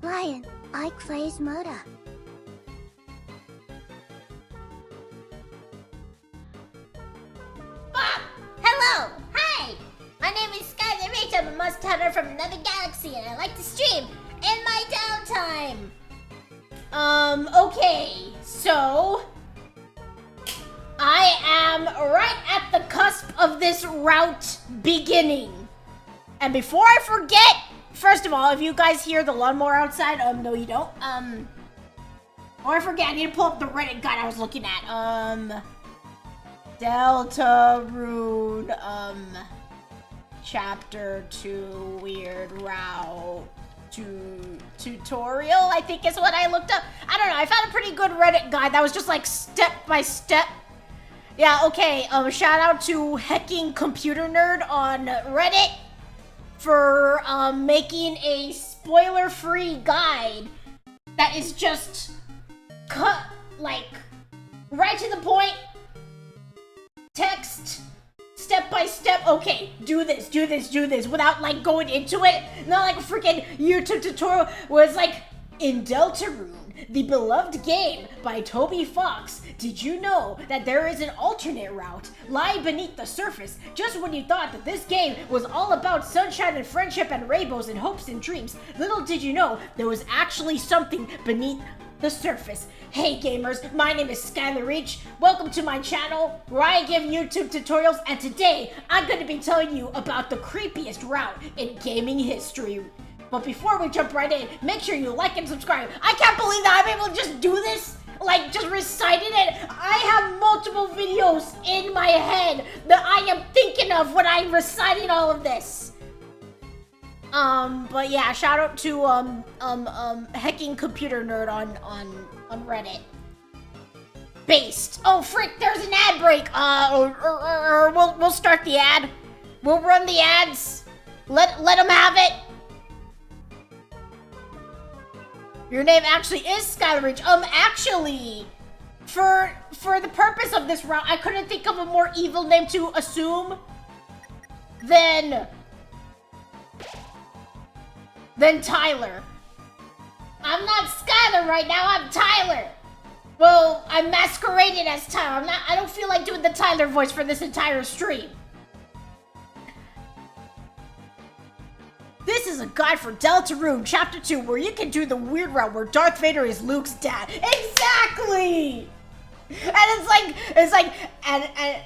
Lion, I plays Moda. Bob! Hello! Hi! My name is Skylar Rich. I'm a must hunter from another galaxy, and I like to stream in my downtime. Okay, so I am right at the cusp of this route beginning. And before I forget, first of all, if you guys hear the lawnmower outside, no you don't. Before I forget, I need to pull up the Reddit guide I was looking at. Deltarune, chapter 2, weird route tutorial, I think is what I looked up. I don't know, I found a pretty good Reddit guide that was just like step by step. Yeah, okay, shout out to Hecking Computer Nerd on Reddit for making a spoiler-free guide that is just cut, like, right to the point, text, step by step, okay, do this, without, like, going into it. Not like a freaking YouTube tutorial where it's like, in Deltarune, the beloved game by Toby Fox, did you know that there is an alternate route lying beneath the surface? Just when you thought that this game was all about sunshine and friendship and rainbows and hopes and dreams, little did you know there was actually something beneath the surface. Hey gamers, my name is Skylar Reach. Welcome to my channel where I give YouTube tutorials, and today I'm going to be telling you about the creepiest route in gaming history. But before we jump right in, make sure you like and subscribe. I can't believe that I'm able to just do this, like just reciting it. I have multiple videos in my head that I am thinking of when I'm reciting all of this. But yeah, shout out to Hecking Computer Nerd on Reddit. Based. Oh frick, there's an ad break. We'll start the ad. We'll run the ads. Let them have it. Your name actually is Skylar Ridge. Actually, for the purpose of this route, I couldn't think of a more evil name to assume than Tyler. I'm not Skylar right now, I'm Tyler. Well, I'm masquerading as Tyler. I don't feel like doing the Tyler voice for this entire stream. This is a guide for Deltarune, Chapter 2, where you can do the weird route where Darth Vader is Luke's dad. Exactly! And it's like, and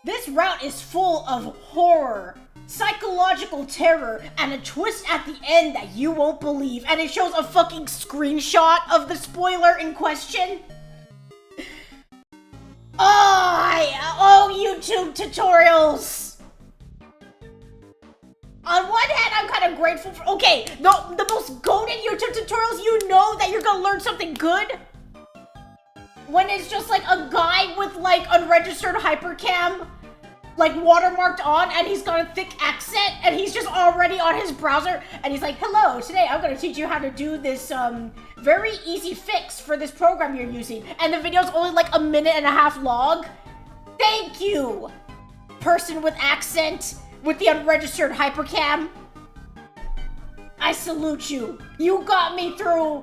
this route is full of horror, psychological terror, and a twist at the end that you won't believe. And it shows a fucking screenshot of the spoiler in question. Oh, YouTube tutorials! On one hand, I'm kind of grateful for, okay, the most goated YouTube tutorials, you know that you're gonna learn something good when it's just like a guy with like unregistered hypercam, like watermarked on, and he's got a thick accent, and he's just already on his browser, and he's like, hello, today I'm gonna teach you how to do this very easy fix for this program you're using, and the video's only like 1.5 minutes long. Thank you, person with accent with the unregistered hypercam. I salute you. You got me through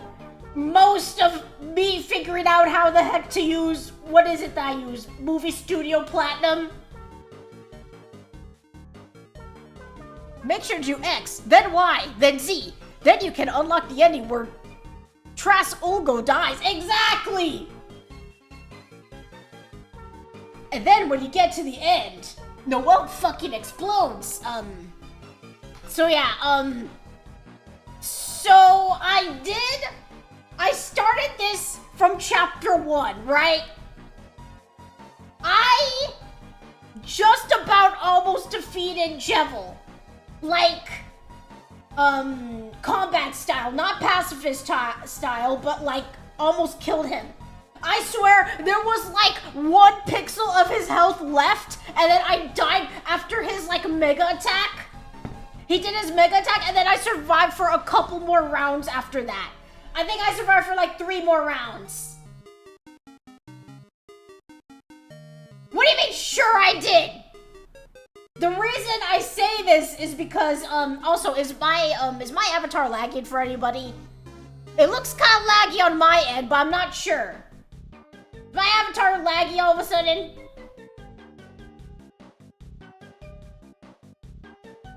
most of me figuring out how the heck to use, what is it that I use? Movie Studio Platinum? Make sure to do X, then Y, then Z. Then you can unlock the ending where Tras Ulgo dies. Exactly! And then when you get to the end, the world fucking explodes. So yeah, so I started this from chapter 1, right? I just about almost defeated Jevil. Like, combat style, not pacifist style, but like almost killed him. I swear, there was like 1 pixel of his health left, and then I died after his like mega attack. He did his mega attack, and then I survived for a couple more rounds after that. I think I survived for like 3 more rounds. What do you mean, sure I did? The reason I say this is because, also, is my avatar lagging for anybody? It looks kind of laggy on my end, but I'm not sure. Is my avatar laggy all of a sudden?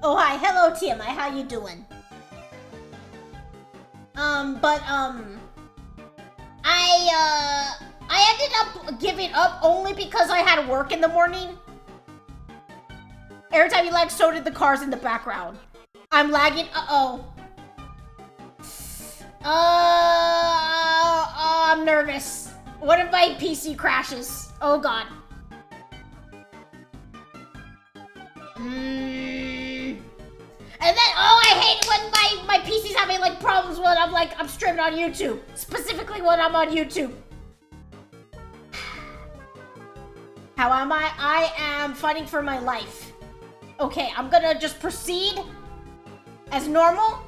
Oh, hi. Hello, TMI. How you doing? I ended up giving up only because I had work in the morning. Every time you lag, so did the cars in the background. I'm lagging. Uh-oh. I'm nervous. What if my PC crashes? Oh, God. And then, oh, I hate it when my PC's having, like, problems when I'm streaming on YouTube. Specifically when I'm on YouTube. How am I? I am fighting for my life. Okay, I'm gonna just proceed as normal.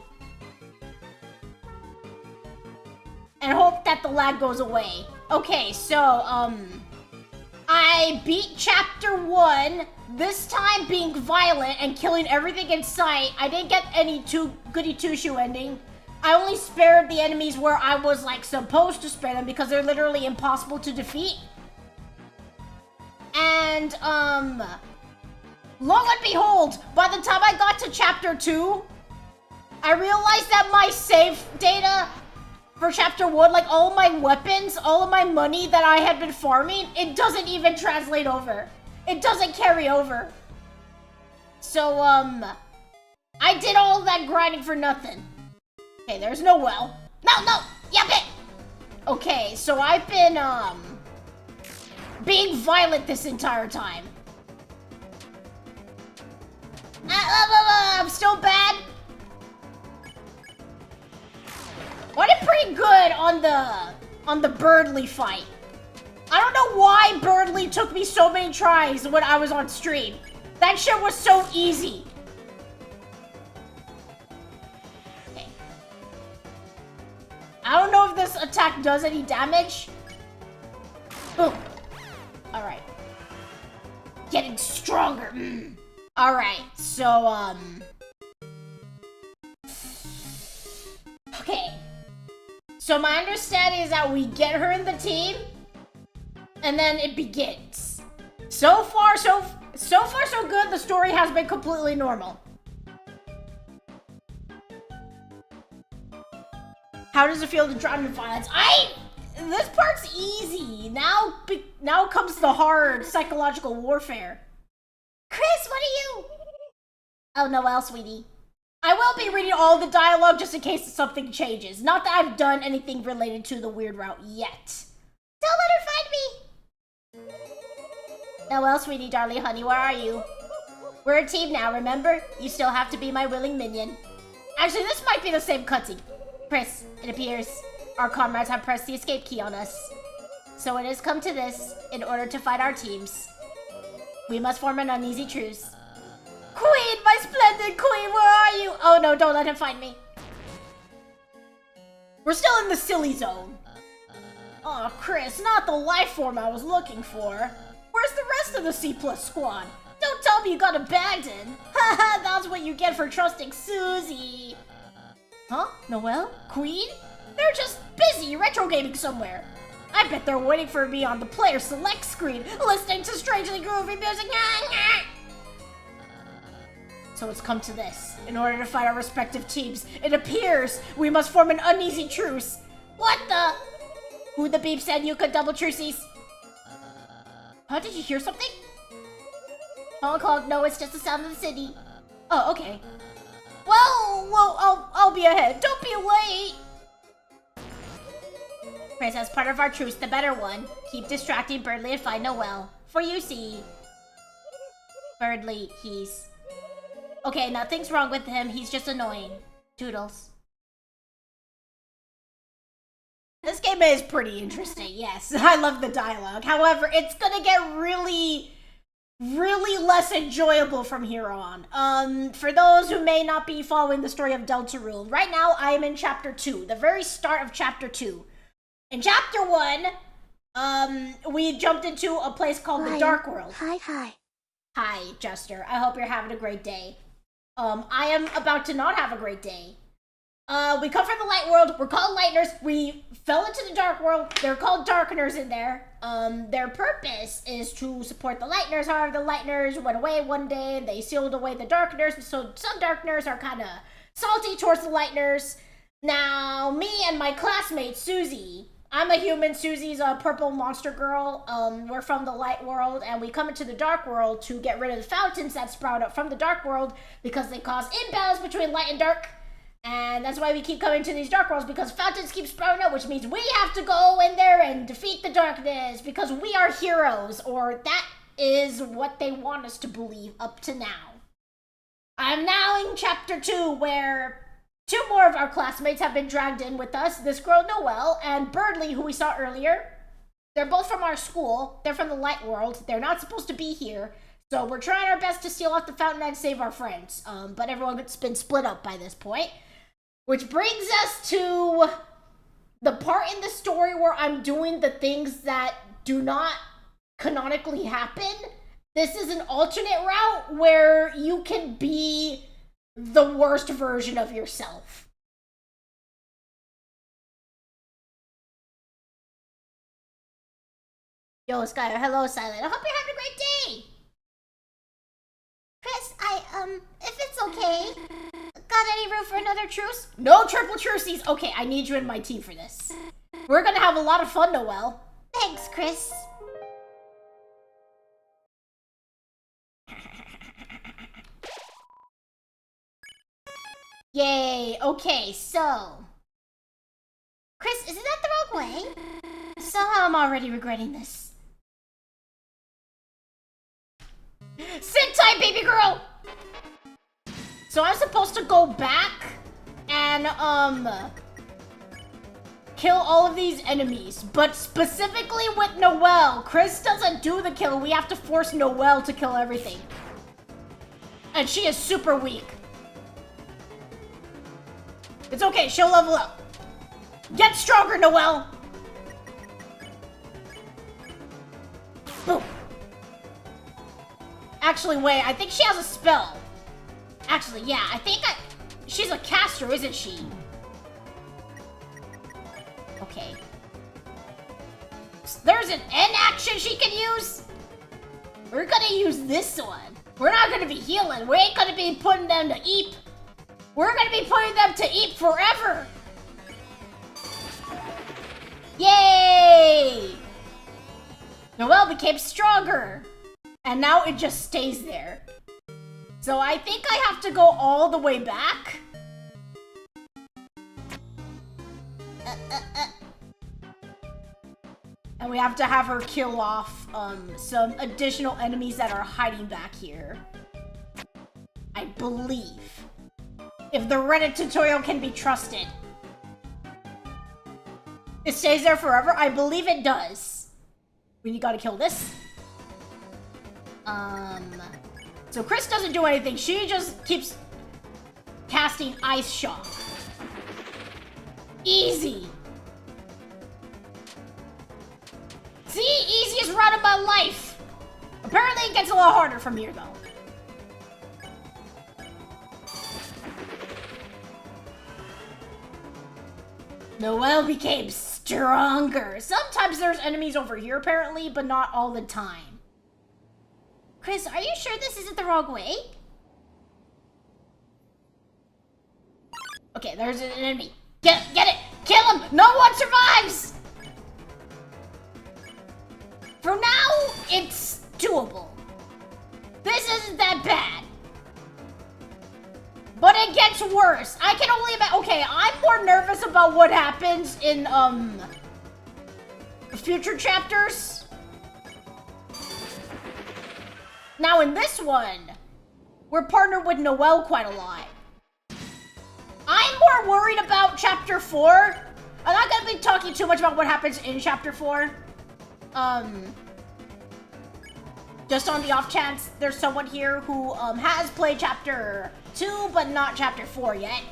And hope that the lag goes away. Okay, so, I beat Chapter 1, this time being violent and killing everything in sight. I didn't get any goody two-shoe ending. I only spared the enemies where I was, like, supposed to spare them because they're literally impossible to defeat. And, lo and behold, by the time I got to Chapter 2, I realized that my save data for Chapter 1, like, all of my weapons, all of my money that I had been farming, it doesn't even translate over. It doesn't carry over. So, I did all of that grinding for nothing. Okay, there's no well. No! Yep it! Okay, so I've been, being violent this entire time. I'm still bad. I did pretty good on the Birdly fight. I don't know why Birdly took me so many tries when I was on stream. That shit was so easy. Okay. I don't know if this attack does any damage. Boom. Alright. Getting stronger. Alright, so, okay. So my understanding is that we get her in the team, and then it begins. So far, so good. The story has been completely normal. How does it feel to drown in violence? This part's easy. Now comes the hard psychological warfare. Chris, what are you? Oh, Noelle, sweetie. I will be reading all the dialogue just in case something changes. Not that I've done anything related to the weird route yet. Don't let her find me! Noelle, sweetie, darling, honey, where are you? We're a team now, remember? You still have to be my willing minion. Actually, this might be the same cutscene. Chris, it appears our comrades have pressed the escape key on us. So it has come to this, in order to fight our teams. We must form an uneasy truce. Queen, my splendid queen, where are you? Oh no, don't let him find me. We're still in the silly zone. Oh, Chris, not the life form I was looking for. Where's the rest of the C+ squad? Don't tell me you got abandoned. Haha, that's what you get for trusting Susie. Huh? Noelle? Queen? They're just busy retro gaming somewhere. I bet they're waiting for me on the player select screen, listening to strangely groovy music. So it's come to this. In order to fight our respective teams, it appears we must form an uneasy truce. What the? Who the beep said you could double truces? Huh, did you hear something? Honk honk, no, it's just the sound of the city. Oh, okay. Well, I'll be ahead. Don't be late. Chris, as part of our truce, the better one. Keep distracting Birdly and find Noelle. For you see. Birdly, he's... Okay, nothing's wrong with him. He's just annoying. Toodles. This game is pretty interesting, yes. I love the dialogue. However, it's gonna get really less enjoyable from here on. For those who may not be following the story of Deltarune, right now I am in Chapter 2, the very start of Chapter 2. In Chapter 1, we jumped into a place called the Dark World. Hi. Hi, Jester. I hope you're having a great day. I am about to not have a great day. We come from the light world. We're called Lightners. We fell into the dark world. They're called Darkeners in there. Their purpose is to support the Lightners. However, the Lightners went away one day. They sealed away the Darkeners. So some Darkeners are kind of salty towards the Lightners. Now, me and my classmate, Susie. I'm a human. Susie's a purple monster girl. We're from the light world, and we come into the dark world to get rid of the fountains that sprout up from the dark world because they cause imbalance between light and dark. And that's why we keep coming to these dark worlds, because fountains keep sprouting up, which means we have to go in there and defeat the darkness because we are heroes, or that is what they want us to believe up to now. I'm now in chapter 2, where 2 more of our classmates have been dragged in with us. This girl, Noelle, and Birdly, who we saw earlier. They're both from our school. They're from the light world. They're not supposed to be here. So we're trying our best to steal off the fountain and save our friends. But everyone's been split up by this point. Which brings us to the part in the story where I'm doing the things that do not canonically happen. This is an alternate route where you can be the worst version of yourself. Yo, Skylar. Hello, Silent. I hope you're having a great day. Chris, if it's okay, got any room for another truce? No triple truces. Okay, I need you in my team for this. We're gonna have a lot of fun, Noelle. Thanks, Chris. Yay. Okay, so. Chris, isn't that the wrong way? Somehow I'm already regretting this. Sit tight, baby girl! So I'm supposed to go back and, kill all of these enemies, but specifically with Noelle. Chris doesn't do the kill. We have to force Noelle to kill everything. And she is super weak. It's okay, she'll level up. Get stronger, Noelle! Boom. Actually, wait, I think she has a spell. Actually, yeah, I think she's a caster, isn't she? Okay. There's an N action she can use? We're gonna use this one. We're not gonna be healing. We ain't gonna be putting them to eat. We're gonna be putting them to eat forever. Yay! Noelle became stronger. And now it just stays there. So I think I have to go all the way back. And we have to have her kill off some additional enemies that are hiding back here. I believe. If the Reddit tutorial can be trusted. It stays there forever? I believe it does. We gotta kill this. So Chris doesn't do anything. She just keeps casting Ice Shock. Easy. See? Easiest route of my life. Apparently it gets a lot harder from here, though. Noelle became stronger. Sometimes there's enemies over here, apparently, but not all the time. Chris, are you sure this isn't the wrong way? Okay, there's an enemy. Get it! Kill him! No one survives! For now, it's doable. This isn't that bad. But it gets worse. I can only imagine. Okay, I'm more nervous about what happens in, future chapters. Now in this one, we're partnered with Noelle quite a lot. I'm more worried about chapter 4. I'm not gonna be talking too much about what happens in chapter 4. Just on the off chance there's someone here who has played chapter 2 but not chapter 4 yet.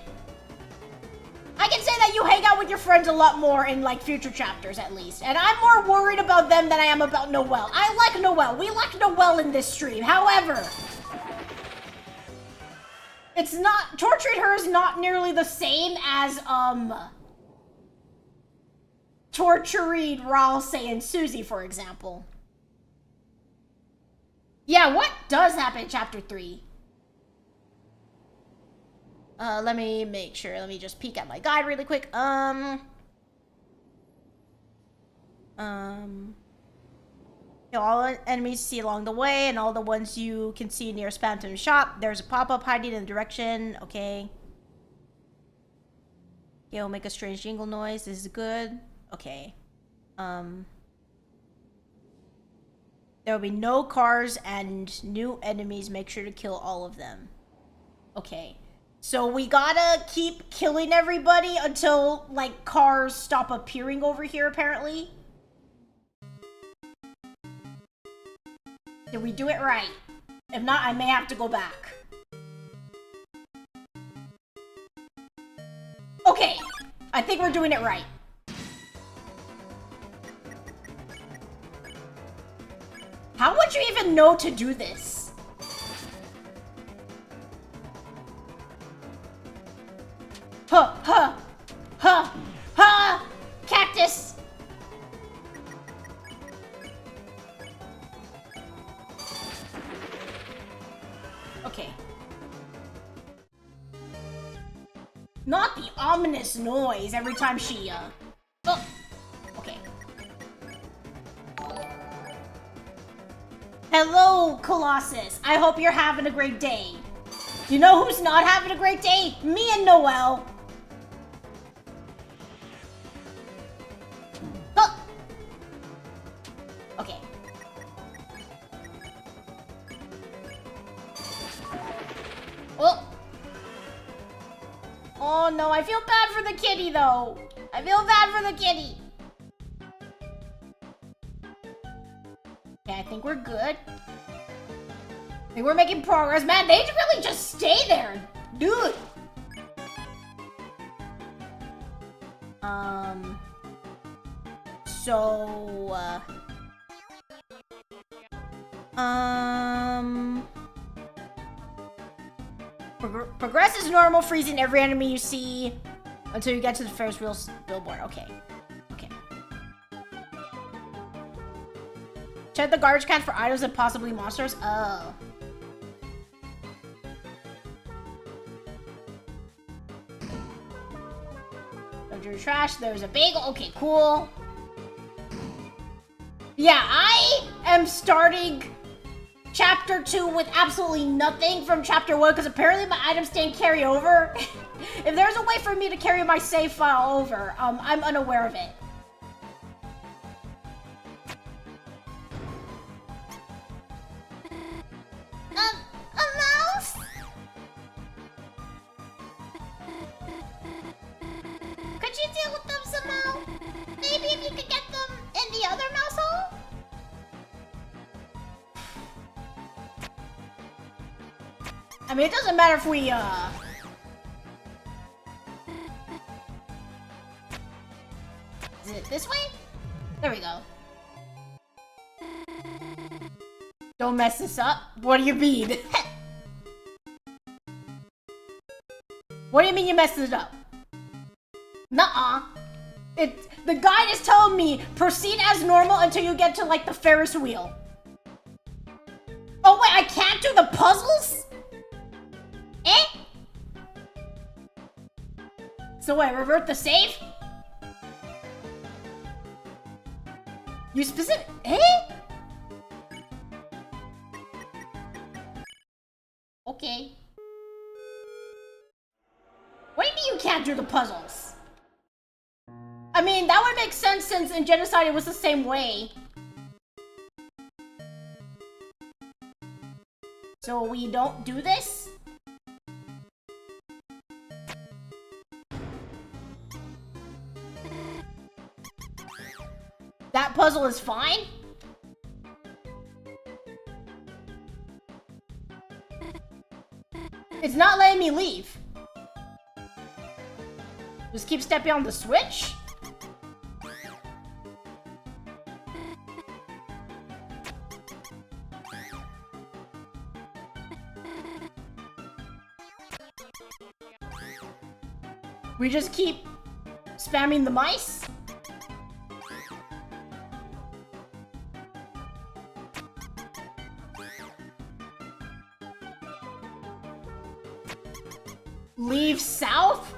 I can say that you hang out with your friends a lot more in like future chapters at least. And I'm more worried about them than I am about Noelle. I like Noelle. We like Noelle in this stream. However, It's not, torturing her is not nearly the same as, torturing Ralsei and Susie, for example. Yeah, what does happen in chapter 3? Let me make sure. Let me just peek at my guide really quick. Kill all enemies you see along the way, and all the ones you can see near Spamton shop. There's a pop-up hiding in the direction. Okay. It'll make a strange jingle noise. This is good. Okay. There will be no cars and new enemies. Make sure to kill all of them. Okay. So we gotta keep killing everybody until, like, cars stop appearing over here, apparently. Did we do it right? If not, I may have to go back. Okay. I think we're doing it right. How would you even know to do this? Huh, huh, huh, huh, cactus. Okay. Not the ominous noise every time she, oh, okay. Hello, Colossus. I hope you're having a great day. You know who's not having a great day? Me and Noelle. Oh. Okay. Oh. Oh no, I feel bad for the kitty though. I feel bad for the kitty. Okay, I think we're good. I think we're making progress. Man, they really just stay there, dude. Progress is normal, freezing every enemy you see until you get to the Ferris wheel billboard. Okay. Okay. Check the garbage can for items and possibly monsters. Oh. Don't do trash. There's a bagel. Okay, cool. Yeah, I am starting chapter 2 with absolutely nothing from chapter 1 because apparently my items didn't carry over. If there's a way for me to carry my save file over, I'm unaware of it. A mouse? Could you deal with them somehow? Maybe if you could get them in the other mouse hole? I mean, it doesn't matter if we, Is it this way? There we go. Don't mess this up. What do you mean? What do you mean you messed it up? Nuh-uh. The guide is telling me proceed as normal until you get to, like, the Ferris wheel. Oh, wait, I can't do the puzzles? Eh? So wait, revert the save? You specific... Eh? Okay. What do you mean you can't do the puzzles? I mean, that would make sense since in Genocide it was the same way. So we don't do this? That puzzle is fine? It's not letting me leave. Just keep stepping on the switch? We just keep spamming the mice? Leave south?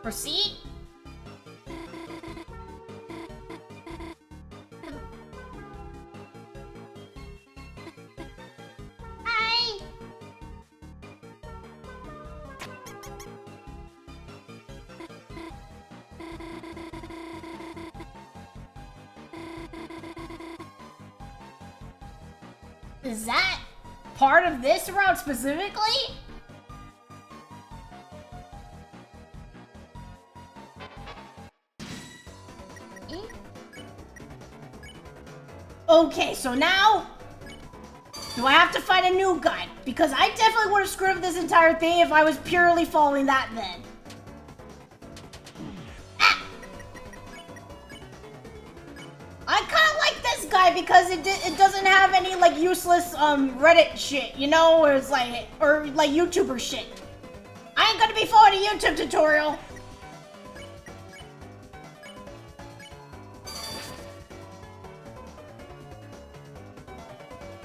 Proceed? Hi. Is that part of this route specifically? Okay, so now, do I have to find a new guide? Because I definitely would have screwed up this entire thing if I was purely following that then. Ah! I kind of like this guy because it doesn't have any, like, useless, Reddit shit, you know? Or it's like, or, like, YouTuber shit. I ain't gonna be following a YouTube tutorial.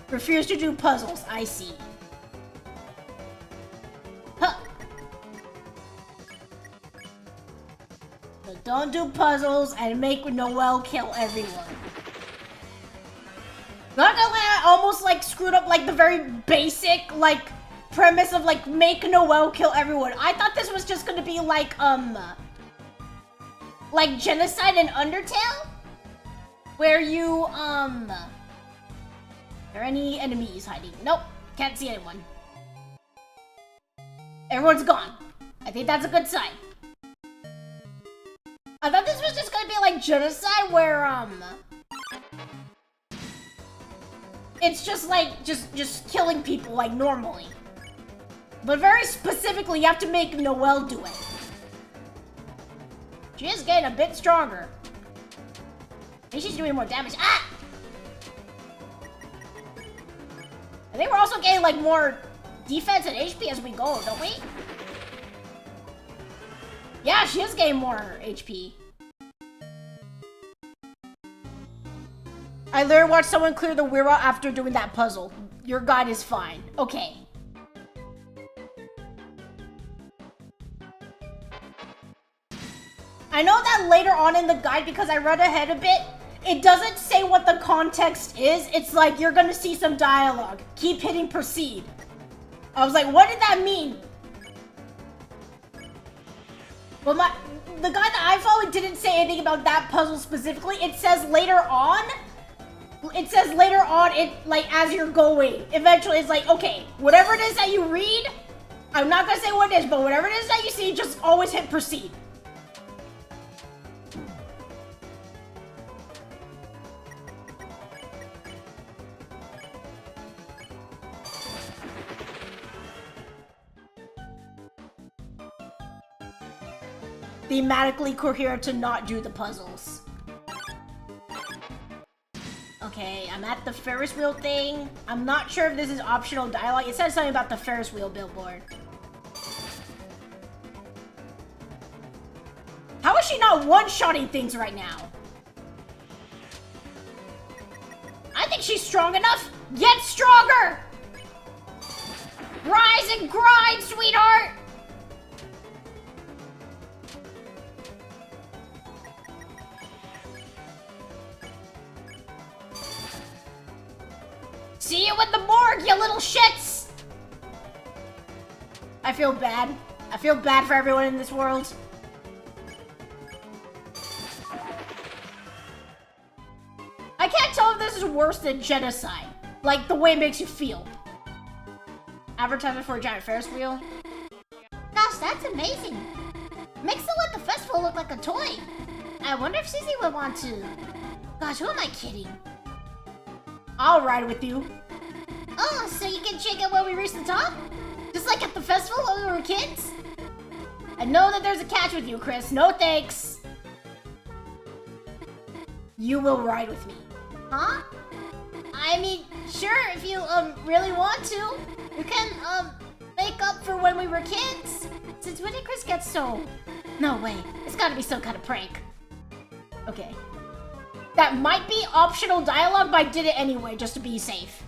Refuse to do puzzles, I see. Huh. So don't do puzzles and make Noelle kill everyone. Not gonna lie, I almost like screwed up like the very basic like premise of like make Noelle kill everyone. I thought this was just gonna be like genocide in Undertale? Where you are there any enemies hiding? Nope, can't see anyone. Everyone's gone. I think that's a good sign. I thought this was just gonna be like genocide where it's just like just killing people like normally. But very specifically you have to make Noelle do it. She is getting a bit stronger. I think she's doing more damage. Ah! I think we're also getting like more defense and HP as we go, don't we? Yeah, she is getting more HP. I literally watched someone clear the Wira after doing that puzzle. Your guide is fine. Okay. I know that later on in the guide, because I read ahead a bit, it doesn't say what the context is. It's like, you're gonna see some dialogue. Keep hitting proceed. I was like, what did that mean? Well, the guy that I followed didn't say anything about that puzzle specifically. It says later on. It says later on, like, as you're going. Eventually, it's like, okay, whatever it is that you read, I'm not gonna say what it is, but whatever it is that you see, just always hit proceed. Thematically coherent to not do the puzzles. Okay, I'm at the Ferris wheel thing. I'm not sure if this is optional dialogue. It says something about the Ferris wheel billboard. How is she not one-shotting things right now? I think she's strong enough. Get stronger! Rise and grind, sweetheart! See you in the morgue, you little shits! I feel bad. I feel bad for everyone in this world. I can't tell if this is worse than genocide. Like, the way it makes you feel. Advertisement for a giant Ferris wheel. Gosh, that's amazing. Makes the one at the festival look like a toy. I wonder if Susie would want to. Gosh, who am I kidding? I'll ride with you. Oh, so you can check out when we reach the top? Just like at the festival when we were kids? I know that there's a catch with you, Chris. No thanks. You will ride with me. Huh? I mean, sure, if you really want to, you can make up for when we were kids. Since when did Chris get so? No way, it's gotta be some kind of prank. Okay. That might be optional dialogue, but I did it anyway, just to be safe.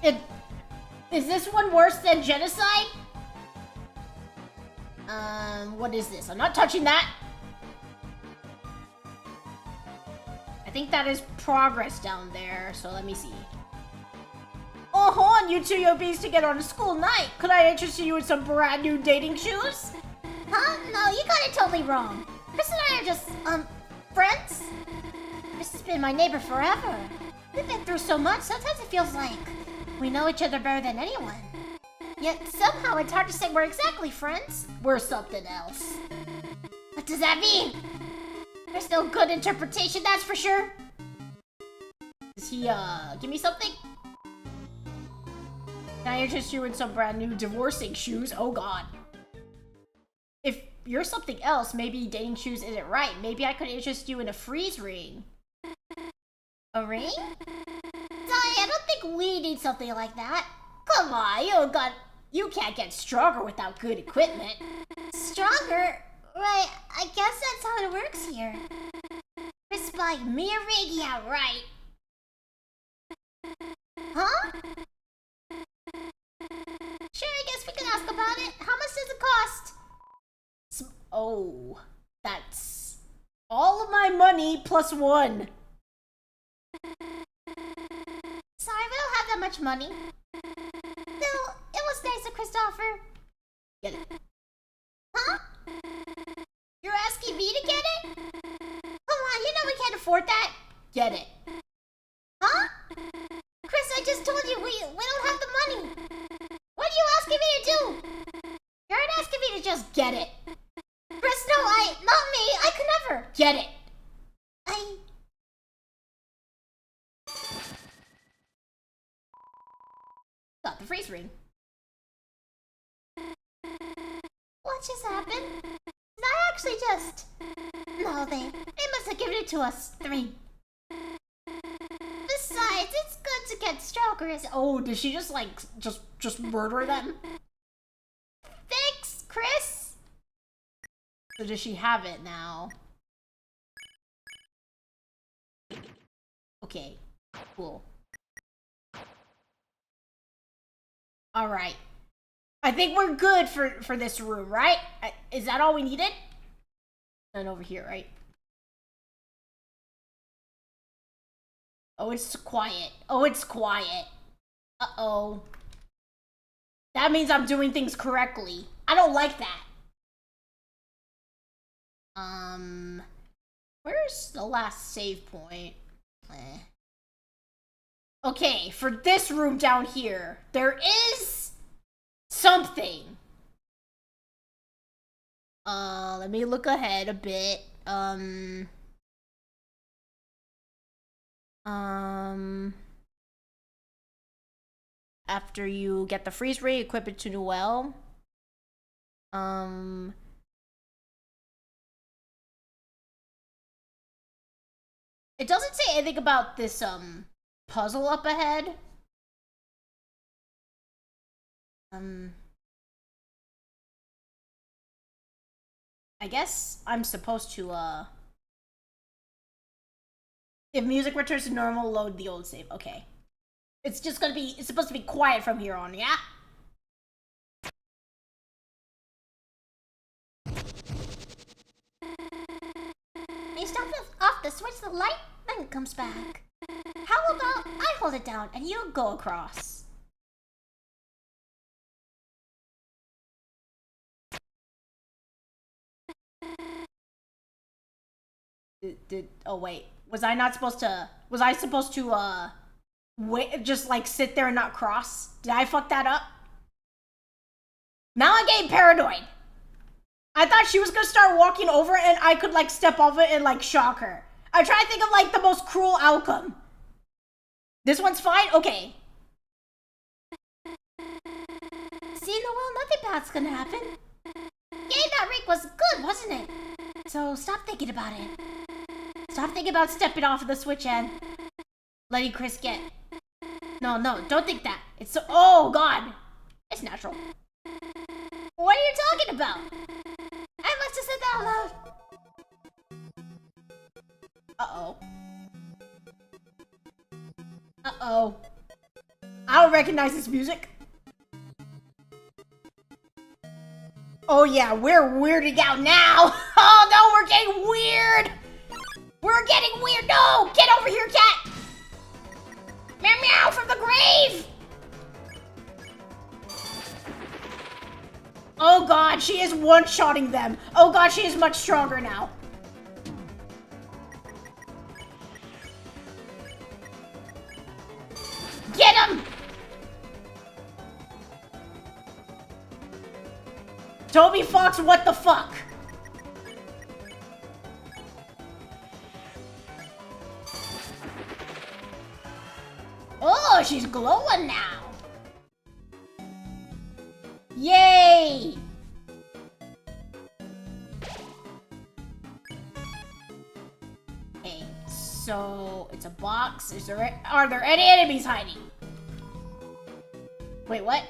Is this one worse than genocide? What is this? I'm not touching that. I think that is progress down there, so let me see. Oh, hold on, you two yobbies to get on a school night. Could I interest you in some brand new dating shoes? Huh? No, you got it totally wrong. Chris and I are just, friends. Chris has been my neighbor forever. We've been through so much, sometimes it feels like we know each other better than anyone. Yet somehow it's hard to say we're exactly friends. We're something else. What does that mean? There's no good interpretation, that's for sure. Does he, give me something? Can I interest you in some brand new divorcing shoes? Oh god. If you're something else, maybe dating shoes isn't right. Maybe I could interest you in a freeze ring. A ring? Sorry, I don't think we need something like that. Come on, you can't get stronger without good equipment. Stronger? Right, I guess that's how it works here. Chris buying me a ring, yeah, right. Huh? Sure, I guess we can ask about it. How much does it cost? Oh, that's all of my money plus one. Sorry, we don't have that much money. Still, it was nice of Christopher. Get it. Huh? You're asking me to get it? Come on, you know we can't afford that. Get it. Huh? Chris, I just told you we don't have the money. What are you asking me to do? You're not asking me to just get it. Chris, no, not me. I could never. Get it. Got the freeze ring. What just happened? I actually just... No, they must have given it to us three. Besides, it's good to get stronger as... Oh, did she just, like, just murder them? Thanks, Chris! So does she have it now? Okay, cool. Alright. I think we're good for this room, right? Is that all we needed? And over here, right? Oh, it's quiet. Oh, it's quiet. Uh-oh. That means I'm doing things correctly. I don't like that. Where's the last save point? Okay, for this room down here, there is something. Let me look ahead a bit. After you get the freeze ray, equip it to Noelle. It doesn't say anything about this, puzzle up ahead. I guess I'm supposed to, if music returns to normal, load the old save. Okay. It's just gonna be, it's supposed to be quiet from here on, yeah? You stop off the switch, the light, then it comes back. How about I hold it down and you go across? Oh wait, was I supposed to wait, just like sit there and not cross? Did I fuck that up? Now I'm getting paranoid. I thought she was gonna start walking over and I could like step off it and like shock her. I try to think of like the most cruel outcome. This one's fine? Okay. See, Noelle, nothing bad's gonna happen. Getting that ring was good, wasn't it? So stop thinking about it. Stop thinking about stepping off of the switch, Ed. letting Chris get... No, don't think that. It's so... Oh, God. It's natural. What are you talking about? I must have said that out loud. Uh-oh. Uh-oh. I don't recognize this music. Oh yeah, we're weirding out now. Oh no, we're getting weird. We're getting weird. No, get over here, cat. Meow meow from the grave. Oh God, she is one-shotting them. Oh God, she is much stronger now. Get him! Toby Fox, what the fuck? Oh, she's glowing now. Yay! Okay, so it's a box. Are there any enemies hiding? Wait, what?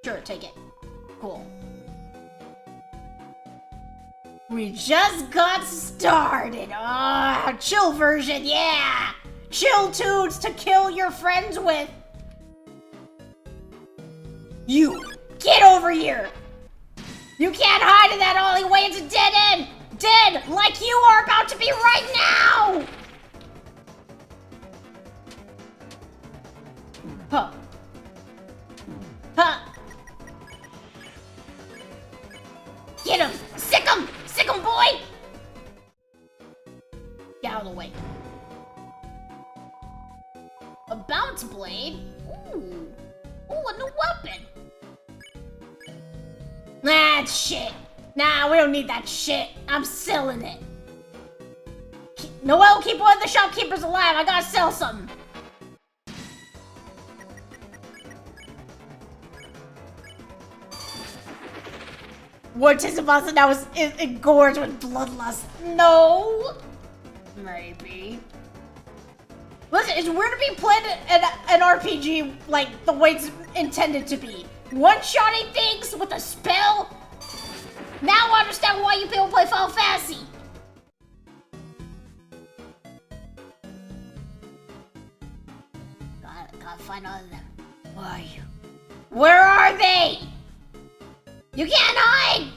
Sure, take it. Cool. We just got started. Ah, chill version, yeah! Chill tunes to kill your friends with. You, get over here! You can't hide in that alleyway, it's a dead end! Dead, like you are about to be right now! Huh. Huh. Get him! Sick him! Sick him, boy! Get out of the way. A bounce blade? Ooh. Ooh, a new weapon. That's shit. Nah, we don't need that shit. I'm selling it. Noelle, keep one of the shopkeepers alive. I gotta sell something. What is about that was engorged with bloodlust? No. Maybe. Listen, it's weird to be playing an RPG like the way it's intended to be. One-shotting things with a spell? Now I understand why you people play Final Fantasy. Gotta find all of them. Where are you? Where are they? You can't hide!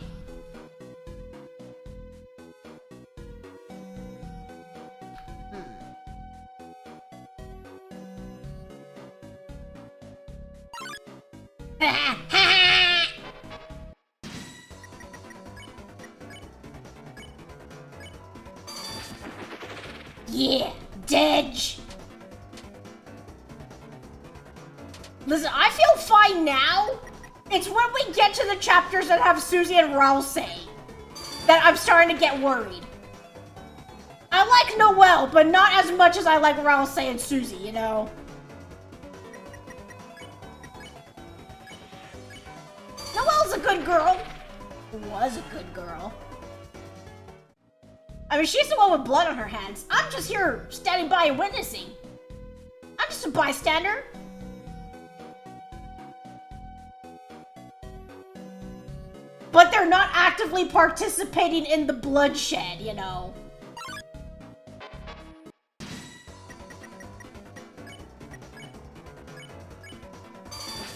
Yeah, Dedge. Listen, I feel fine now. It's when we get to the chapters that have Susie and Rouse that I'm starting to get worried. I like Noelle, but not as much as I like Rouse and Susie, you know? Noelle's a good girl. Was a good girl. I mean, she's the one with blood on her hands. I'm just here standing by and witnessing. I'm just a bystander. But they're not actively participating in the bloodshed, you know.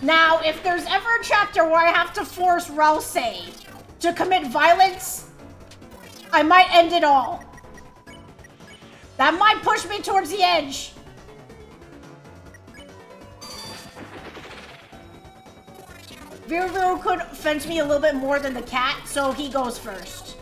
Now, if there's ever a chapter where I have to force Rouse to commit violence, I might end it all. That might push me towards the edge. Viru could fence me a little bit more than the cat, so he goes first.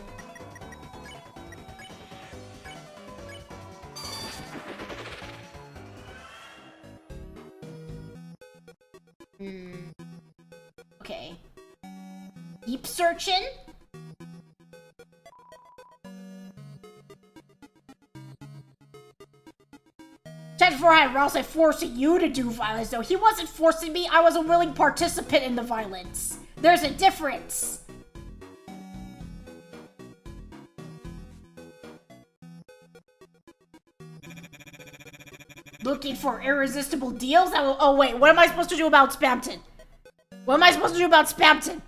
Okay. Keep searching. Chapter 4 had Rouse forcing you to do violence, though. He wasn't forcing me, I was a willing participant in the violence. There's a difference. Looking for irresistible deals? Oh wait, what am I supposed to do about Spamton? What am I supposed to do about Spamton?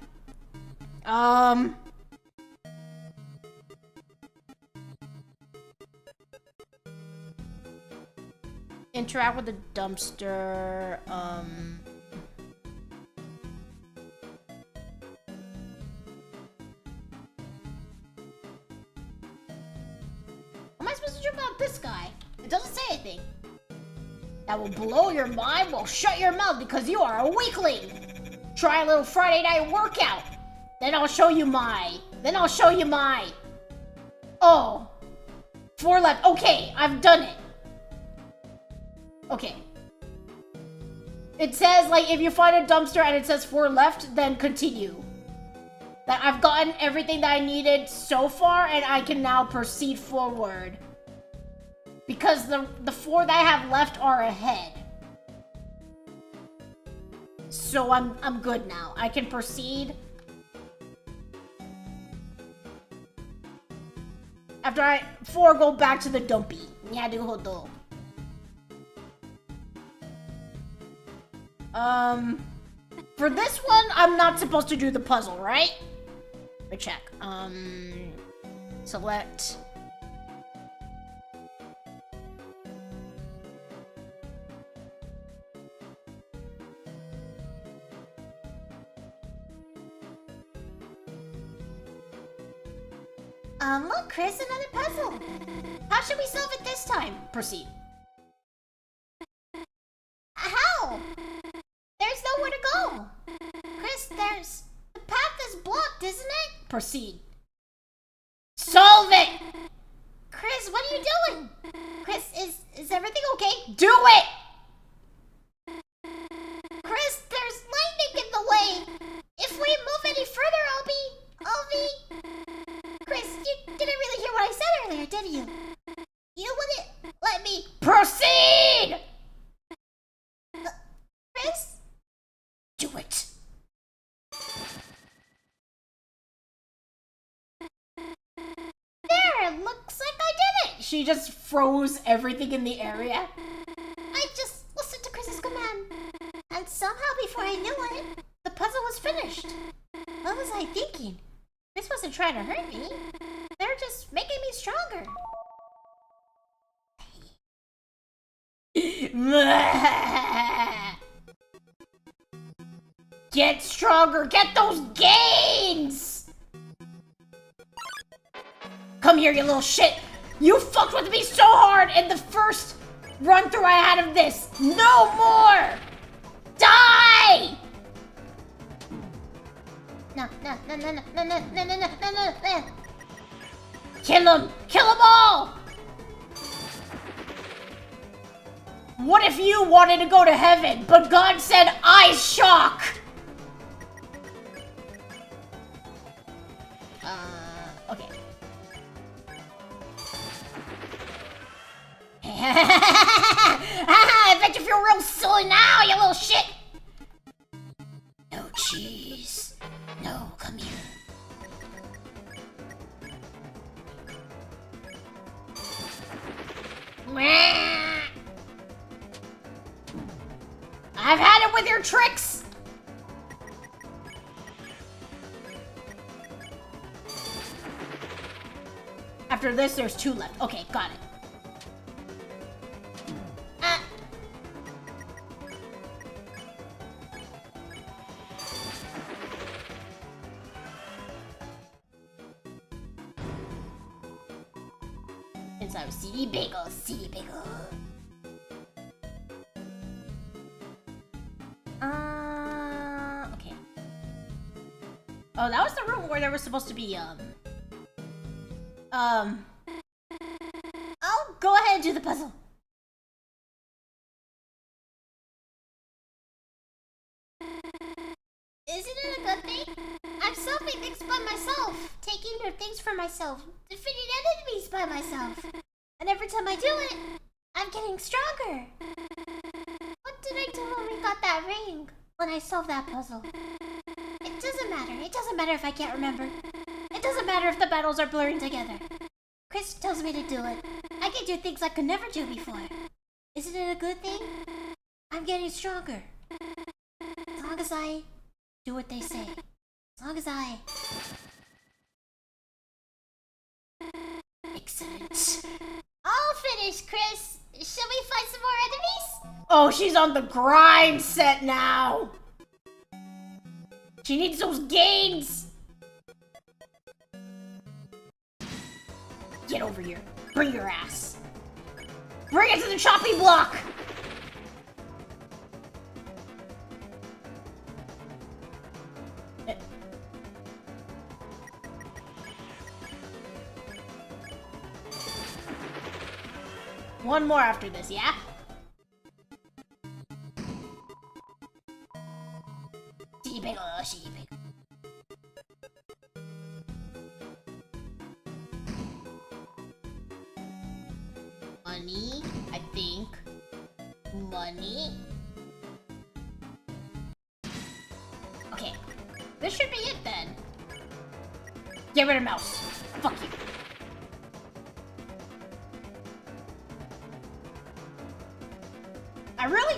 Interact with the dumpster, What am I supposed to do about this guy? It doesn't say anything. That will blow your mind. Well, shut your mouth because you are a weakling. Try a little Friday night workout. Then I'll show you my. Oh. 4 left. Okay, I've done it. Okay. It says, like, if you find a dumpster and it says 4 left, then continue. That I've gotten everything that I needed so far, and I can now proceed forward. Because the 4 that I have left are ahead. So I'm good now. I can proceed. After 4 go back to the dumpy. Nyaruhodo. For this one, I'm not supposed to do the puzzle, right? Let me check. Select. Look, Chris, another puzzle. How should we solve it this time? Proceed. How? There's nowhere to go. Chris, the path is blocked, isn't it? Proceed. Solve it! Chris, what are you doing? Chris, is everything okay? Do it! Chris, there's lightning in the way. If we move any further, I'll be... Chris, you didn't really hear what I said earlier, did you? You wouldn't let me... Proceed! Chris? Do it. There, looks like I did it. She just froze everything in the area. I just listened to Chris's command. And somehow before I knew it, the puzzle was finished. What was I thinking? Chris wasn't trying to hurt me. They were just making me stronger. Get stronger. Get those gains. Come here, you little shit. You fucked with me so hard in the first run through I had of this. No more. Die. No. Kill them. Kill them all. What if you wanted to go to heaven, but God said ice shock? Okay. I bet you feel real silly now, you little shit. No cheese. No, come here. I've had it with your tricks. After this, there's 2 left. Okay, got it. Inside of CD bagel. Okay. Oh, that was the room where there was supposed to be, I'll go ahead and do the puzzle. Isn't it a good thing? I'm solving things by myself, taking new things for myself, defeating enemies by myself. And every time I do it, I'm getting stronger. What did I do when we got that ring? When I solved that puzzle? It doesn't matter. It doesn't matter if I can't remember. It doesn't matter if the battles are blurring together. Chris tells me to do it. I can do things I could never do before. Isn't it a good thing? I'm getting stronger. As long as I do what they say. As long as I... Excellent. All finished, Chris. Shall we fight some more enemies? Oh, she's on the grind set now. She needs those gains. Get over here. Bring your ass. Bring it to the chopping block. One more after this, yeah? Money, I think. Money. Okay, this should be it then. Get rid of mouse. Fuck you.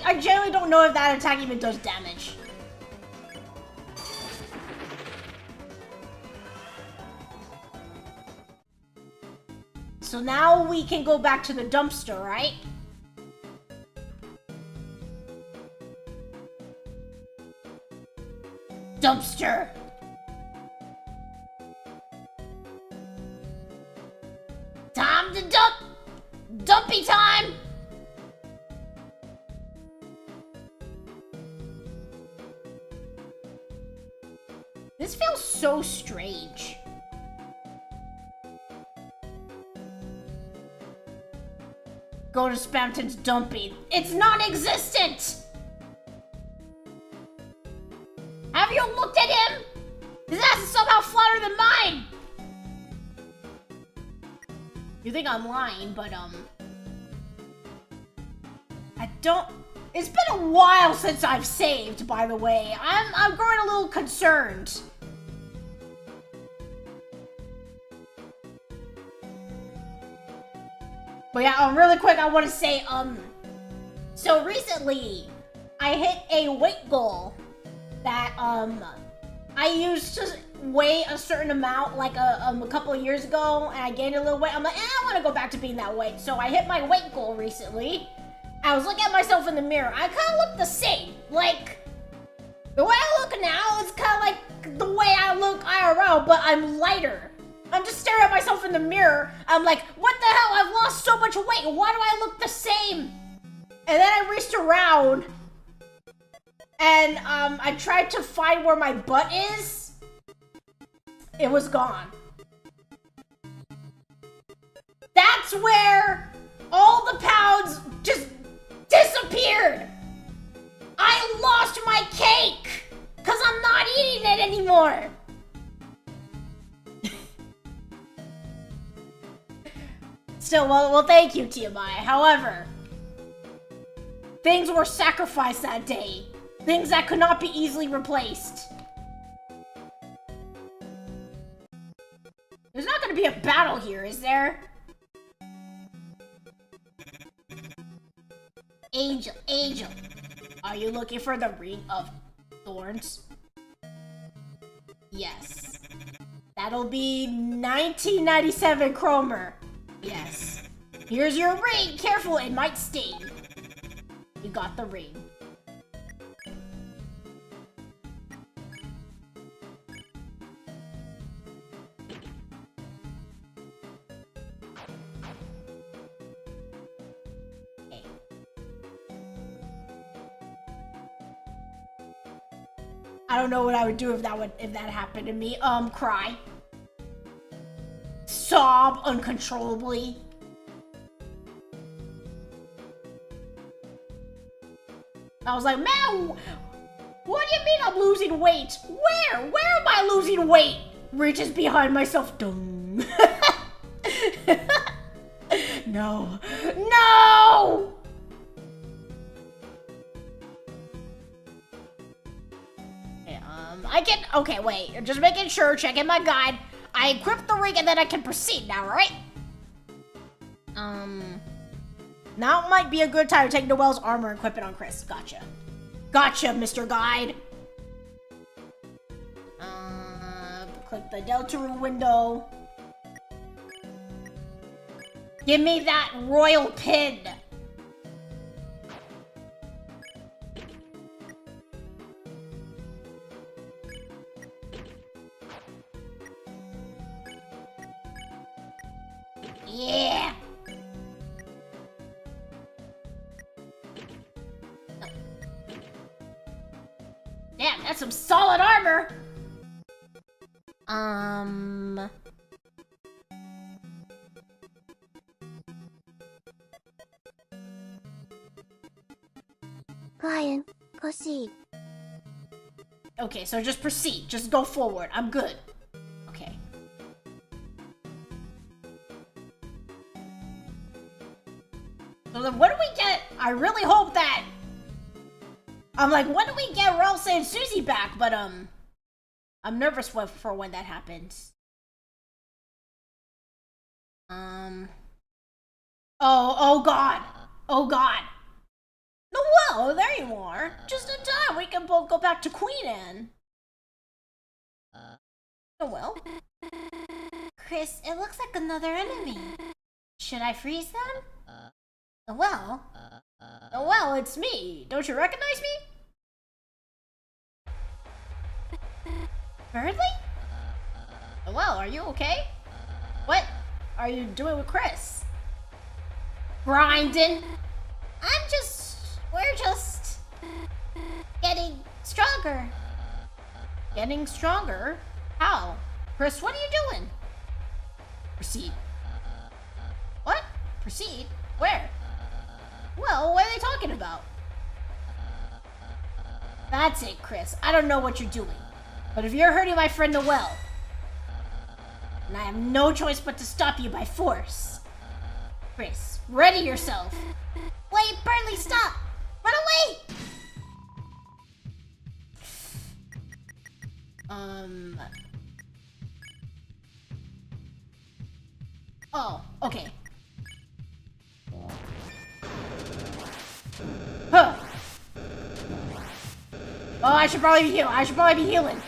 I generally don't know if that attack even does damage. So now we can go back to the dumpster, right? Dumpster! Time to dump! Dumpy time! This feels so strange. Go to Spamton's dumpy. It's non-existent! Have you looked at him? His ass is somehow flatter than mine! You think I'm lying, but I don't... It's been a while since I've saved, by the way. I'm growing a little concerned. But yeah, really quick, I want to say, so recently, I hit a weight goal that, I used to weigh a certain amount, like, a couple of years ago, and I gained a little weight. I'm like, I want to go back to being that weight. So I hit my weight goal recently. I was looking at myself in the mirror. I kind of look the same. Like, the way I look now is kind of like the way I look IRL, but I'm lighter. I'm just staring at myself in the mirror. I'm like, what the hell? I've lost so much weight. Why do I look the same? And then I reached around and I tried to find where my butt is. It was gone. That's where all the pounds just disappeared. I lost my cake because I'm not eating it anymore. Still, well, thank you, TMI. However, things were sacrificed that day. Things that could not be easily replaced. There's not going to be a battle here, is there? Angel, Angel, are you looking for the Ring of Thorns? Yes. That'll be 1997 Cromer. Yes. Here's your ring. Careful, it might sting. You got the ring. Okay. I don't know what I would do if that happened to me. Cry. Sob uncontrollably. I was like, man, what do you mean I'm losing weight? Where? Where am I losing weight? Reaches behind myself. Dung. No. No! Okay, I can, okay, wait, just making sure, checking my guide. I equipped the ring and then I can proceed now, right? Now might be a good time to take Noelle's armor and equip it on Chris. Gotcha. Gotcha, Mr. Guide. Click the Deltarune window. Give me that royal pin. Yeah. Damn, that's some solid armor. Brian, proceed. Okay, so just proceed. Just go forward. I'm good. Okay. So then what do we get? I really hope that... I'm like, when do we get Ralph and Susie back? But, I'm nervous for when that happens. Oh God. Oh God. Noelle, there you are. Just in time. We can both go back to Queen Anne. Noelle? Chris, it looks like another enemy. Should I freeze them? Well, Noelle, it's me. Don't you recognize me? Birdly? Noelle, are you okay? What are you doing with Chris? Grinding. We're just getting stronger. Getting stronger? How? Chris, what are you doing? Proceed. What? Proceed? Where? Well, what are they talking about? That's it, Chris. I don't know what you're doing. But if you're hurting my friend Noelle, and I have no choice but to stop you by force. Chris, ready yourself. Wait, Birdly, stop! Run away! Oh, okay. Huh. Oh, I should probably be healing. I should probably be healing.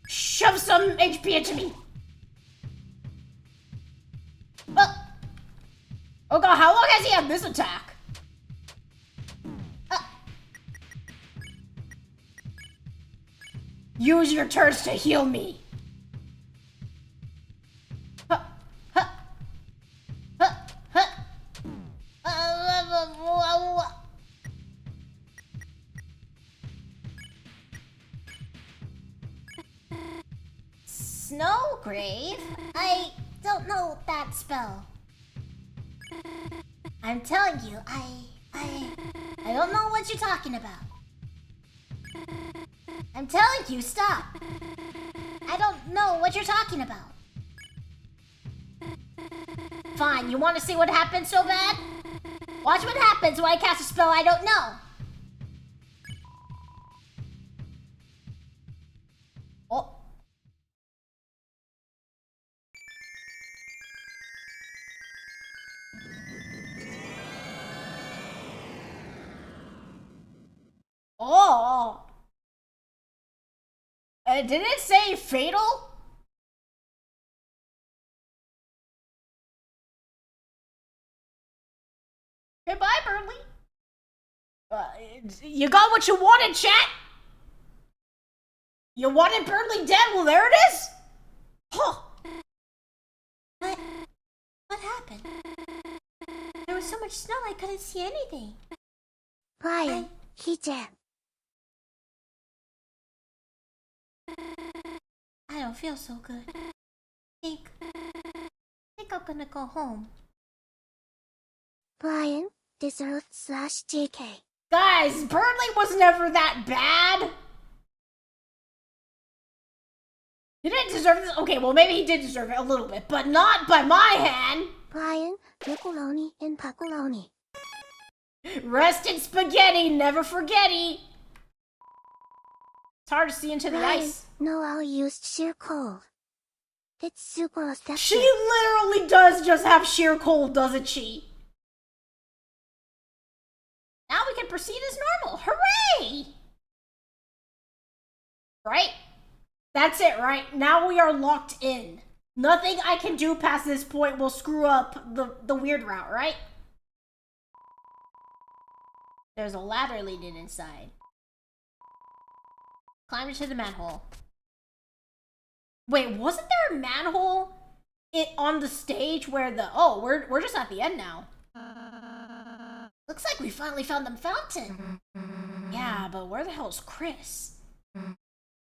Shove some HP into me. Oh God, how long has he had this attack? Use your turns to heal me. Snowgrave? I don't know that spell. I'm telling you, I don't know what you're talking about. I'm telling you, stop. I don't know what you're talking about. Fine, you want to see what happens so bad? Watch what happens when I cast a spell I don't know. Oh. Oh. Did it say fatal? Goodbye, Burnley. You got what you wanted, chat? You wanted Burnley dead? Well, there it is. Huh. What happened? There was so much snow I couldn't see anything. Brian, he dead. I don't feel so good. think I'm gonna go home. Brian, dessert slash JK. Guys, Burnley was never that bad. He didn't deserve this. Okay, well, maybe he did deserve it a little bit, but not by my hand. Brian, Piccoloni and Pacoloni. Rest in spaghetti, never forgetty. It's hard to see into the Brian, ice. Noelle used sheer cold. Tetsugo step She literally does just have sheer cold, doesn't she? Now we can proceed as normal. Hooray! Right? That's it, right? Now we are locked in. Nothing I can do past this point will screw up the weird route, right? There's a ladder leading inside. Climb into the manhole. Wait, wasn't there a manhole on the stage where the... Oh, we're just at the end now. Looks like we finally found the fountain. Yeah, but where the hell's Chris?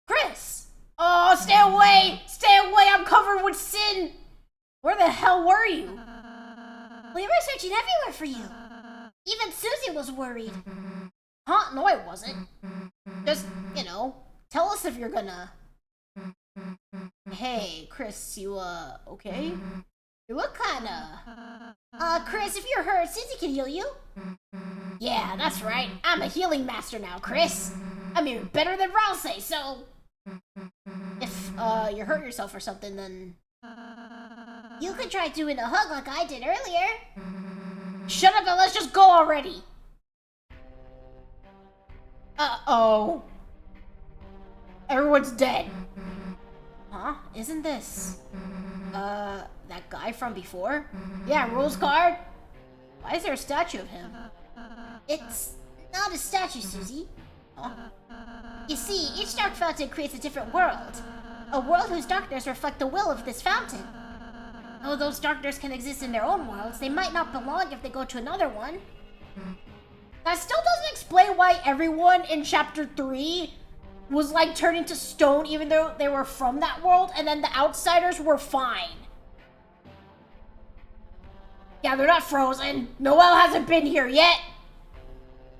Chris! Oh, stay away! Stay away! I'm covered with sin! Where the hell were you? We were searching everywhere for you. Even Susie was worried. Huh? No, I wasn't. Just, tell us if you're gonna. Hey, Chris, you, okay? You look kinda. Chris, if you're hurt, Susie can heal you. Yeah, that's right. I'm a healing master now, Chris. I mean, better than Rousey, so... If, you hurt yourself or something, then... You could try doing a hug like I did earlier. Shut up and let's just go already! Uh-oh. Everyone's dead. Huh? Isn't this... that guy from before? Yeah, rules card. Why is there a statue of him? It's not a statue, Susie. You see, each dark fountain creates a different world. A world whose darkness reflect the will of this fountain. Though those darkness can exist in their own worlds, they might not belong if they go to another one. That still doesn't explain why everyone in Chapter 3 was like turning to stone even though they were from that world, and then the outsiders were fine. Yeah, they're not frozen. Noelle hasn't been here yet.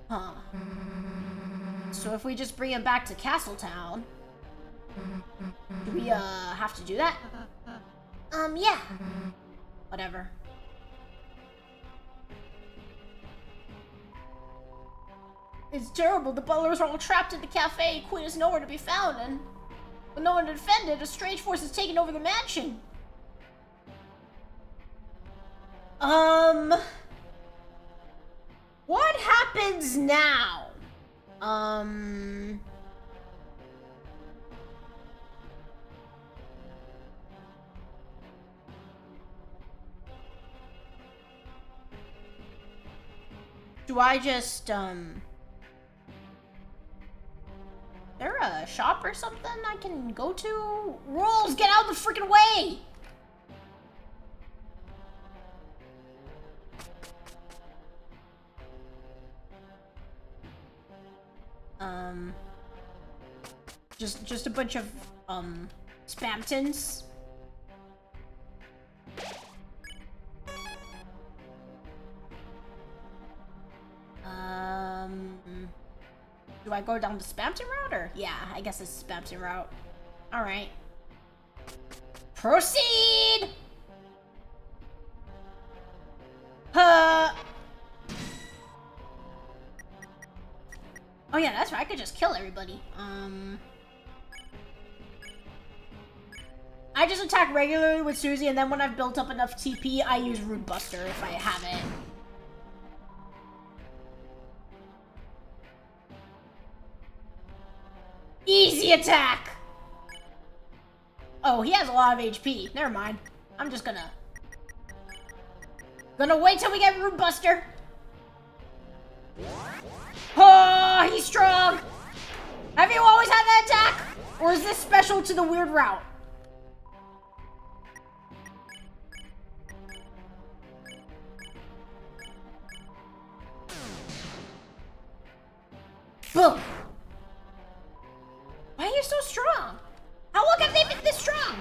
Huh. So if we just bring him back to Castletown, do we, have to do that? Yeah. Whatever. It's terrible. The butlers are all trapped in the cafe. Queen is nowhere to be found, and with no one to defend it, a strange force has taken over the mansion. What happens now? Do I just, there a shop or something I can go to? Rules, get out of the freaking way! Just a bunch of, Spamtons. Do I go down the Spamton route or? Yeah, I guess it's the Spamton route. Alright. Proceed! Oh yeah, that's right, I could just kill everybody. I just attack regularly with Susie, and then when I've built up enough TP, I use Root Buster if I have it. Easy attack! Oh, he has a lot of HP. Never mind. I'm just gonna wait till we get Root Buster. Oh, he's strong! Have you always had that attack? Or is this special to the weird route? Boom! Why are you so strong? How long have they been this strong?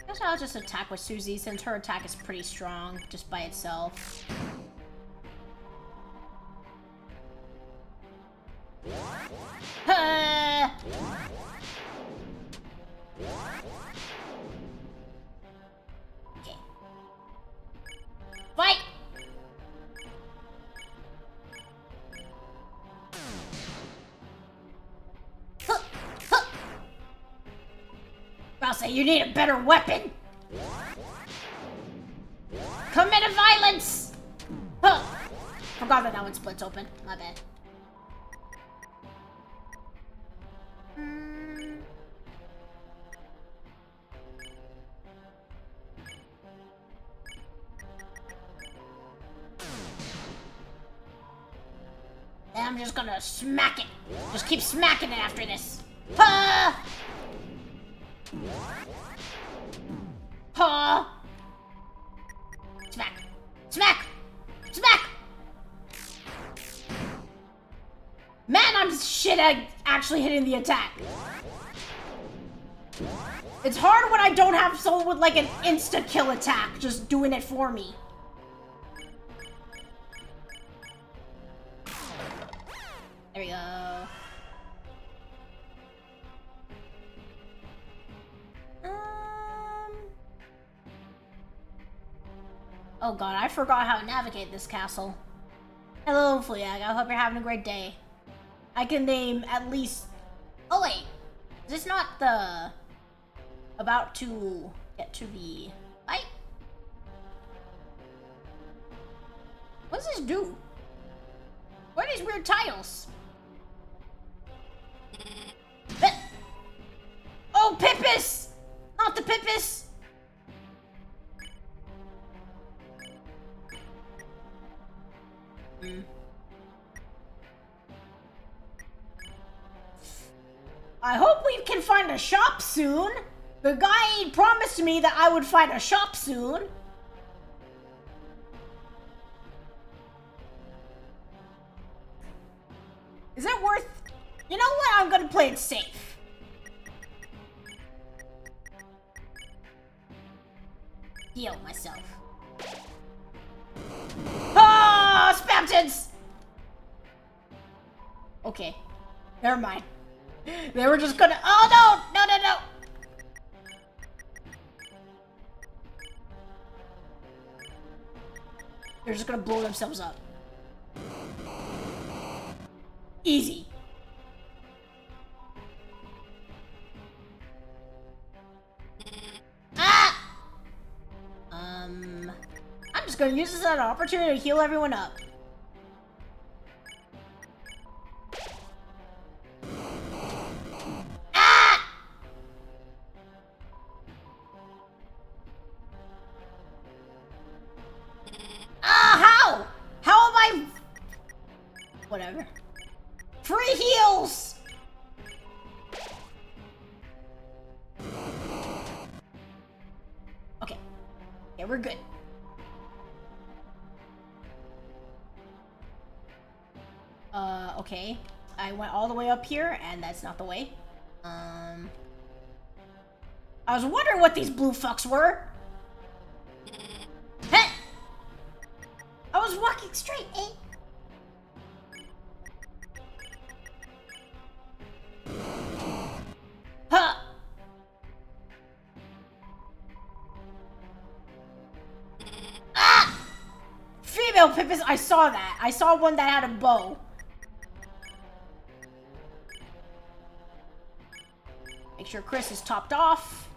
Guess I'll just attack with Susie since her attack is pretty strong just by itself. Okay. say you need a better weapon. Commit a violence! Huh. Forgot that one splits open. My bad. And I'm just gonna smack it. Just keep smacking it after this. Ha! Ha! Smack! Smack! Smack! Man, I'm shit at actually hitting the attack. It's hard when I don't have someone with like an insta-kill attack just doing it for me. There we go. Oh god, I forgot how to navigate this castle. Hello, Fleag. I hope you're having a great day. I can name at least... Oh wait, is this not the... about to get to the fight? What does this do? What are these weird tiles? Oh, Pippus! Not the Pippus! I hope we can find a shop soon. The guy promised me that I would find a shop soon. Is it worth... You know what? I'm gonna play it safe. Heal myself. Ah, Spamtons! Okay. Never mind. They were just gonna... Oh, no! No, no, no! They're just gonna blow themselves up. Easy. Ah! I'm just gonna use this as an opportunity to heal everyone up. Ah! How? How am I... Whatever. Free heals! Okay. Yeah, we're good. Okay. I went all the way up here, and that's not the way. I was wondering what these blue fucks were. Hey! I was walking straight, eh? Huh! Ah! Female Pippus, I saw that. I saw one that had a bow. Make sure Chris is topped off.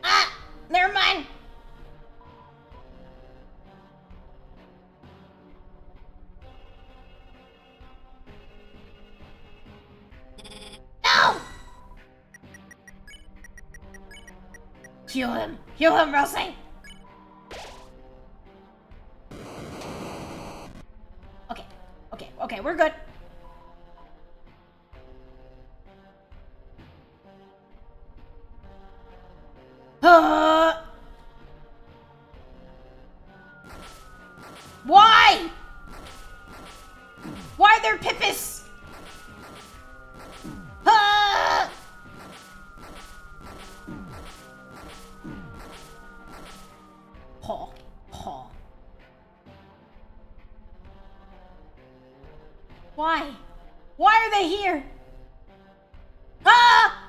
Ah! Never mind. No! Heal him. Heal him, Rosie. Okay. Okay. Okay, we're good. Why? Why are there Pippus? Paw. Paw. Why? Why are they here? Ah!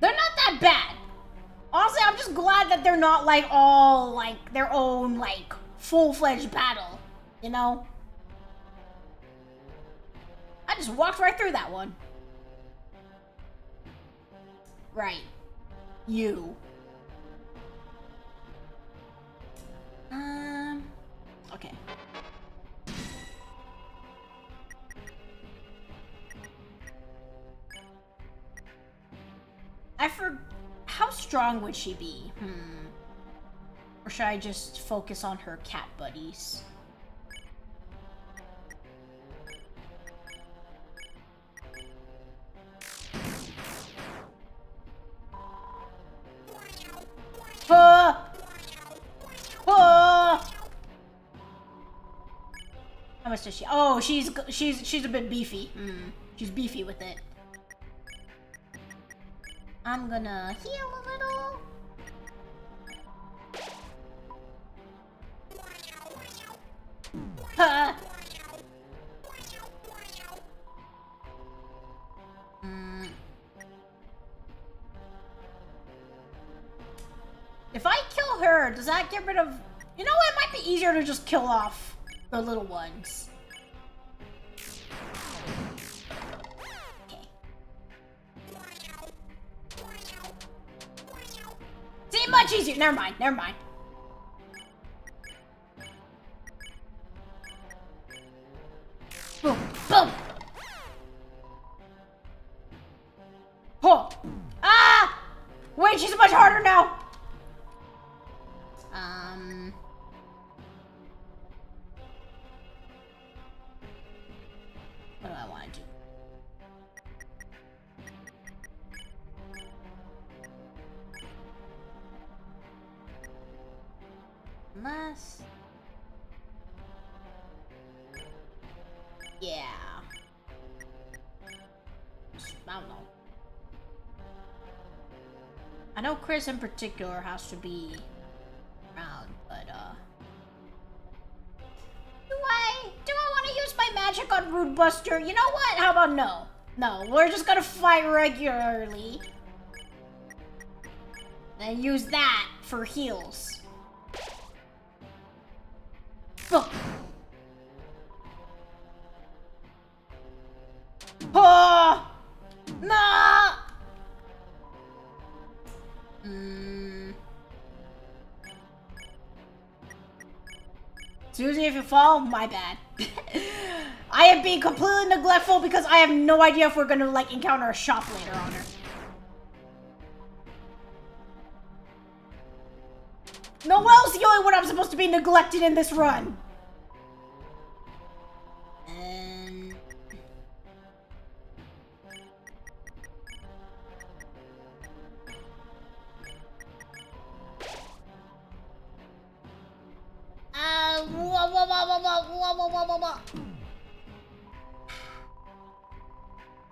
They're not glad that they're not like all like their own like full-fledged battle, you know? I just walked right through that one. Right. You. Okay. How strong would she be? Or should I just focus on her cat buddies? How much does she? Oh, she's a bit beefy. She's beefy with it. I'm gonna heal a little. If I kill her, does that get rid of... You know what? It might be easier to just kill off the little ones. Okay. See, much easier. Never mind. Never mind. Boom. Boom. Oh. Ah! Wait, she's much harder now. What do I want to do? Unless... Yeah. I don't know. I know Chris in particular has to be around, but Do I want to use my magic on Rude Buster? You know what? How about no? No, we're just gonna fight regularly. And use that for heals. Oh! Oh! No! Susie, if you fall, my bad. I am being completely neglectful because I have no idea if we're gonna like encounter a shop later on her. Noelle's the only one I'm supposed to be neglected in this run.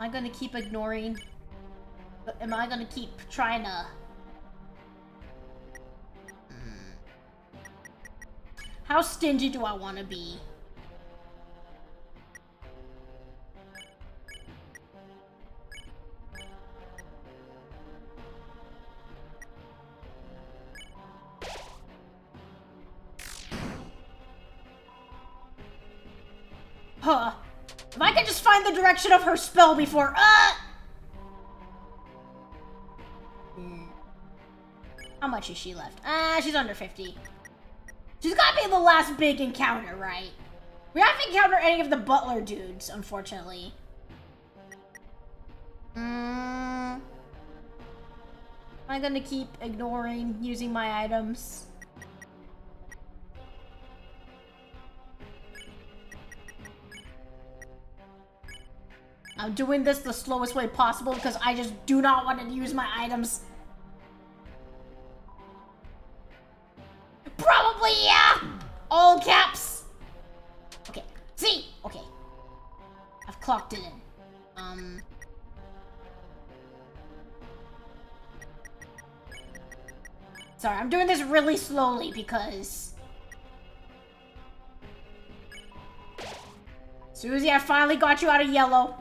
Am I gonna keep ignoring? Am I gonna keep trying to... How stingy do I want to be? Huh. If I could just find the direction of her spell before... How much is she left? She's under 50. She's gotta be the last big encounter, right? We haven't encountered any of the butler dudes, unfortunately. Am I gonna keep ignoring using my items? I'm doing this the slowest way possible because I just do not want to use my items. Probably, yeah! All caps! Okay, see? Okay. I've clocked it in. Sorry, I'm doing this really slowly because... Susie, I finally got you out of yellow.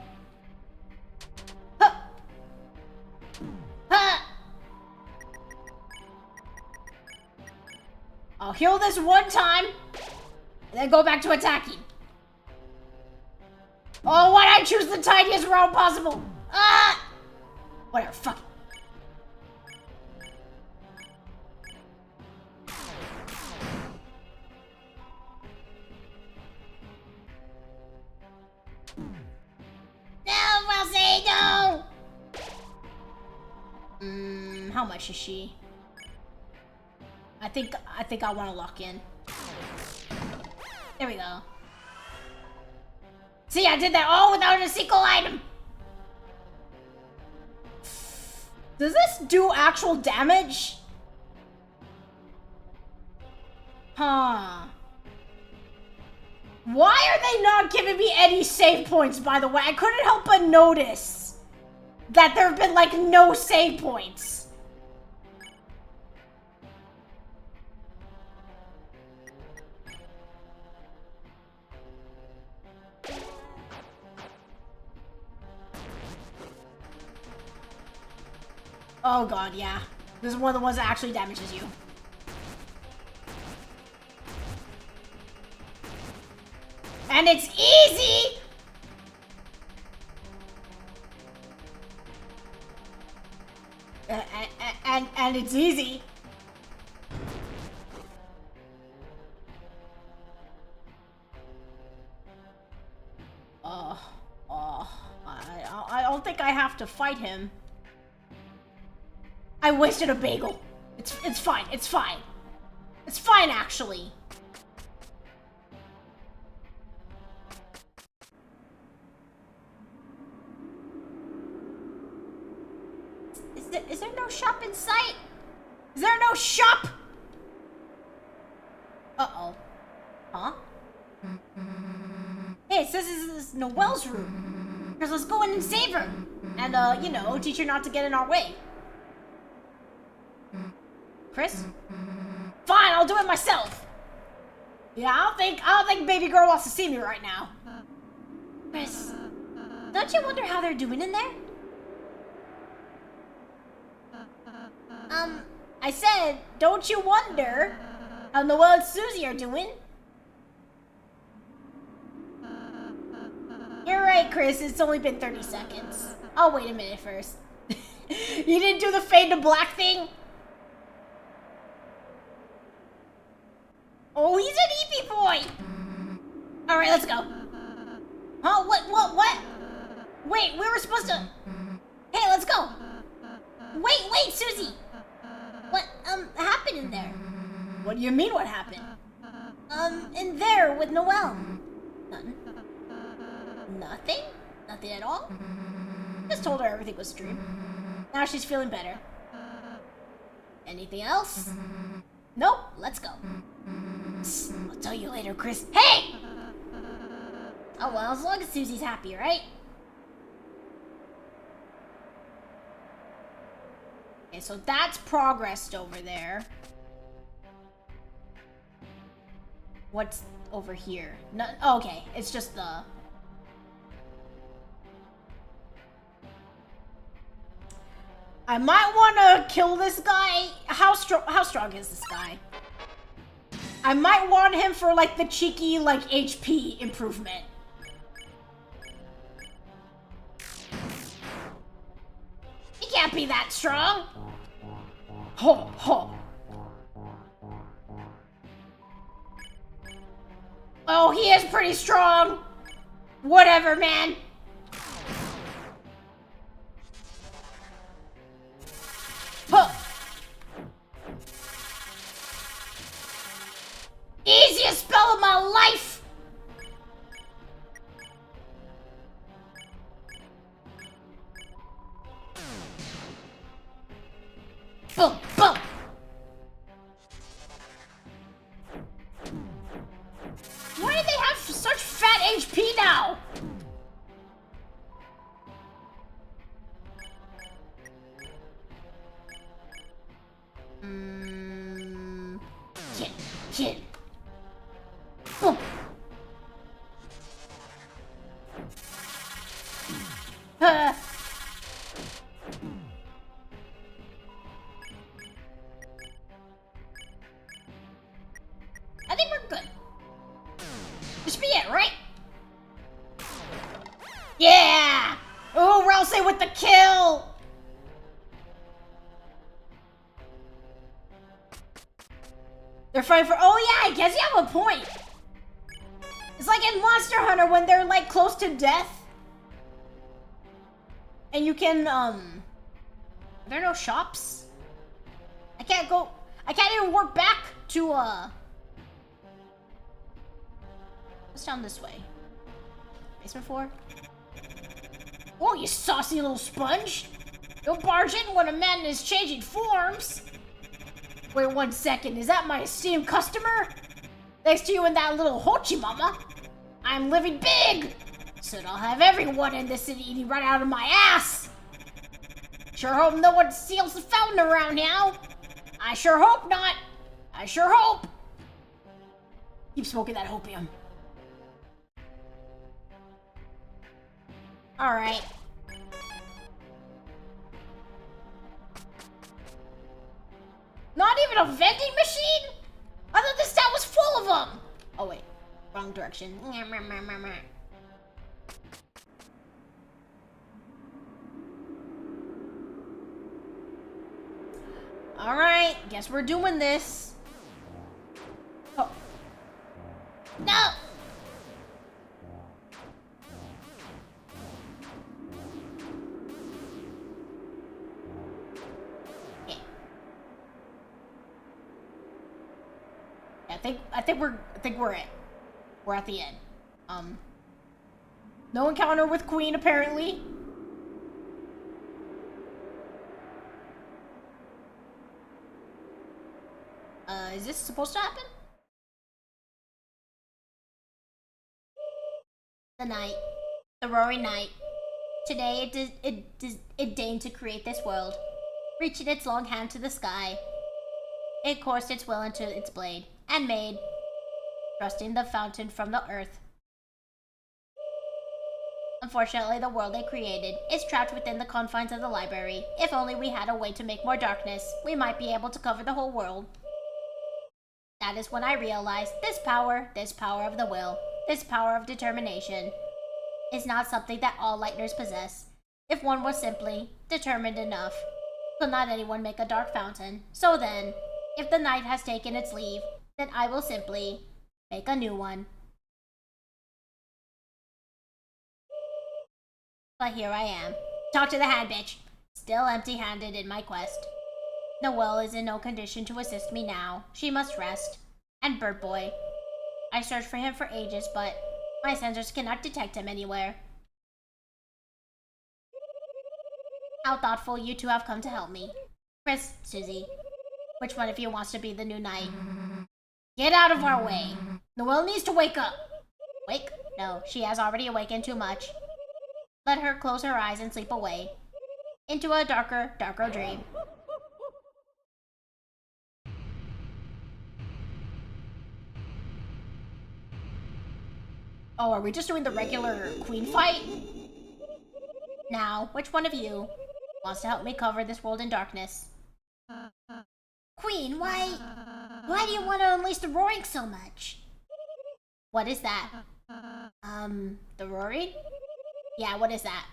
I'll heal this one time, and then go back to attacking. Oh, why'd I choose the tiniest round possible? Ah! Whatever, fuck it. No, Rosie, no! How much is she? I think I want to lock in. There we go. See, I did that all without a single item. Does this do actual damage? Huh. Why are they not giving me any save points, by the way? I couldn't help but notice that there have been, like, no save points. Oh god, yeah. This is one of the ones that actually damages you. And it's easy! And it's easy. I don't think I have to fight him. I wasted a bagel. It's fine. It's fine. It's fine, actually. Is there no shop in sight? Is there no shop? Uh-oh. Huh? Hey, it says this is Noelle's room. Chris, let's go in and save her. And, you know, teach her not to get in our way. Chris? Fine, I'll do it myself. Yeah, I don't think baby girl wants to see me right now. Chris, don't you wonder how they're doing in there? I said, don't you wonder how Noelle and Susie are doing? You're right, Chris. It's only been 30 seconds. I'll wait a minute first. You didn't do the fade to black thing? Oh, he's an EP boy! Alright, let's go. Huh? What? Wait, we were supposed to... Hey, let's go! Wait, Susie! What, happened in there? What do you mean, what happened? In there with Noelle. Nothing? Nothing at all? Just told her everything was a dream. Now she's feeling better. Anything else? Nope, let's go. I'll tell you later, Chris. Hey! Oh, well, as long as Susie's happy, right? Okay, so that's progressed over there. What's over here? No, okay, it's just the... I might want to kill this guy. How strong is this guy? I might want him for, like, the cheeky, like, HP improvement. He can't be that strong. Ho, ho. Oh, he is pretty strong. Whatever, man. Huh. Easiest spell of my life! Boom, boom! Why do they have such fat HP now? Kid. Boom. think we're good. This should be it, right? Yeah! Oh, Rouse with the kill! They're fighting for. Oh, yeah, I guess you have a point. It's like in Monster Hunter when they're like close to death. And you can, Are there no shops? I can't even work back to, What's down this way? Basement 4? Oh, you saucy little sponge! Don't barge in when a man is changing forms! Wait 1 second, is that my esteemed customer? Thanks to you and that little Hochi Mama, I'm living big! Soon I'll have everyone in the city eating right out of my ass! Sure hope no one steals the fountain around now! I sure hope not! I sure hope! Keep smoking that hopium. Alright. Not even a vending machine? I thought this town was full of them! Oh wait, wrong direction. Alright, guess we're doing this. Oh. No! I think we're it. We're at the end. No encounter with Queen apparently. Is this supposed to happen? The night. The roaring night. Today it deigned to create this world. Reaching its long hand to the sky. It coursed its will into its blade, and made, thrusting the fountain from the earth. Unfortunately, the world it created is trapped within the confines of the library. If only we had a way to make more darkness, we might be able to cover the whole world. That is when I realized this power of the will, this power of determination, is not something that all Lightners possess. If one was simply determined enough, could not anyone make a dark fountain? So then, if the night has taken its leave, then I will simply make a new one. But here I am. Talk to the hand, bitch. Still empty-handed in my quest. Noelle is in no condition to assist me now. She must rest. And Bird Boy. I searched for him for ages, but my sensors cannot detect him anywhere. How thoughtful you two have come to help me. Chris, Susie. Which one of you wants to be the new knight? Get out of our way. Noelle needs to wake up. Wake? No, she has already awakened too much. Let her close her eyes and sleep away. Into a darker dream. Oh, are we just doing the regular queen fight? Now, which one of you wants to help me cover this world in darkness? Queen, why do you want to unleash the roaring so much? What is that? The roaring? Yeah, what is that?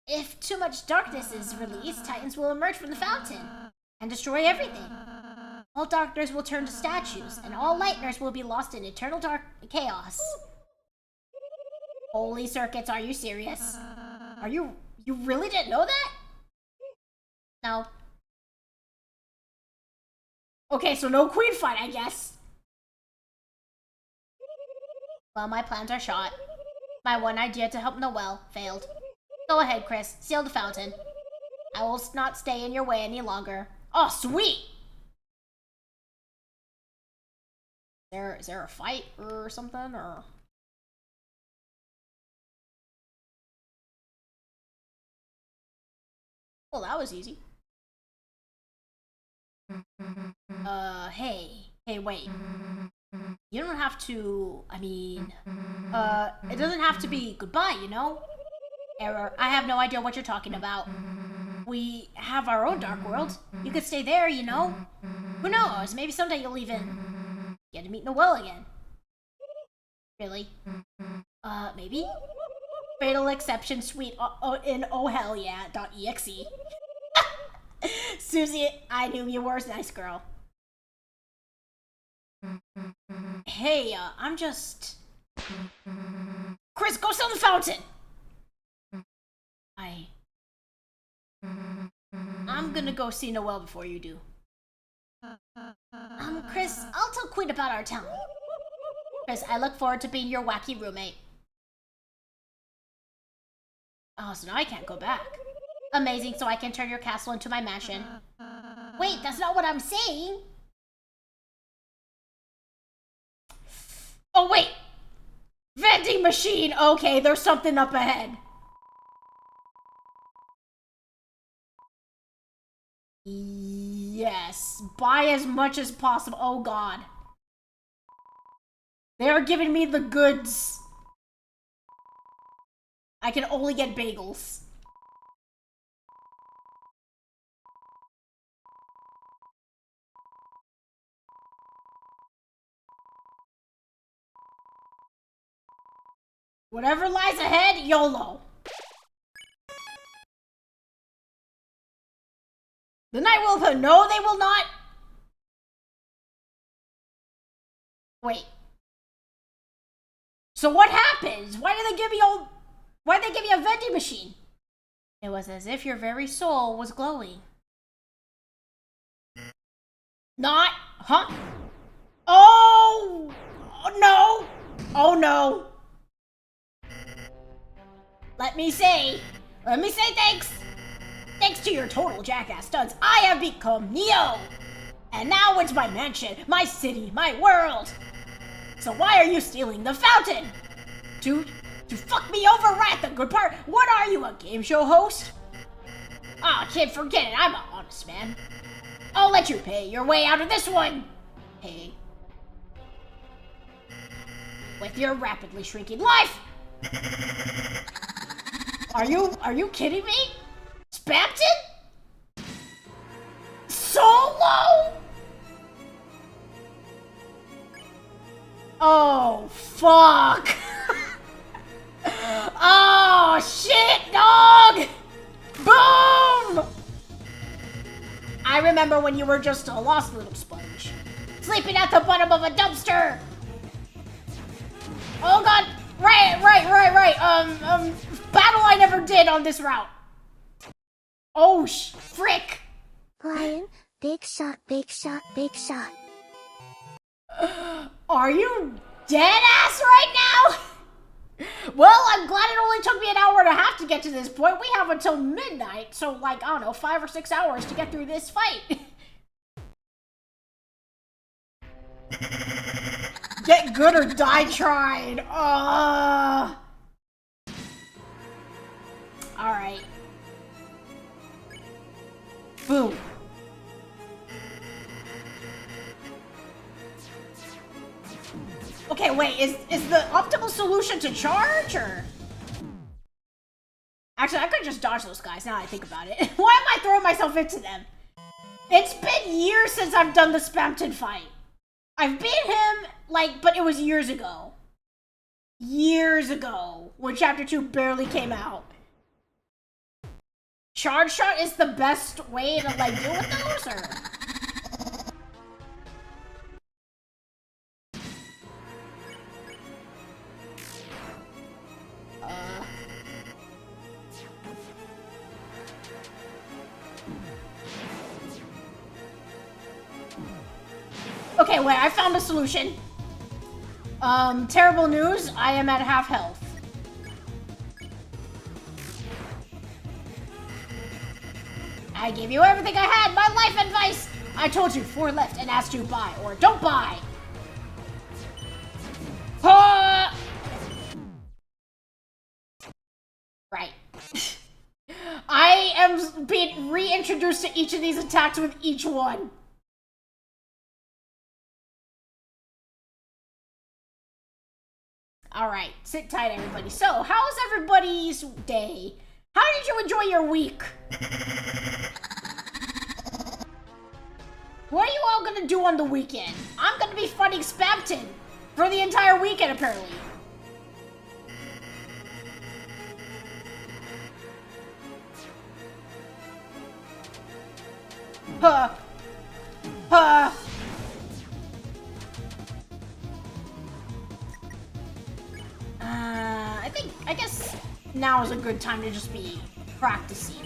If too much darkness is released, Titans will emerge from the fountain and destroy everything. All darkness will turn to statues, and all Lightners will be lost in eternal dark chaos. Holy circuits, are you serious? You really didn't know that? No. Okay, so no queen fight, I guess. Well, my plans are shot. My one idea to help Noelle failed. Go ahead, Chris. Seal the fountain. I will not stay in your way any longer. Oh, sweet! Is there a fight or something, or... Well, that was easy. Hey, wait. You don't have to, it doesn't have to be goodbye, you know? Error, I have no idea what you're talking about. We have our own dark world. You could stay there, you know? Who knows, maybe someday you'll even... Get to meet Noelle again. Really? Maybe? Fatal Exception Suite in oh hell yeah .exe. Susie, I knew you were a nice girl. Hey, I'm just... Chris, go sell the fountain! I'm gonna go see Noelle before you do. Chris, I'll tell Queen about our town. Chris, I look forward to being your wacky roommate. Oh, so now I can't go back. Amazing, so I can turn your castle into my mansion. Wait, that's not what I'm saying. Oh, wait! Vending machine! Okay, there's something up ahead. Yes, buy as much as possible. Oh, God. They are giving me the goods. I can only get bagels. Whatever lies ahead, YOLO. The night will put. No, they will not. Wait. So what happens? Why did they give me a vending machine? It was as if your very soul was glowing. Not, huh? Oh no! Oh no! Let me say thanks. Thanks to your total jackass stunts, I have become Neo! And now it's my mansion, my city, my world! So why are you stealing the fountain? To fuck me over, right? The good part? What are you, a game show host? Aw, kid, forget it, I'm an honest man. I'll let you pay your way out of this one! Hey. With your rapidly shrinking life! Are you kidding me? Spamton? Solo? Oh, fuck. Oh, shit, dog. Boom. I remember when you were just a lost little sponge. Sleeping at the bottom of a dumpster. Oh, God. Right. Battle I never did on this route. Oh, frick. Brian, big shot, big shot, big shot. Are you dead ass right now? Well, I'm glad it only took me an hour and a half to get to this point. We have until midnight, so like, I don't know, 5 or 6 hours to get through this fight. Get good or die trying. Alright. Boom. Okay, wait, is the optimal solution to charge, or? Actually, I could just dodge those guys, now that I think about it. Why am I throwing myself into them? It's been years since I've done the Spamton fight. I've beat him, like, but it was years ago. Years ago, when Chapter 2 barely came out. Charge shot is the best way to, like, deal with those, or? Okay, wait, I found a solution. Terrible news, I am at half health. I gave you everything I had, my life advice! I told you 4 left and asked you buy or don't buy! Right. I am being reintroduced to each of these attacks with each one. Alright, sit tight everybody. So, how's everybody's day? How did you enjoy your week? What are you all all gonna do on the weekend? I'm gonna be fighting Spamton for the entire weekend, apparently. Huh. Huh. I guess now is a good time to just be practicing.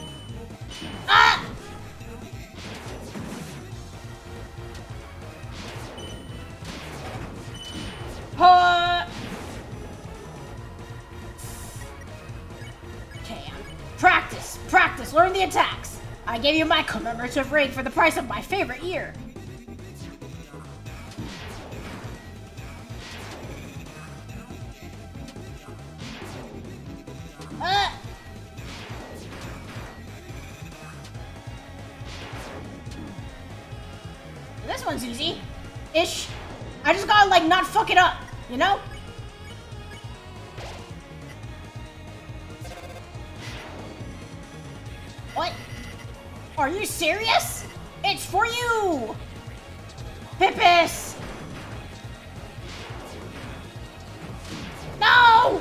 Ah! Okay, practice, learn the attacks. I gave you my commemorative ring for the price of my favorite ear. This one's easy-ish. I just gotta, like, not fuck it up, you know? What? Are you serious? It's for you! Pippis! No!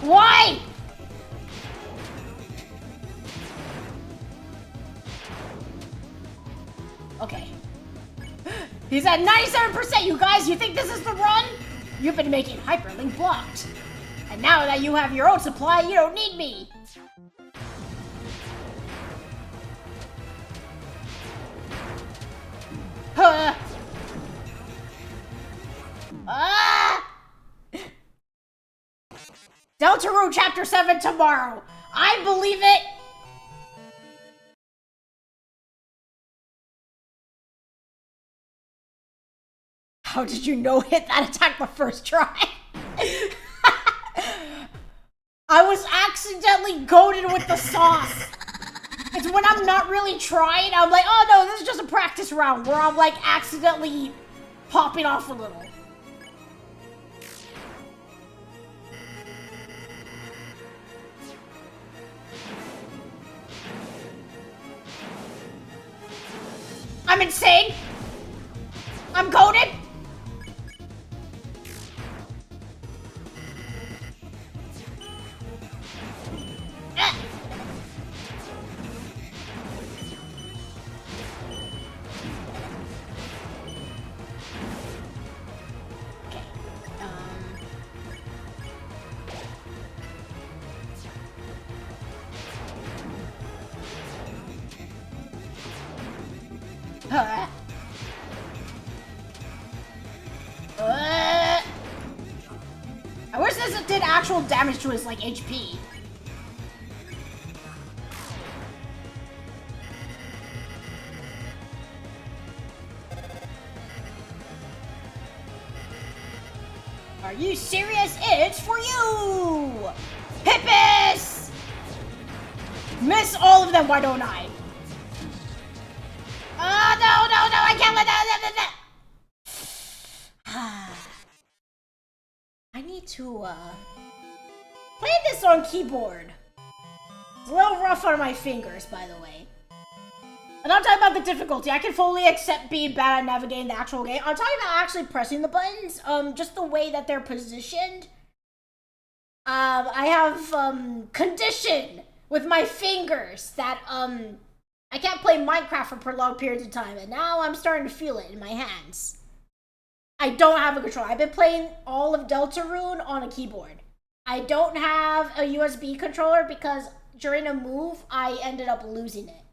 Why? Okay. He's at 97%, you guys! You think this is the run? You've been making hyperlink blocked. And now that you have your own supply, you don't need me. Huh. Deltarune Chapter 7 tomorrow. I believe it. How did you hit that attack the first try? I was accidentally goaded with the sauce. It's when I'm not really trying, I'm like, oh no, this is just a practice round where I'm like accidentally popping off a little. I'm insane. I'm goated. I wish this did actual damage to his, like, HP. Are you serious? It's for you! Pippis! Miss all of them, why don't I? Oh, no, I can't let that. I need to, play this on keyboard. It's a little rough on my fingers, by the way. And I'm talking about the difficulty. I can fully accept being bad at navigating the actual game. I'm talking about actually pressing the buttons, just the way that they're positioned. I have, condition with my fingers that, I can't play Minecraft for prolonged periods of time, and now I'm starting to feel it in my hands. I don't have a controller. I've been playing all of Deltarune on a keyboard. I don't have a USB controller because during a move, I ended up losing it.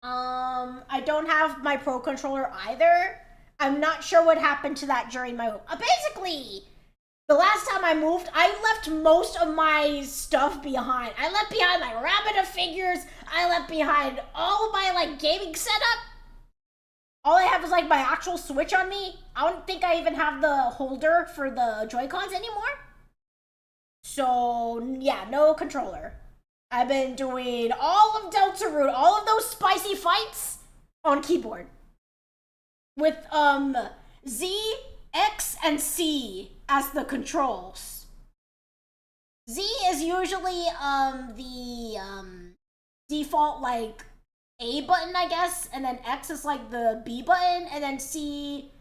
I don't have my Pro Controller either. I'm not sure what happened to that during my move. Basically, the last time I moved, I left most of my stuff behind. I left behind my Rabbit figures. I left behind all of my, like, gaming setup. All I have is, like, my actual Switch on me. I don't think I even have the holder for the Joy-Cons anymore. So, yeah, no controller. I've been doing all of Deltarune, all of those spicy fights on keyboard. With, Z, X, and C as the controls. Z is usually the default like A button, I guess, and then X is like the B button, and then C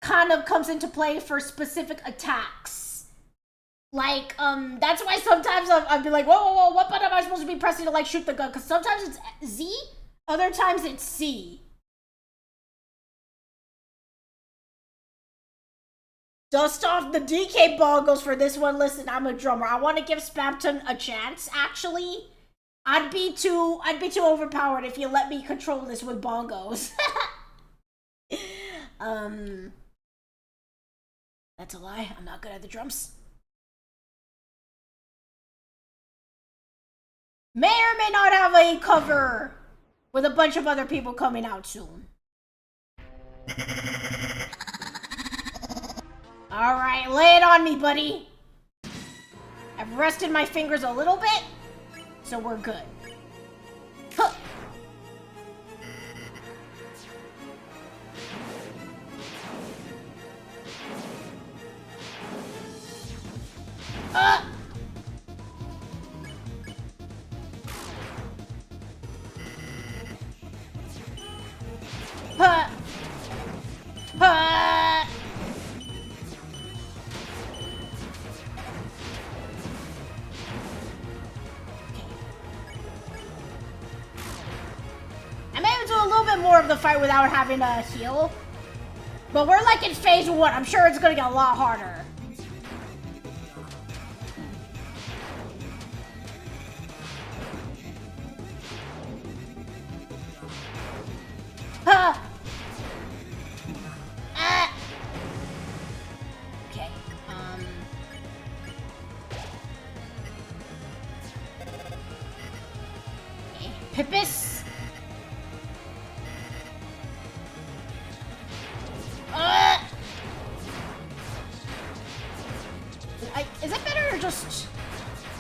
kind of comes into play for specific attacks. Like, that's why sometimes I'll be like, whoa, what button am I supposed to be pressing to like shoot the gun? Because sometimes it's Z, other times it's C. Dust off the DK bongos for this one. Listen, I'm a drummer. I want to give Spamton a chance, actually. I'd be too overpowered if you let me control this with bongos. That's a lie. I'm not good at the drums. May or may not have a cover with a bunch of other people coming out soon. Alright, lay it on me, buddy. I've rested my fingers a little bit, so we're good. Huh. I'm able to do a little bit more of the fight without having a heal. But we're like in phase 1. I'm sure it's gonna get a lot harder. Huh. Okay. Okay. Pippis. Is it better to just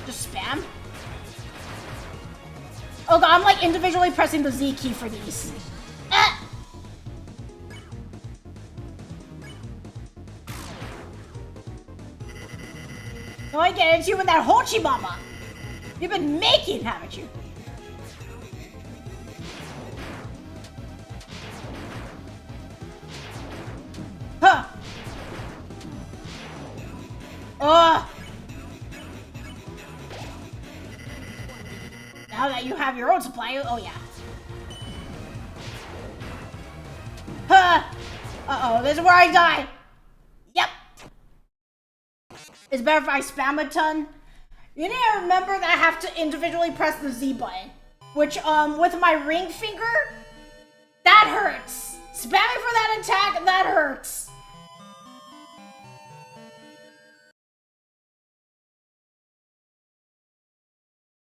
spam? Oh god, I'm like individually pressing the Z key for these. No, I get it. It's you with that Hochi Mama. You've been making, haven't you? Huh. Now that you have your own supply, oh yeah. Huh. Uh-oh, this is where I die. Yep. It's better if I spam a ton. You need to remember that I have to individually press the Z button. Which, with my ring finger, that hurts. Spamming for that attack, that hurts.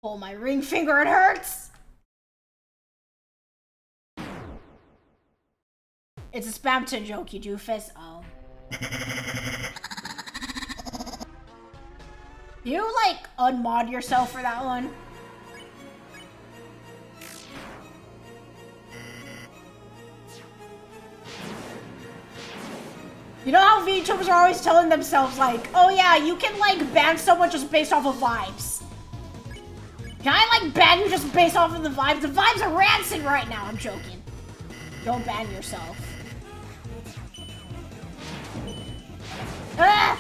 Oh, my ring finger, it hurts. It's a Spamton joke, you doofus. Oh. You, like, unmod yourself for that one? You know how VTubers are always telling themselves, like, oh yeah, you can, like, ban someone just based off of vibes. Can I, like, ban you just based off of the vibes? The vibes are rancid right now. I'm joking. Don't ban yourself. Ah!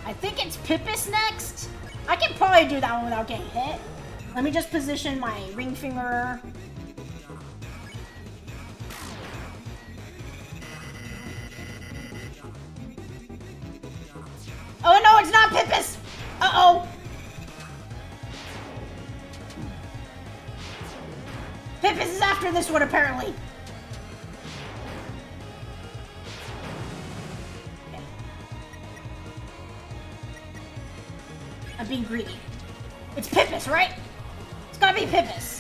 I think it's Pippis next. I can probably do that one without getting hit. Let me just position my ring finger. Oh no, it's not Pippis! Uh-oh! Pippis is after this one, apparently. Okay. I'm being greedy. It's Pippis, right? It's gotta be Pippis.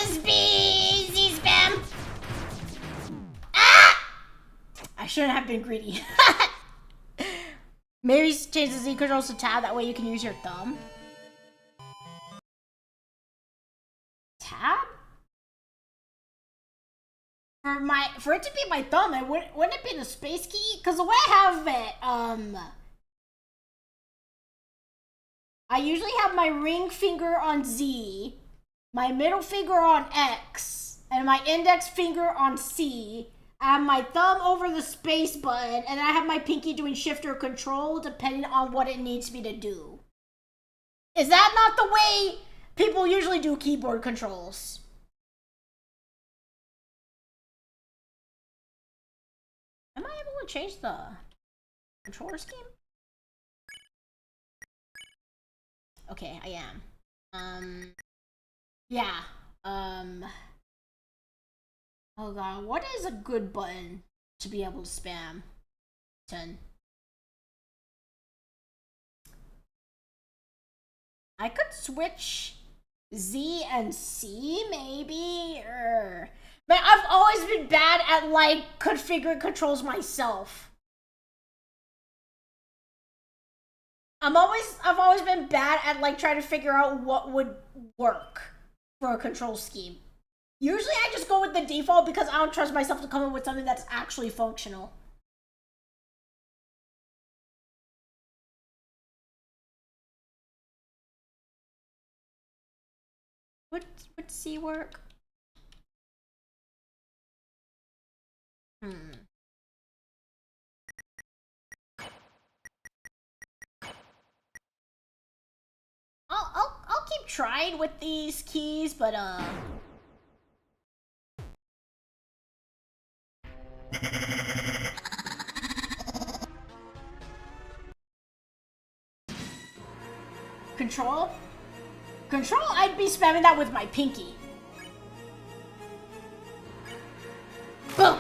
Speed! shouldn't have been greedy. Maybe change the Z controls to tab, that way you can use your thumb. Tab? For it to be my thumb, wouldn't it be the space key? Because the way I have it, I usually have my ring finger on Z, my middle finger on X, and my index finger on C. I have my thumb over the space button, and I have my pinky doing shift or control depending on what it needs me to do. Is that not the way people usually do keyboard controls? Am I able to change the controller scheme? Okay, I am. Yeah. Oh god, what is a good button to be able to spam? 10. I could switch Z and C, maybe? Man, I've always been bad at, like, configuring controls myself. I've always been bad at, like, trying to figure out what would work for a control scheme. Usually I just go with the default because I don't trust myself to come up with something that's actually functional. Would C work? I'll keep trying with these keys, but Control? Control, I'd be spamming that with my pinky. Boom!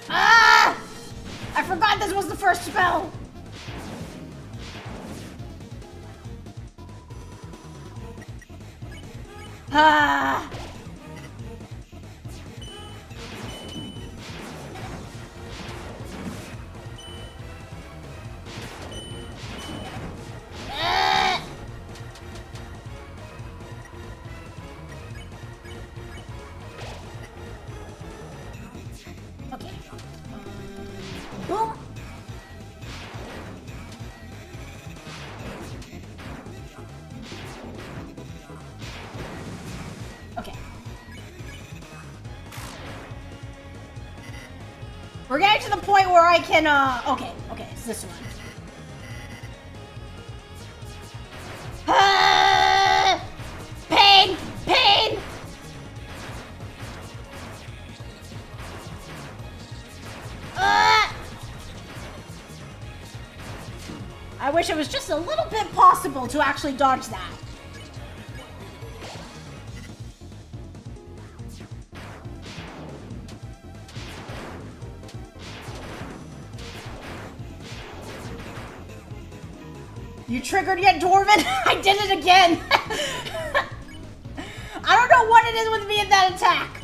Ah! I forgot this was the first spell! Ah! Okay. Boom! Okay. We're getting to the point where I can, okay, it's this one. Ah! Pain! Pain! I wish it was just a little bit possible to actually dodge that. You triggered yet, Dwarven? I did it again! I don't know what it is with me in that attack.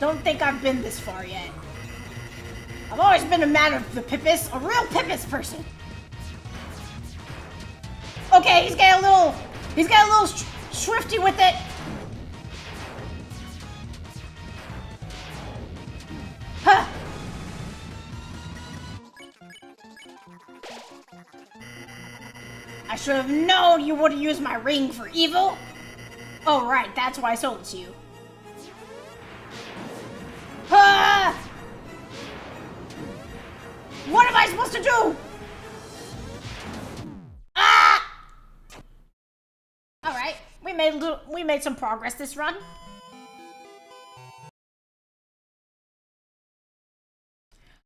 Don't think I've been this far yet. I've always been a man of the Pippis, a real Pippis person. Okay, he's getting a little swifty with it. Huh. I should have known you would have used my ring for evil. Oh, right, that's why I sold it to you. Ah! What am I supposed to do? Ah! All right, we made some progress this run.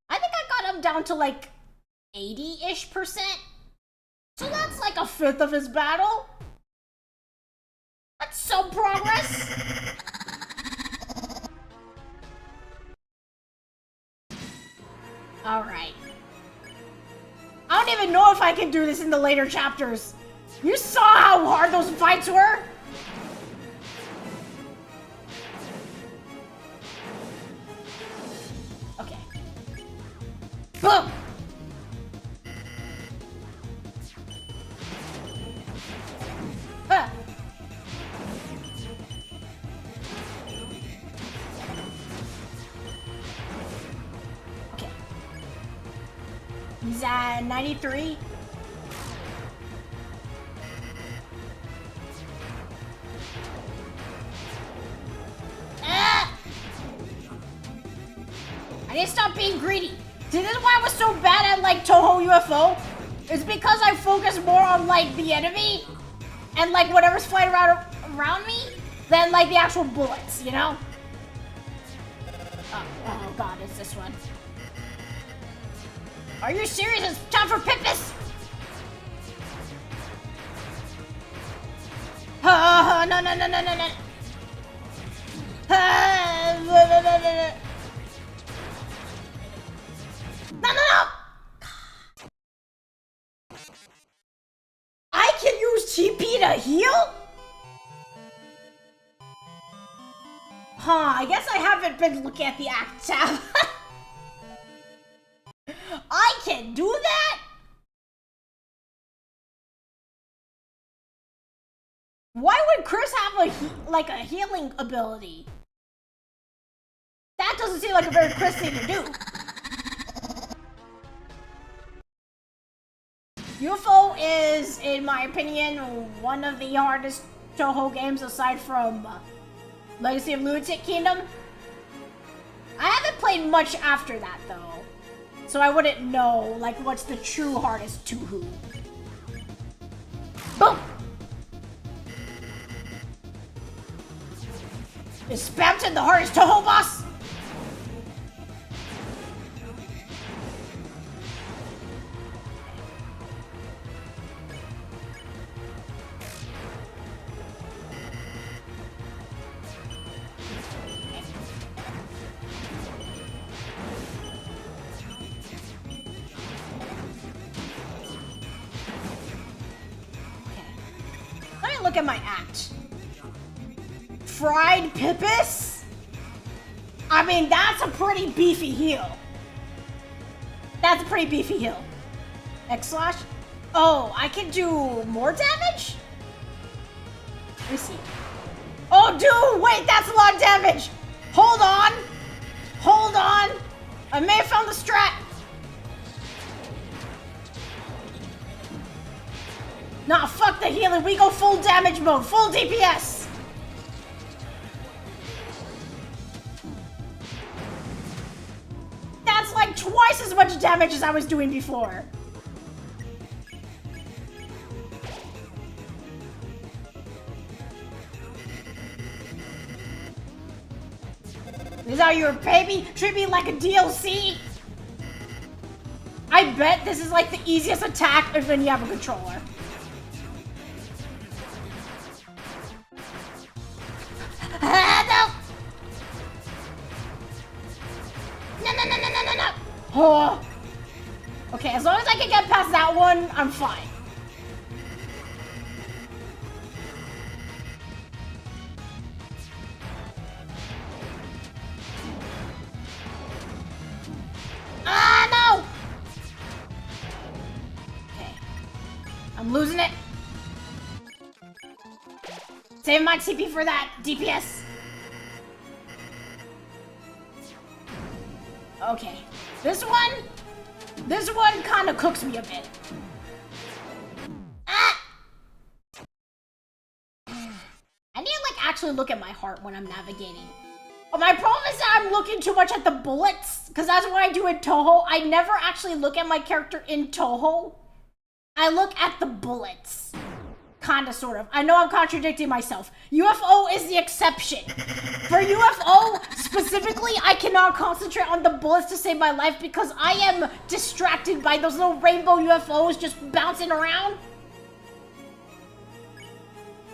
I think I got him down to like 80-ish%. So that's like a fifth of his battle. Let's some progress. Alright. I don't even know if I can do this in the later chapters. You saw how hard those fights were? Okay. Boom! Huh. Okay. He's at 93. I need to stop being greedy. See, this is why I was so bad at, like, Toho UFO. It's because I focus more on, like, the enemy and, like, whatever's flying around me than, like, the actual bullets, you know? Oh god, it's this one. Are you serious? It's time for Pippus! No. No! I can use TP to heal? Huh, I guess I haven't been looking at the act tab. I can do that? Why would Chris have a healing ability? That doesn't seem like a very Chris thing to do. UFO is, in my opinion, one of the hardest Toho games aside from Legacy of Lunatic Kingdom. I haven't played much after that though, so I wouldn't know like what's the true hardest Touhou. Boom! Is Spamton the hardest Toho boss? Look at my act. Fried Pippus? I mean, that's a pretty beefy heal. That's a pretty beefy heal. X slash? Oh, I can do more damage? Let me see. Oh, dude, wait, that's a lot of damage. Hold on. Hold on. I may have found the strat. Nah, fuck the healing. We go full damage mode. Full DPS. That's like twice as much damage as I was doing before. Is that your baby? Treat me like a DLC? I bet this is like the easiest attack when you have a controller. No! No. Oh. Okay, as long as I can get past that one, I'm fine. Ah, no! Okay. I'm losing it. Save my TP for that DPS. Okay. This one kind of cooks me a bit. Ah! I need to like actually look at my heart when I'm navigating. Oh, my problem is that I'm looking too much at the bullets, because that's what I do in Toho. I never actually look at my character in Toho. I look at the bullets. Kinda, sort of. I know I'm contradicting myself. UFO is the exception. For UFO, specifically, I cannot concentrate on the bullets to save my life because I am distracted by those little rainbow UFOs just bouncing around.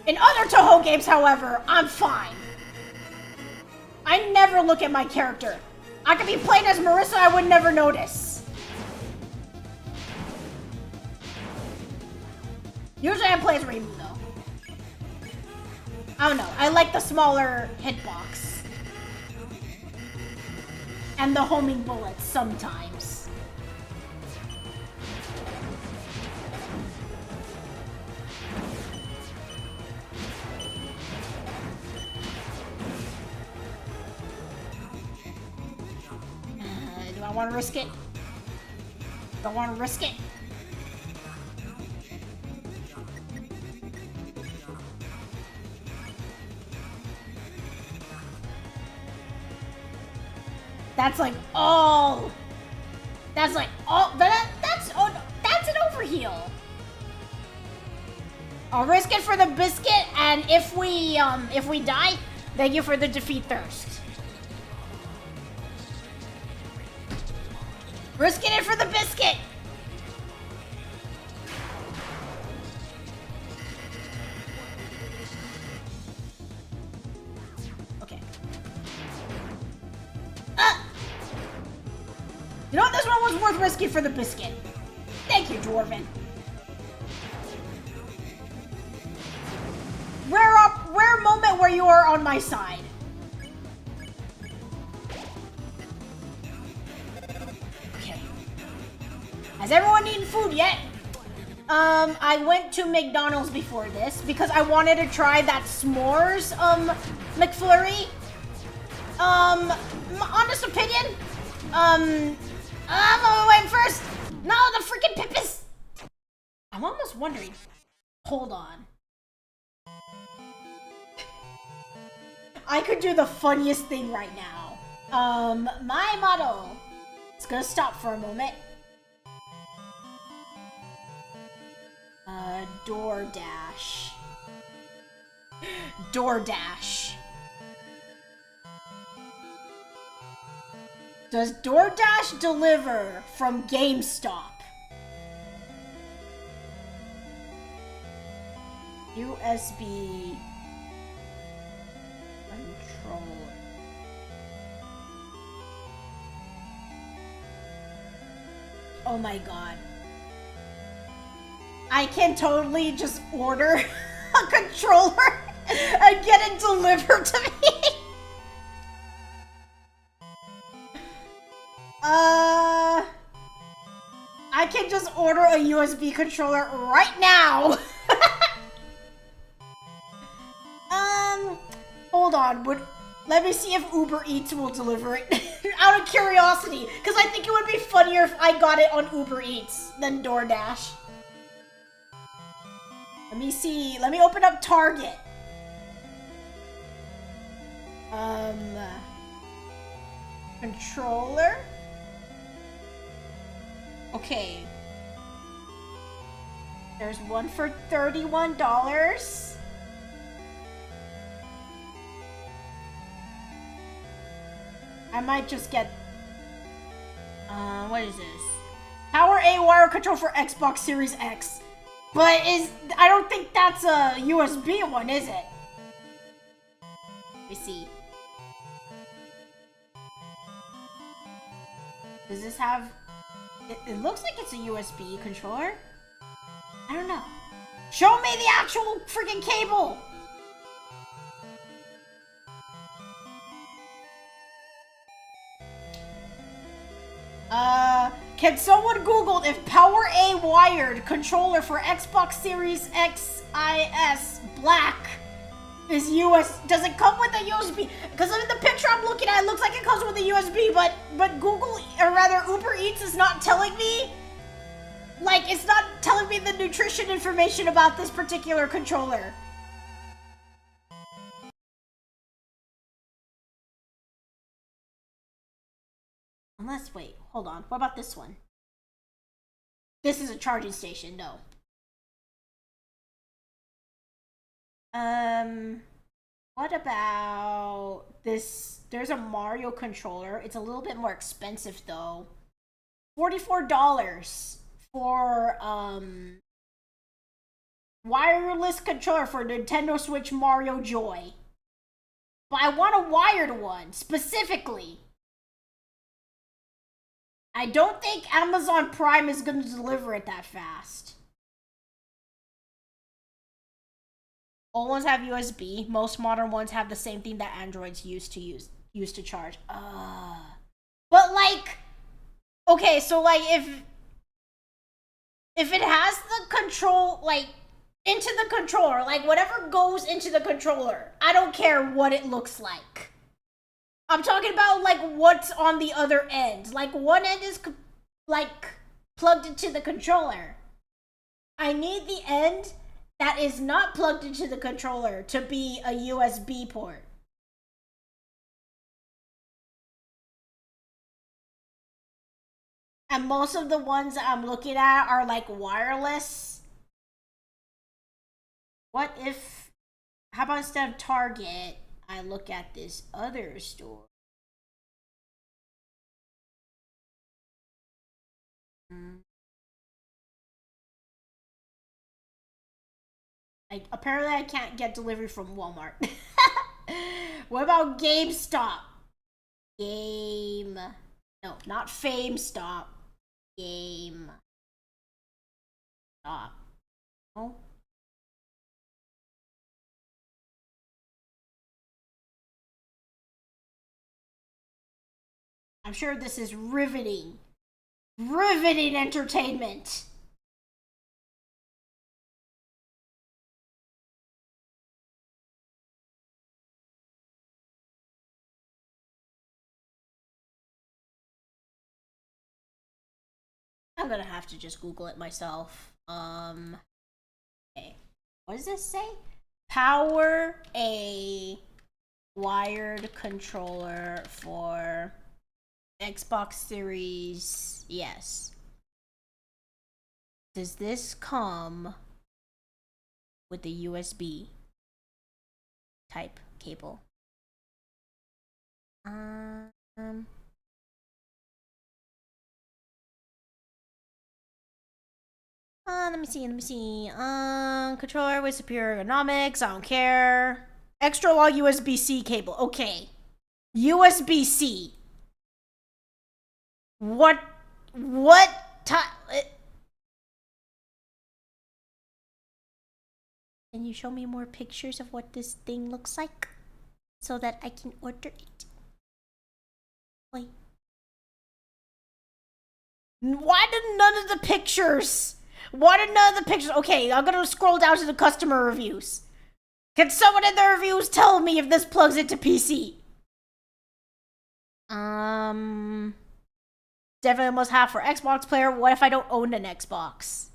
In other Toho games, however, I'm fine. I never look at my character. I could be playing as Marissa, I would never notice. Usually I play as Reimu, though. I don't know. I like the smaller hitbox. And the homing bullets sometimes. Do I want to risk it? Don't want to risk it. That's like all. That's like all. That's an overheal. I'll risk it for the biscuit, and if we die, thank you for the defeat thirst. Risking it for the biscuit. Okay. You know what? This one was worth risking for the biscuit. Thank you, Dwarven. Rare moment where you are on my side. Okay. Has everyone eaten food yet? I went to McDonald's before this because I wanted to try that s'mores, McFlurry. Honest opinion, I'm gonna wait first. No, the freaking Pippis. I'm almost wondering. Hold on. I could do the funniest thing right now. My model. It's gonna stop for a moment. DoorDash. DoorDash. Does DoorDash deliver from GameStop? USB controller. Oh my god. I can totally just order a controller and get it delivered to me. I can just order a USB controller right now. Hold on. Let me see if Uber Eats will deliver it. Out of curiosity, because I think it would be funnier if I got it on Uber Eats than DoorDash. Let me see. Let me open up Target. Controller. Okay. There's one for $31. I might just get... what is this? Power A wire control for Xbox Series X. But I don't think that's a USB one, is it? Let me see. Does this have... It looks like it's a USB controller. I don't know. Show me the actual freaking cable! Can someone Google if Power A wired controller for Xbox Series XIS Black is does it come with a USB? Because in the picture I'm looking at, it looks like it comes with a USB, but Google, or rather Uber Eats is not telling me, like, it's not telling me the nutrition information about this particular controller. Unless, wait, hold on. What about this one? This is a charging station, no. What about this? There's a Mario controller. It's a little bit more expensive though. $44 for Wireless controller for Nintendo Switch Mario Joy. But I want a wired one, specifically. I don't think Amazon Prime is going to deliver it that fast. All ones have USB. Most modern ones have the same thing that Androids used to charge. But like, okay, so like if it has the control, like, into the controller, like whatever goes into the controller, I don't care what it looks like. I'm talking about like what's on the other end. Like one end is like plugged into the controller. I need the end that is not plugged into the controller to be a USB port. And most of the ones that I'm looking at are like wireless. What if, how about instead of Target, I look at this other store? Apparently I can't get delivery from Walmart. What about GameStop? No, not FameStop. GameStop. Oh. I'm sure this is riveting. Riveting entertainment. I'm gonna have to just Google it myself. Okay. What does this say? Power a wired controller for Xbox Series. Yes. Does this come with a USB type cable? Let me see. Controller with superior ergonomics. I don't care. Extra long USB-C cable. Okay. USB-C. What type? Can you show me more pictures of what this thing looks like so that I can order it? Wait. Why did none of the pictures? Okay, I'm gonna scroll down to the customer reviews. Can someone in the reviews tell me if this plugs into PC? Definitely must have for Xbox player. What if I don't own an Xbox?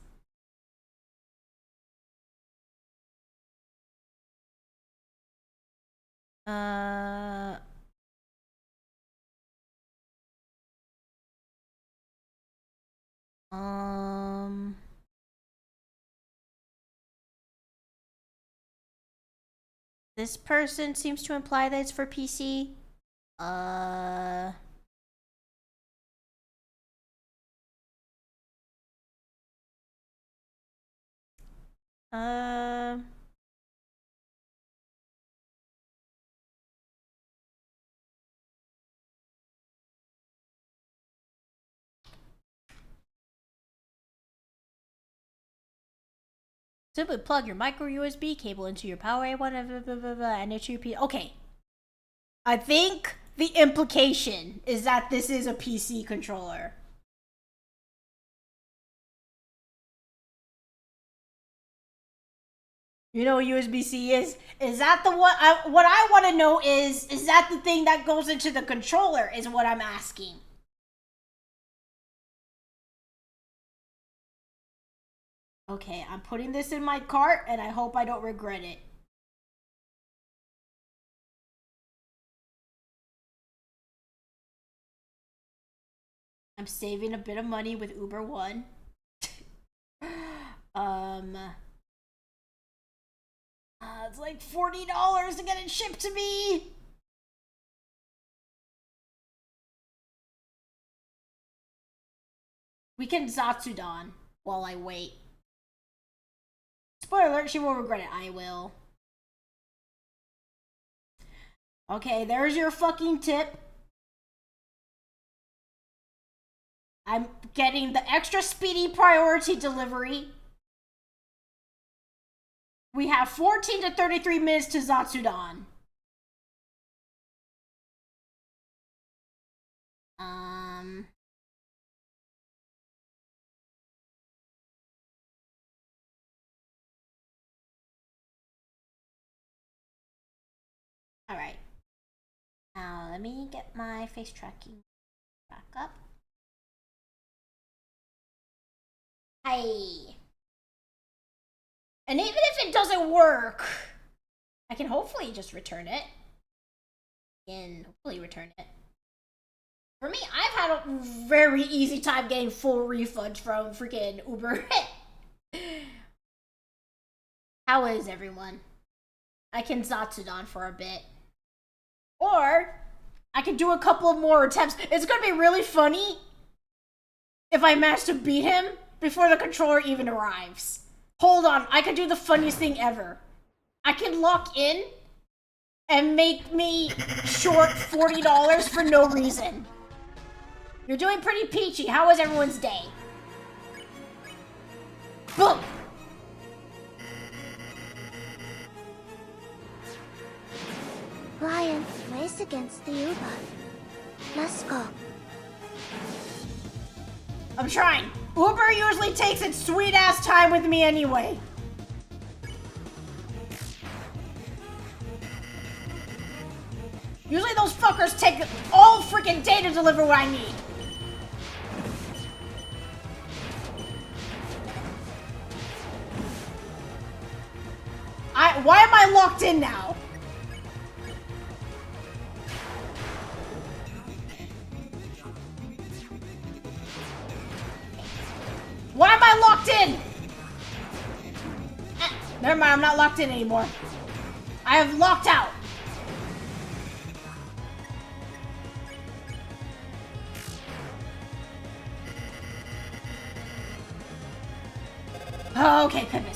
This person seems to imply that it's for PC. Simply plug your micro USB cable into your power A1 and into your PC. Okay. I think the implication is that this is a PC controller. You know what USB-C is? Is that the one? What I want to know is that the thing that goes into the controller is what I'm asking. Okay, I'm putting this in my cart and I hope I don't regret it. I'm saving a bit of money with Uber One. It's like $40 to get it shipped to me. We can Zatsudan while I wait. Spoiler alert, she will regret it. I will. Okay, there's your fucking tip. I'm getting the extra speedy priority delivery. We have 14 to 33 minutes to Zatsudan. Alright. Now, let me get my face tracking back up. Hi. And even if it doesn't work, I can hopefully just return it. For me, I've had a very easy time getting full refunds from freaking Uber. How is everyone? I can Zatsudan for a bit. Or, I can do a couple more attempts. It's gonna be really funny if I manage to beat him before the controller even arrives. Hold on, I could do the funniest thing ever. I can lock in and make me short $40 for no reason. You're doing pretty peachy. How was everyone's day? Boom! Ryan, race against the Uber. Let's go. I'm trying. Uber usually takes its sweet ass time with me anyway. Usually those fuckers take all freaking day to deliver what I need. Why am I locked in now? Why am I locked in? Never mind, I'm not locked in anymore. I have locked out. Okay, Pippus.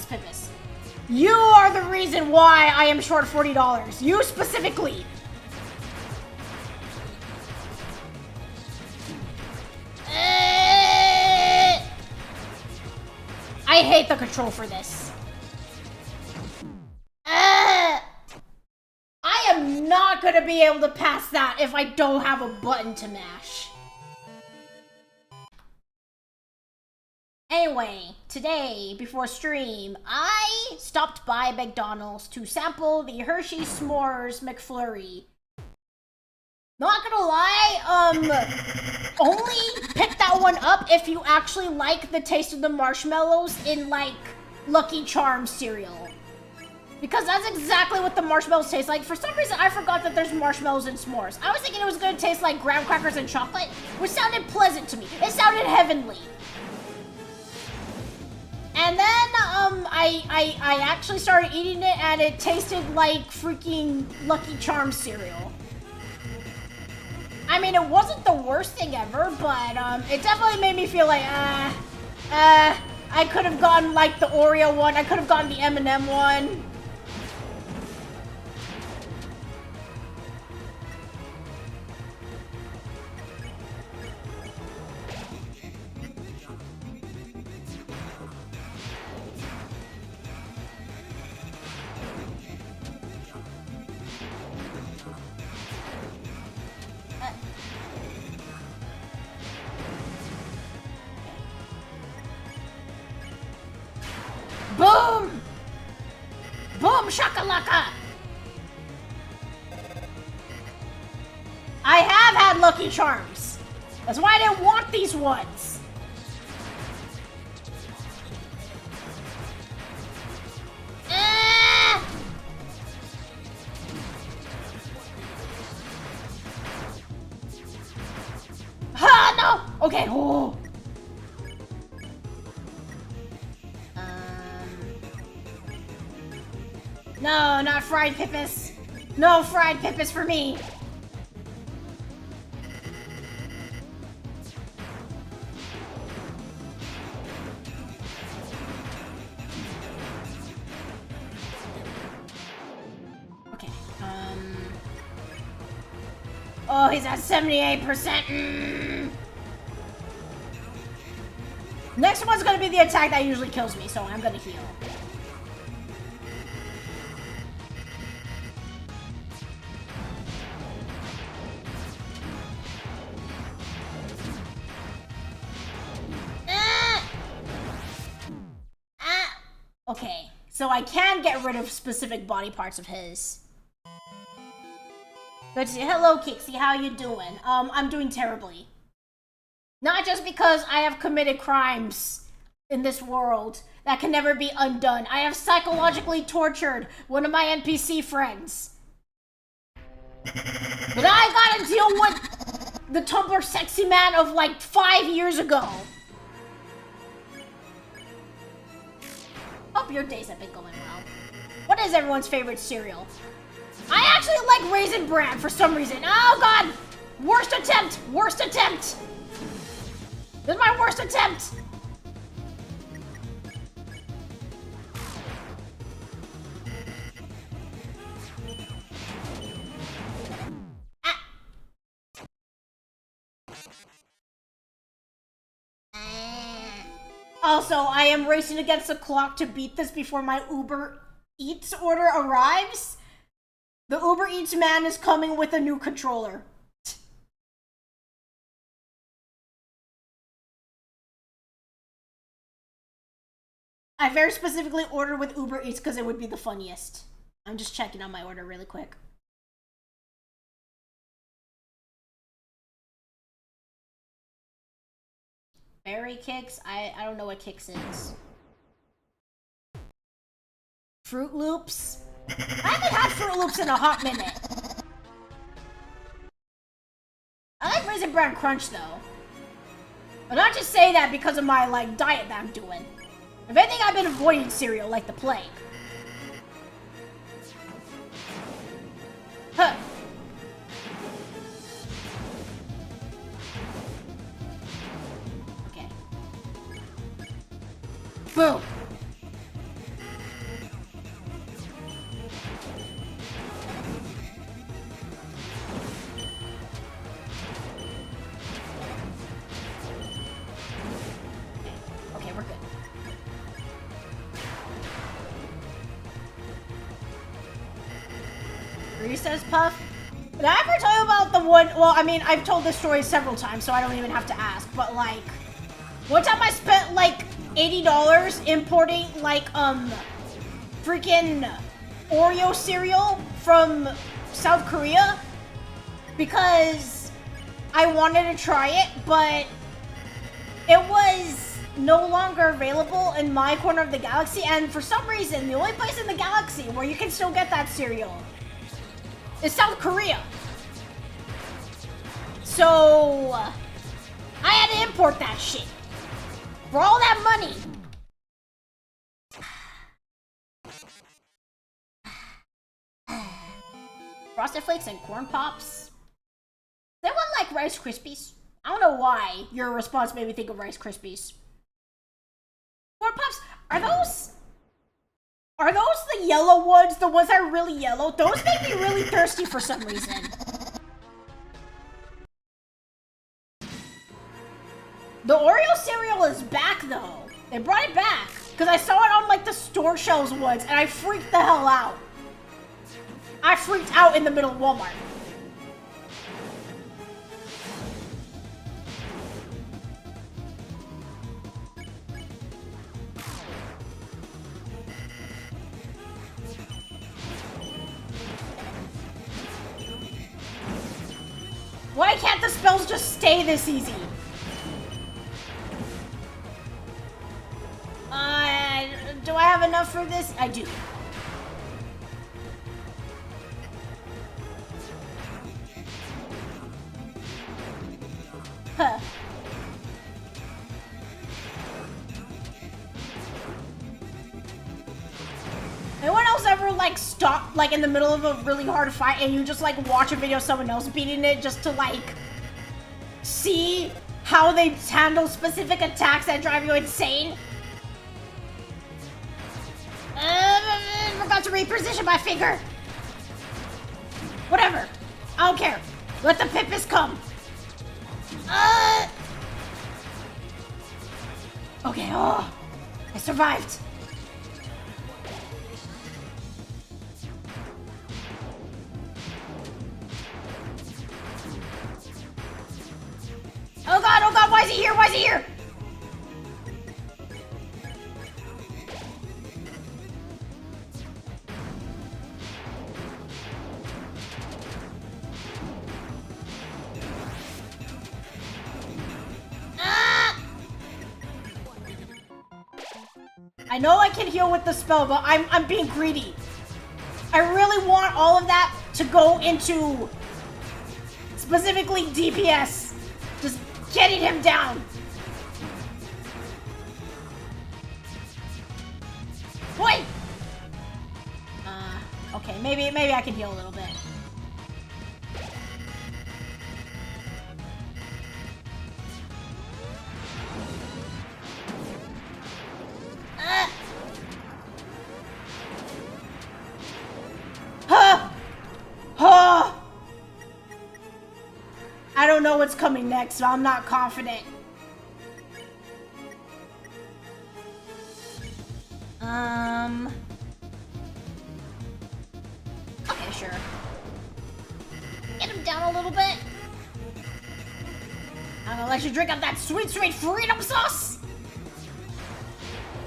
You are the reason why I am short $40. You specifically. I hate the control for this. I am not gonna be able to pass that if I don't have a button to mash. Anyway, today, before stream, I stopped by McDonald's to sample the Hershey S'mores McFlurry. Not gonna lie, only pick that one up if you actually like the taste of the marshmallows in, like, Lucky Charms cereal. Because that's exactly what the marshmallows taste like. For some reason, I forgot that there's marshmallows in s'mores. I was thinking it was gonna taste like graham crackers and chocolate, which sounded pleasant to me. It sounded heavenly. And then, I actually started eating it, and it tasted like freaking Lucky Charms cereal. I mean, it wasn't the worst thing ever, but, it definitely made me feel like, I could have gotten, like, the Oreo one, I could have gotten the M&M one. Boom! Boom shakalaka! I have had Lucky Charms. That's why I didn't want these ones. Ha, no! Okay, oh. No, not fried Pippus. No fried Pippus for me. Oh, he's at 78%. Next one's gonna be the attack that usually kills me, so I'm gonna heal. Okay, so I can get rid of specific body parts of his. Good to see you. Hello, Kixie. How you doing? I'm doing terribly. Not just because I have committed crimes in this world that can never be undone. I have psychologically tortured one of my NPC friends. But I gotta deal with the Tumblr sexy man of like 5 years ago. Hope your days have been going well. What is everyone's favorite cereal? I actually like Raisin Bran for some reason. Oh god! Worst attempt! Worst attempt! This is my worst attempt! Also, I am racing against the clock to beat this before my Uber Eats order arrives. The Uber Eats man is coming with a new controller. I very specifically ordered with Uber Eats because it would be the funniest. I'm just checking on my order really quick. Berry Kicks? I don't know what Kicks is. Fruit Loops? I haven't had Fruit Loops in a hot minute. I like Raisin Bran Crunch though. But not just say that because of my like diet that I'm doing. If anything, I've been avoiding cereal like the plague. Huh. Okay. Boom. Says Puff. Did I ever tell you about the one? Well, I mean, I've told this story several times, so I don't even have to ask. But like, one time I spent like $80 importing like freaking Oreo cereal from South Korea because I wanted to try it, but it was no longer available in my corner of the galaxy. And for some reason, the only place in the galaxy where you can still get that cereal is South Korea. So I had to import that shit for all that money. Frosted Flakes and Corn Pops. Does anyone like Rice Krispies? I don't know why your response made me think of Rice Krispies. Corn Pops, are those the yellow ones? The ones that are really yellow? Those make me really thirsty for some reason. The Oreo cereal is back though. They brought it back. Because I saw it on like the store shelves once and I freaked the hell out. I freaked out in the middle of Walmart. Why can't the spells just stay this easy? Do I have enough for this? I do. Huh. Anyone else ever like stop like in the middle of a really hard fight and you just like watch a video of someone else beating it just to like see how they handle specific attacks that drive you insane? Forgot to reposition my finger. Whatever. I don't care. Let the Pippus come. Okay, oh. I survived. Oh god, why is he here? Why is he here? I know I can heal with the spell, but I'm being greedy. I really want all of that to go into specifically DPS. Just getting him down. Wait! Okay, maybe I can heal a little bit. I don't know what's coming next, so I'm not confident. Okay, sure. Get him down a little bit. I'm gonna let you drink up that sweet, sweet freedom sauce.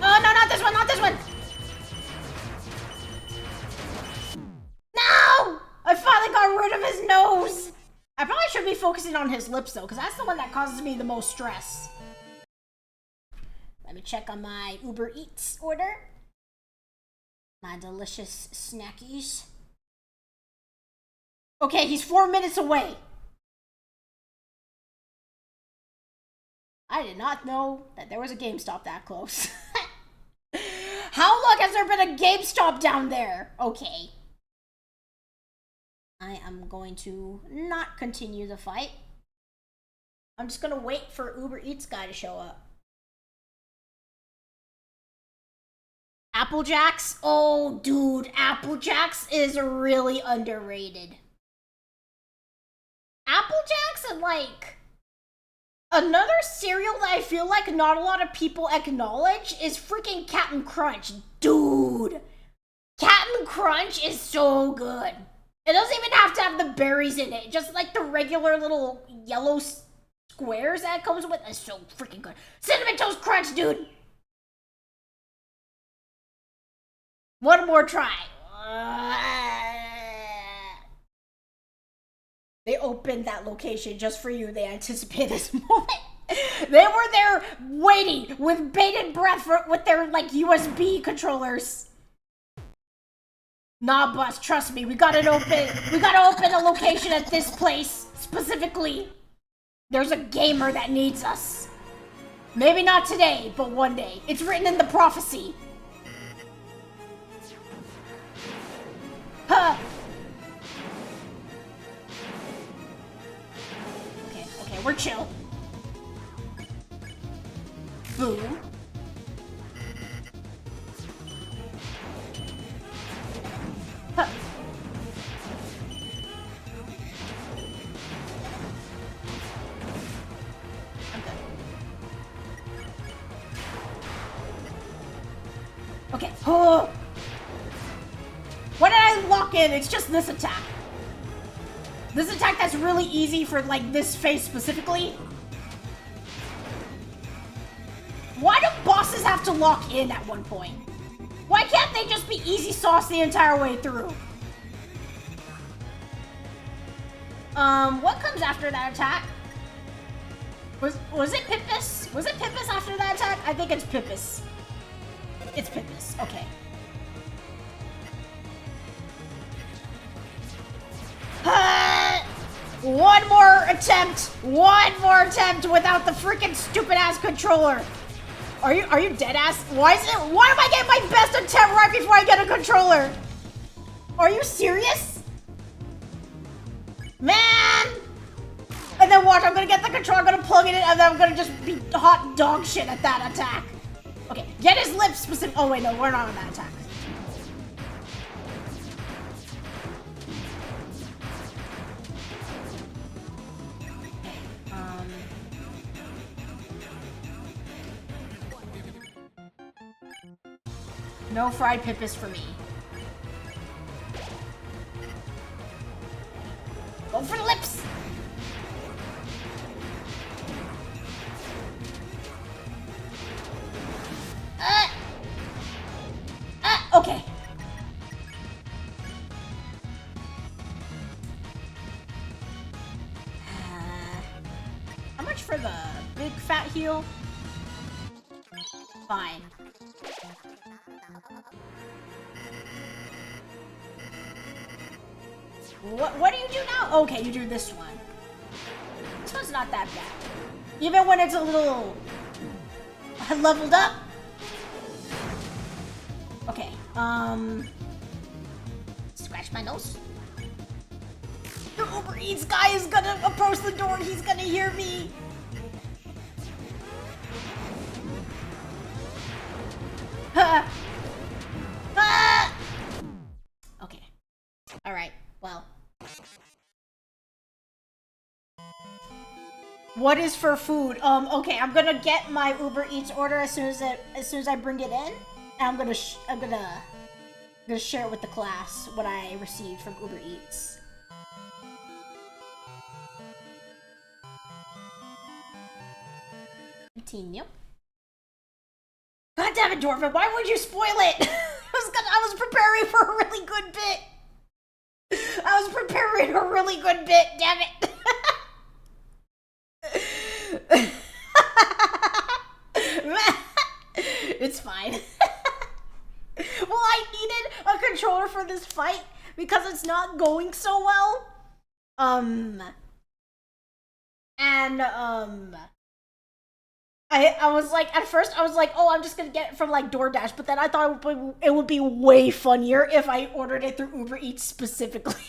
Oh, no, not this one, not this one. No! I finally got rid of his nose. I probably should be focusing on his lips, though, because that's the one that causes me the most stress. Let me check on my Uber Eats order. My delicious snackies. Okay, he's 4 minutes away. I did not know that there was a GameStop that close. How long has there been a GameStop down there? Okay. I am going to not continue the fight. I'm just gonna wait for Uber Eats guy to show up. Applejacks? Oh, dude, Applejacks is really underrated. Applejacks and like another cereal that I feel like not a lot of people acknowledge is freaking Captain Crunch. Dude, Captain Crunch is so good. It doesn't even have to have the berries in it. Just like the regular little yellow squares that it comes with is so freaking good. Cinnamon Toast Crunch, dude. One more try. They opened that location just for you. They anticipate this moment. They were there waiting with bated breath with their like USB controllers. Nah, boss, trust me. We gotta open a location at this place specifically. There's a gamer that needs us. Maybe not today, but one day. It's written in the prophecy. Huh. Okay, we're chill. Boom. Huh. Okay. Oh. Why did I lock in? It's just this attack. This attack that's really easy for like this phase specifically. Why do bosses have to lock in at one point? Why can't they just be easy sauce the entire way through? What comes after that attack? Was it Pippus? Was it Pippus after that attack? I think it's Pippus. It's Pippus, okay. One more attempt without the freaking stupid ass controller. Are you dead ass? Why am I getting my best attempt right before I get a controller? Are you serious? Man! And then watch, I'm gonna get the controller, I'm gonna plug it in, and then I'm gonna just be hot dog shit at that attack. Okay, get his lips specific. Oh wait, no, we're not on that attack. No fried pippis for me. Go for the lips! Okay. How much for the big fat heel? Fine. What do you do now? Okay, you do this one. This one's not that bad. Even when it's a little leveled up. Okay, scratch my nose. The Uber Eats guy is gonna approach the door. He's gonna hear me. Okay. All right. Well. What is for food? Okay, I'm gonna get my Uber Eats order as soon as I bring it in. And I'm gonna share it with the class what I received from Uber Eats. Continue. God damn it, Dwarven! Why would you spoil it? I was preparing for a really good bit. I was preparing a really good bit. Damn it. It's fine. Well, I needed a controller for this fight because it's not going so well. I was like, at first I was like, oh, I'm just gonna get it from like DoorDash, but then I thought it would be way funnier if I ordered it through Uber Eats specifically.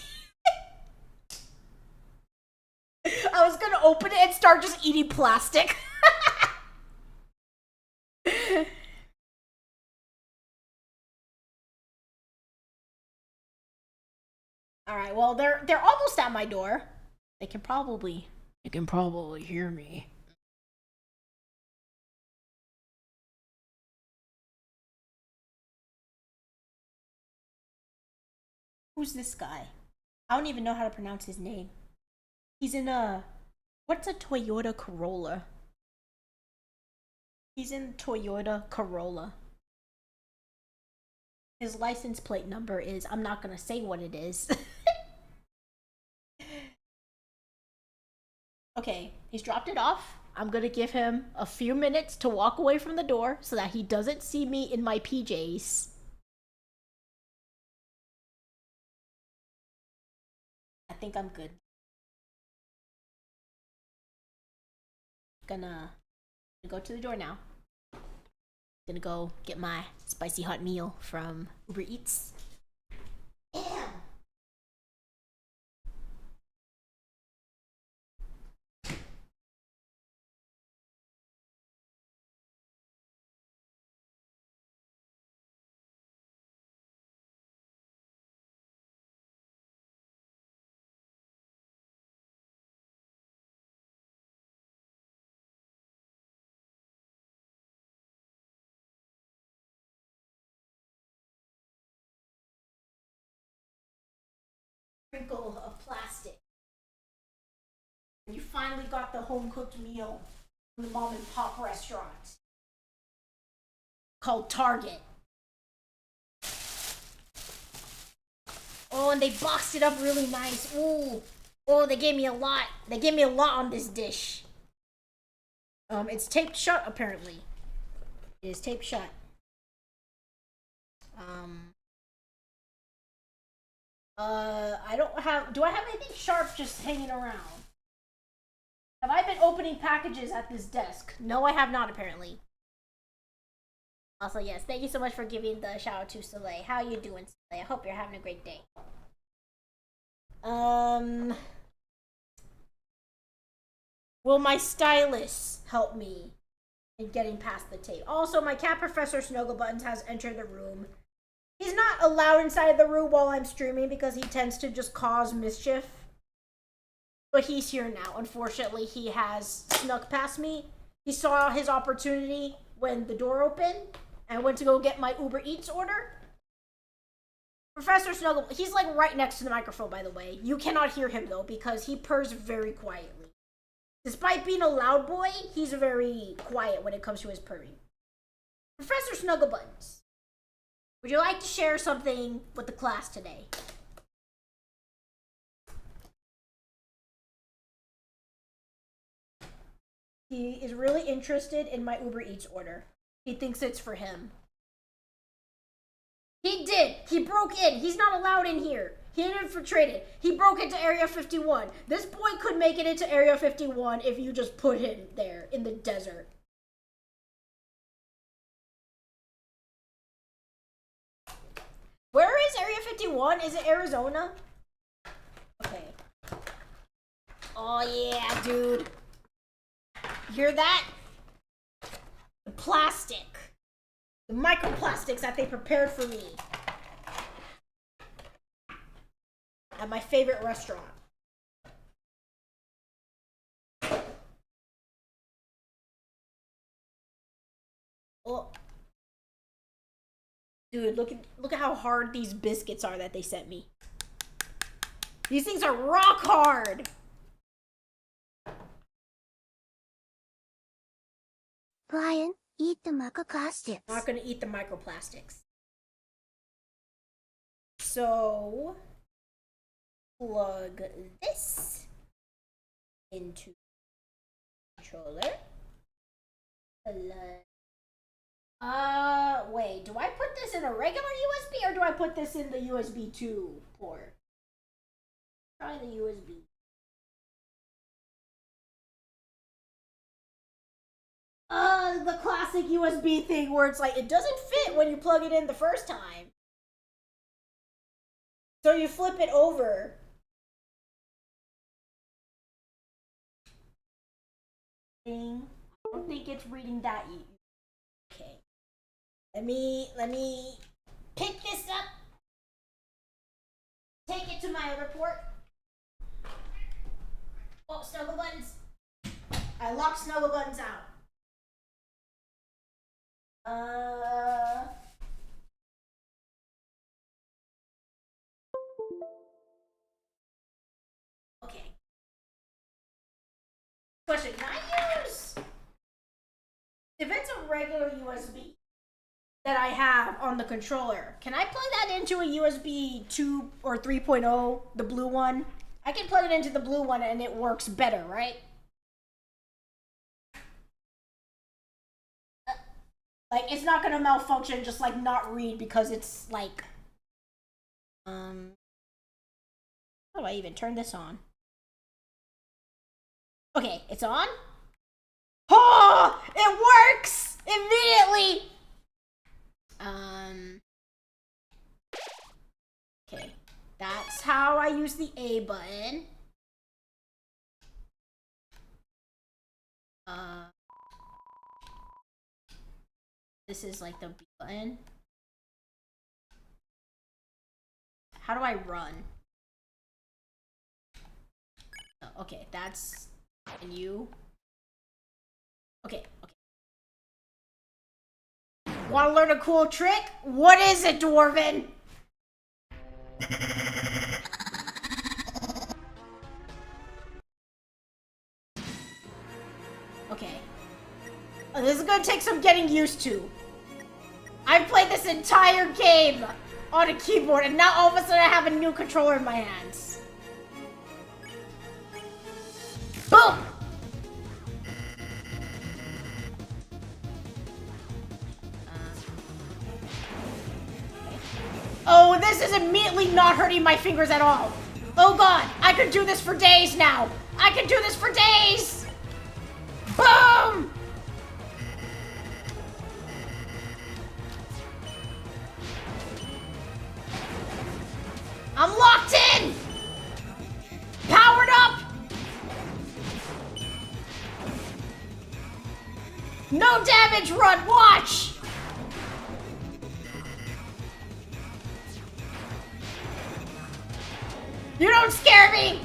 I was gonna open it and start just eating plastic. All right, well, they're almost at my door. They can probably hear me. Who's this guy? I don't even know how to pronounce his name. He's in what's a Toyota Corolla? He's in Toyota Corolla. His license plate number is, I'm not gonna say what it is. Okay, he's dropped it off. I'm gonna give him a few minutes to walk away from the door so that he doesn't see me in my PJs. I think I'm good. Gonna go to the door now. Gonna go get my spicy hot meal from Uber Eats. Damn. Sprinkle of plastic. You finally got the home cooked meal from the mom and pop restaurant called Target. Oh, and they boxed it up really nice. Ooh. Oh, they gave me a lot. They gave me a lot on this dish. It's taped shut apparently. It is taped shut. Do I have anything sharp just hanging around? Have I been opening packages at this desk? No, I have not, apparently. Also, yes, thank you so much for giving the shout out to Soleil. How you doing, Soleil? I hope you're having a great day. Will my stylus help me in getting past the tape? Also, my cat Professor Snugglebuttons has entered the room. He's not allowed inside the room while I'm streaming because he tends to just cause mischief. But he's here now. Unfortunately, he has snuck past me. He saw his opportunity when the door opened, I went to go get my Uber Eats order. Professor Snuggle, he's like right next to the microphone, by the way. You cannot hear him though because he purrs very quietly. Despite being a loud boy, he's very quiet when it comes to his purring. Professor Snugglebuttons, would you like to share something with the class today? He is really interested in my Uber Eats order. He thinks it's for him. He did. He broke in. He's not allowed in here. He infiltrated. He broke into Area 51. This boy could make it into Area 51 if you just put him there in the desert. Where is Area 51? Is it Arizona? Okay. Oh yeah, dude. You hear that? The plastic. The microplastics that they prepared for me at my favorite restaurant. Oh. Dude, look at how hard these biscuits are that they sent me. These things are rock hard. Brian, eat the microplastics. I'm not gonna eat the microplastics. So plug this into the controller. Wait, do I put this in a regular USB or do I put this in the USB 2 port? Try the USB. The classic USB thing where it's like, it doesn't fit when you plug it in the first time. So you flip it over. I don't think it's reading that. Okay. Let me pick this up. Take it to my other port. Oh, Snugglebuttons. I locked Snugglebuttons out. Okay. Question, can I use, if it's a regular USB that I have on the controller, can I plug that into a USB 2 or 3.0, the blue one? I can plug it into the blue one and it works better, right? Like, it's not gonna malfunction, just like not read because it's like, how do I even turn this on? Okay, it's on. Oh, it works immediately. Okay, that's how I use the A button. This is like the B button. How do I run? Oh, okay, that's menu. Okay. Want to learn a cool trick? What is it, Dwarven? Okay. Oh, this is gonna take some getting used to. I've played this entire game on a keyboard, and now all of a sudden I have a new controller in my hands. Boom! Oh, this is immediately not hurting my fingers at all. Oh god, I could do this for days now. I could do this for days. Boom! I'm locked in! Powered up! No damage run, watch! You don't scare me!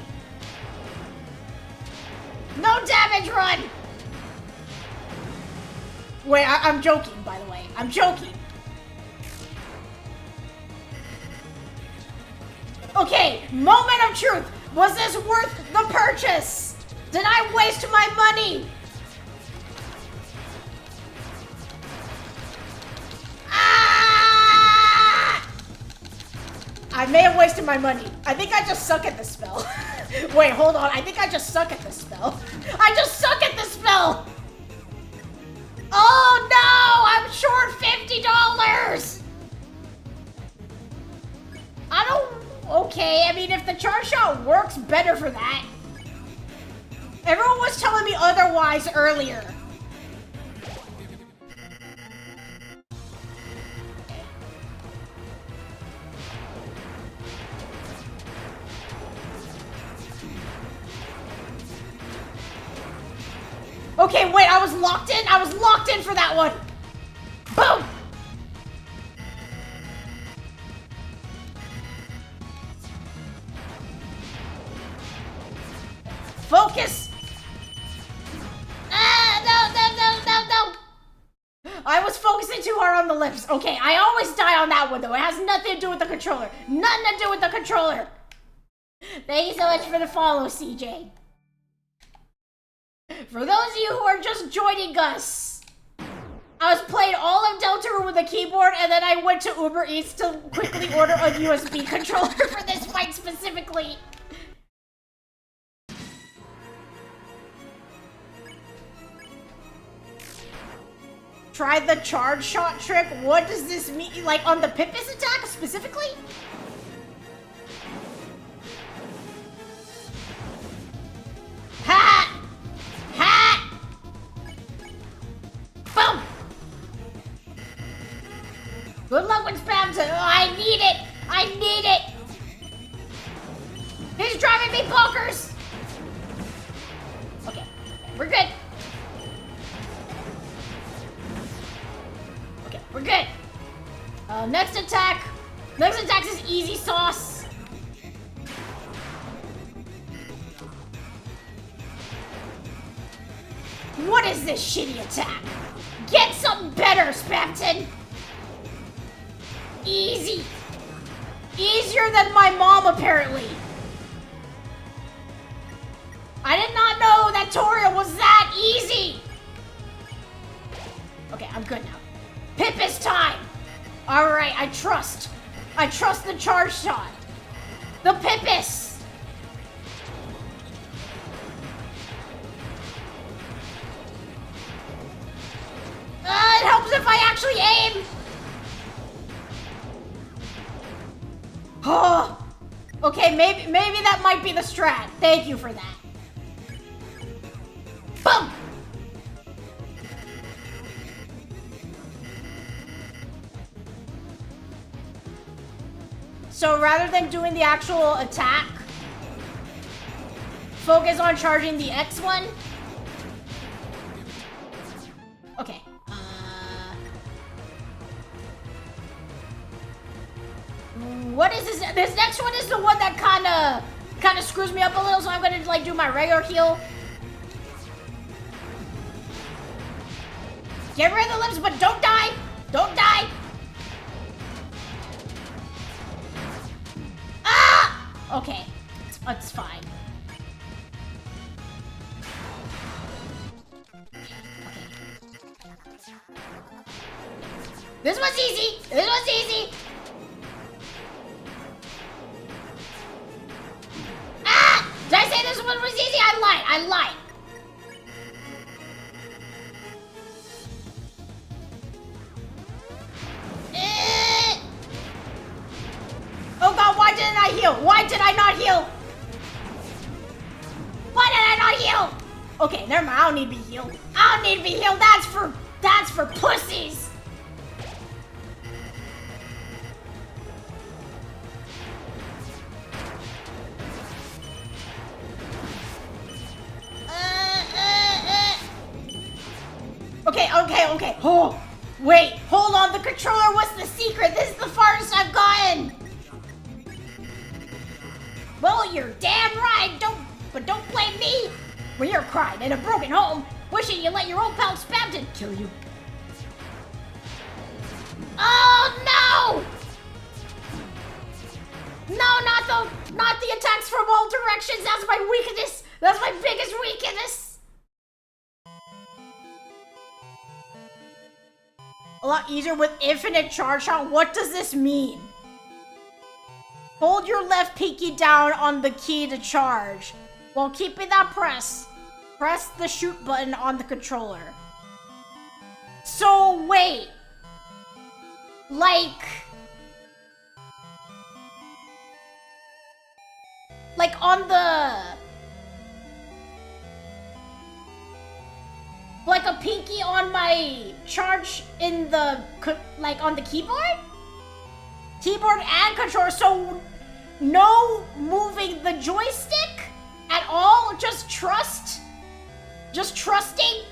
No damage run! Wait, I'm joking, by the way. I'm joking. Okay, moment of truth. Was this worth the purchase? Did I waste my money? Ah! I may have wasted my money. I think I just suck at this spell. Wait, hold on. I think I just suck at this spell. I just suck at this spell! Oh no! I'm short $50! I don't... Okay, I mean, if the charge shot works, better for that. Everyone was telling me otherwise earlier. Okay, wait, I was locked in? I was locked in for that one! Boom! Focus! No! I was focusing too hard on the lips. Okay, I always die on that one though. It has nothing to do with the controller. Nothing to do with the controller. Thank you so much for the follow, CJ. For those of you who are just joining us, I was playing all of Deltarune with a keyboard, and then I went to Uber Eats to quickly order a USB controller for this fight specifically. Try the charge shot trick. What does this mean? Like on the Pipis attack specifically? Ha! Ha! Boom! Good luck with Spamton. Oh, I need it! I need it! He's driving me bonkers! Okay, we're good. Okay, we're good. Next attack. Next attack is easy sauce. What is this shitty attack? Get something better, Spamton! Easy! Easier than my mom, apparently! I did not know that Toria was that easy! Okay, I'm good now. Pipis time! Alright, I trust. I trust the charge shot. The Pipis! It helps if I actually aim! Oh, okay, maybe that might be the strat. Thank you for that. Boom! So rather than doing the actual attack, focus on charging the X one. Okay. What is this? This next one is the one that kind of screws me up a little, so I'm gonna like do my regular heal. Get rid of the lips, but don't die. Don't die. Ah! Okay, it's fine. This one's easy. This one's easy. Ah! Did I say this one was easy? I lied. I lied. Oh god, why didn't I heal? Why did I not heal? Why did I not heal? Okay, never mind. I don't need to be healed. I don't need to be healed. That's for pussies. Okay. Oh, wait. Hold on. The controller was the secret. This is the farthest I've gotten. Well, you're damn right. But don't blame me. When you're crying in a broken home, wishing you let your old pal Spamton kill you. not the attacks from all directions. That's my weakness. That's my biggest weakness. A lot easier with infinite charge shot. What does this mean? Hold your left pinky down on the key to charge. While keeping that press the shoot button on the controller. So wait. Like on the... Like a pinky on my charge in the... Like on the keyboard? Keyboard and controller, so no moving the joystick at all? Just trust? Just trusting?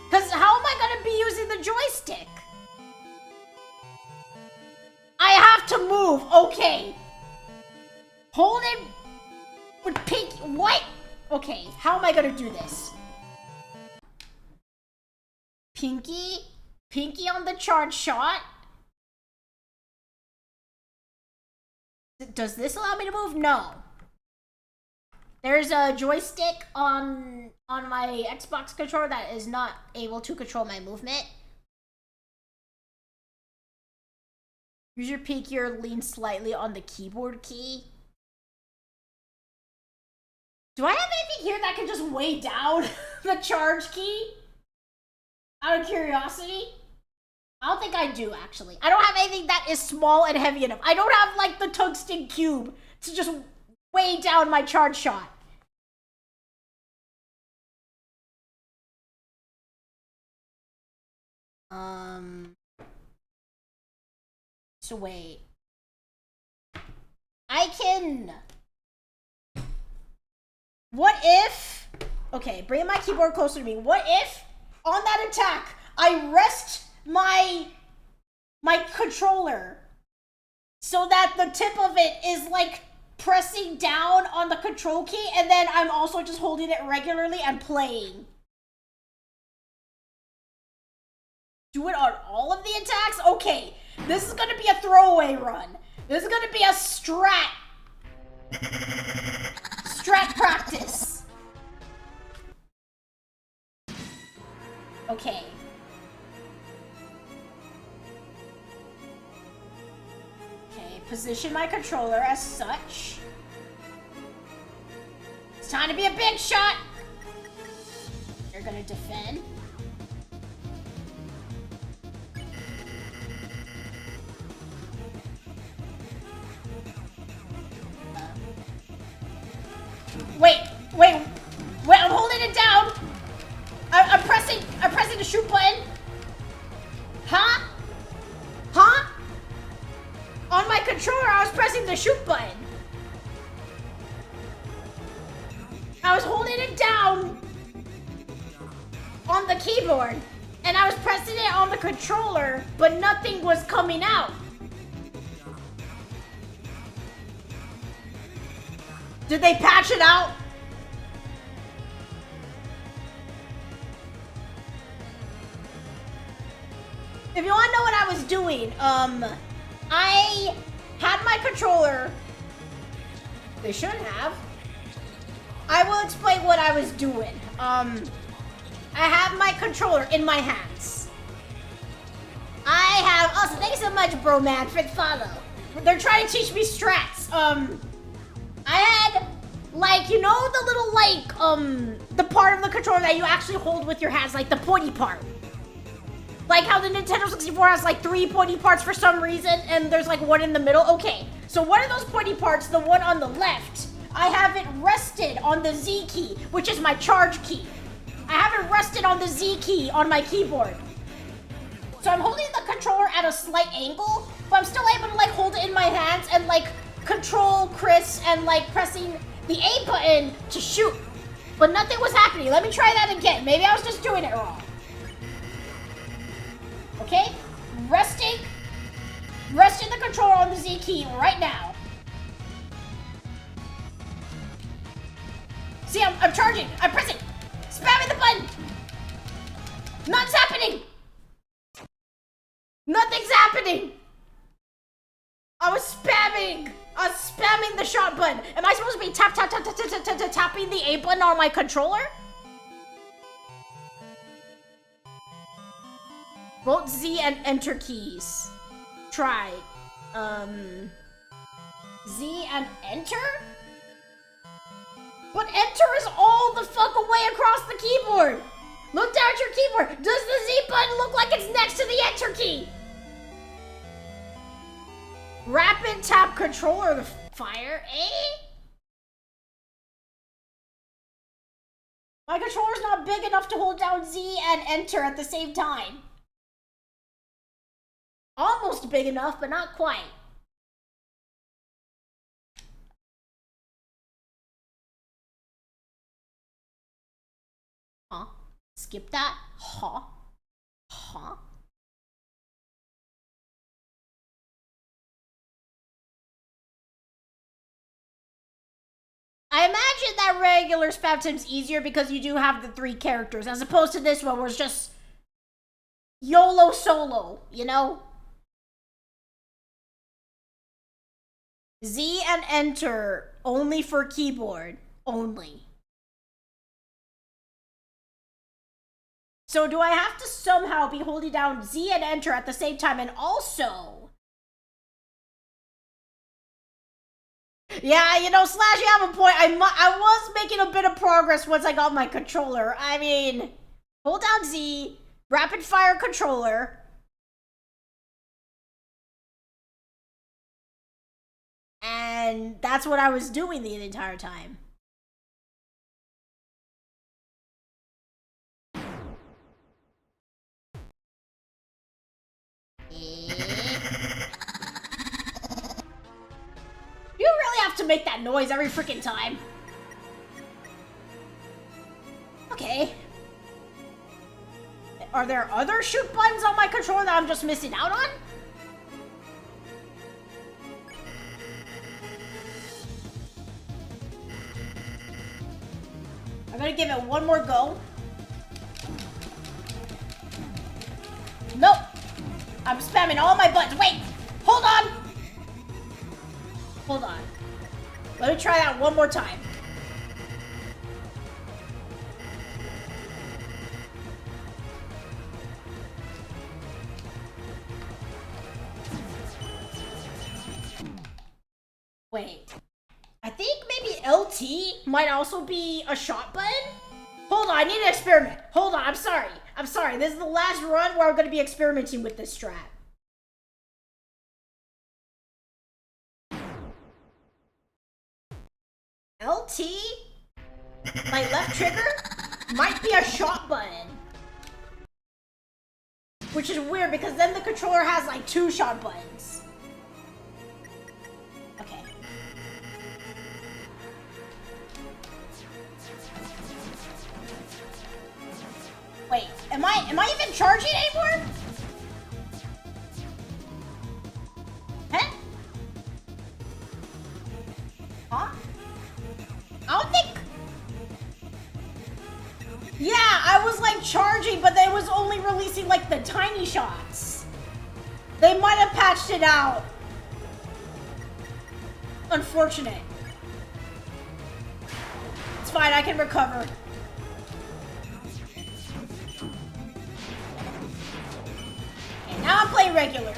Because how am I going to be using the joystick? I have to move. Okay. Hold it with pinky. What? Okay, how am I going to do this? Pinky? Pinky on the charge shot? Does this allow me to move? No. There's a joystick on my Xbox controller that is not able to control my movement. Use your pinky or lean slightly on the keyboard key. Do I have anything here that can just weigh down the charge key? Out of curiosity? I don't think I do, actually. I don't have anything that is small and heavy enough. I don't have, like, the tungsten cube to just weigh down my charge shot. So wait. I can... What if... Okay, bring my keyboard closer to me. What if, on that attack, I rest my controller so that the tip of it is like pressing down on the control key, and then I'm also just holding it regularly and playing? Do it on all of the attacks? Okay, this is gonna be a throwaway run. This is gonna be a strat practice. Okay. Okay, position my controller as such. It's time to be a big shot. You're gonna defend. Wait, I'm holding it down. I'm pressing the shoot button. Huh? On my controller, I was pressing the shoot button. I was holding it down on the keyboard, and I was pressing it on the controller, but nothing was coming out. Did they patch it out? If you want to know what I was doing, I had my controller. They should have. I will explain what I was doing. I have my controller in my hands. Also, thank you so much, bro man, for the follow. They're trying to teach me strats. I had, like, you know the little, like, the part of the controller that you actually hold with your hands, like the pointy part. Like how the Nintendo 64 has, like, 3 pointy parts for some reason, and there's, like, one in the middle. Okay, so one of those pointy parts, the one on the left, I have it rested on the Z key, which is my charge key. I have it rested on the Z key on my keyboard. So I'm holding the controller at a slight angle, but I'm still able to, like, hold it in my hands and, like, control Chris and, like, pressing the A button to shoot. But nothing was happening. Let me try that again. Maybe I was just doing it wrong. Okay? Resting the controller on the Z key right now. See, I'm charging. I'm pressing. Spamming the button. Nothing's happening. Nothing's happening. I was spamming the shot button. Am I supposed to be tapping the A button on my controller? Both Z and enter keys. Try. Z and enter? But enter is all the fuck away across the keyboard. Look down at your keyboard. Does the Z button look like it's next to the enter key? Rapid tap controller to fire, eh? My controller's not big enough to hold down Z and enter at the same time. Almost big enough, but not quite. Huh? Skip that? Huh? Huh? I imagine that regular spam tim's easier because you do have the 3 characters, as opposed to this one where it's just YOLO solo, you know? Z and enter only for keyboard, only. So do I have to somehow be holding down Z and enter at the same time, and also... Yeah, you know, Slash, you have a point. I was making a bit of progress once I got my controller. I mean, hold down Z, rapid fire controller. And that's what I was doing the entire time. You really have to make that noise every freaking time. Okay. Are there other shoot buttons on my controller that I'm just missing out on? I'm gonna give it one more go. Nope. I'm spamming all my buttons. Wait! Hold on! Hold on. Let me try that one more time. Wait. I think maybe LT might also be a shot button? Hold on, I need an experiment. Hold on, I'm sorry. I'm sorry. This is the last run where I'm going to be experimenting with this strat. LT, my left trigger, might be a shot button. Which is weird because then the controller has like 2 shot buttons. Okay. Wait, am I even charging anymore? Huh? Huh? I don't think... Yeah, I was like charging, but they was only releasing like the tiny shots. They might have patched it out. Unfortunate. It's fine, I can recover. Okay, now I'm playing regularly.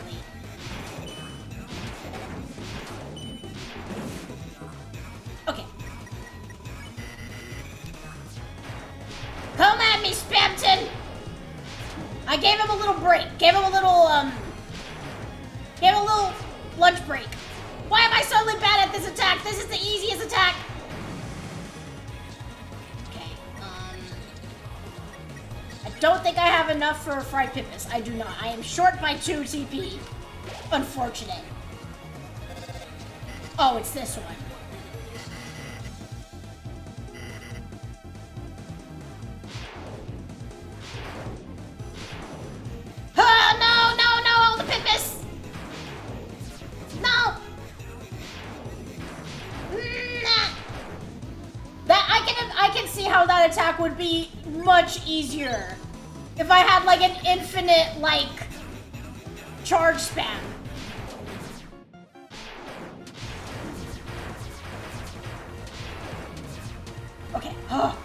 Okay. Come at me, Spamton! I gave him a little break. Gave him a little lunch break. Why am I suddenly bad at this attack? This is the easiest attack. Okay, I don't think I have enough for Fried Pippus. I do not. I am short by 2 TP. Unfortunate. Oh, it's this one. Oh, no, all the Pippus! No! Nah. That I can see how that attack would be much easier if I had like an infinite like charge spam. Huh.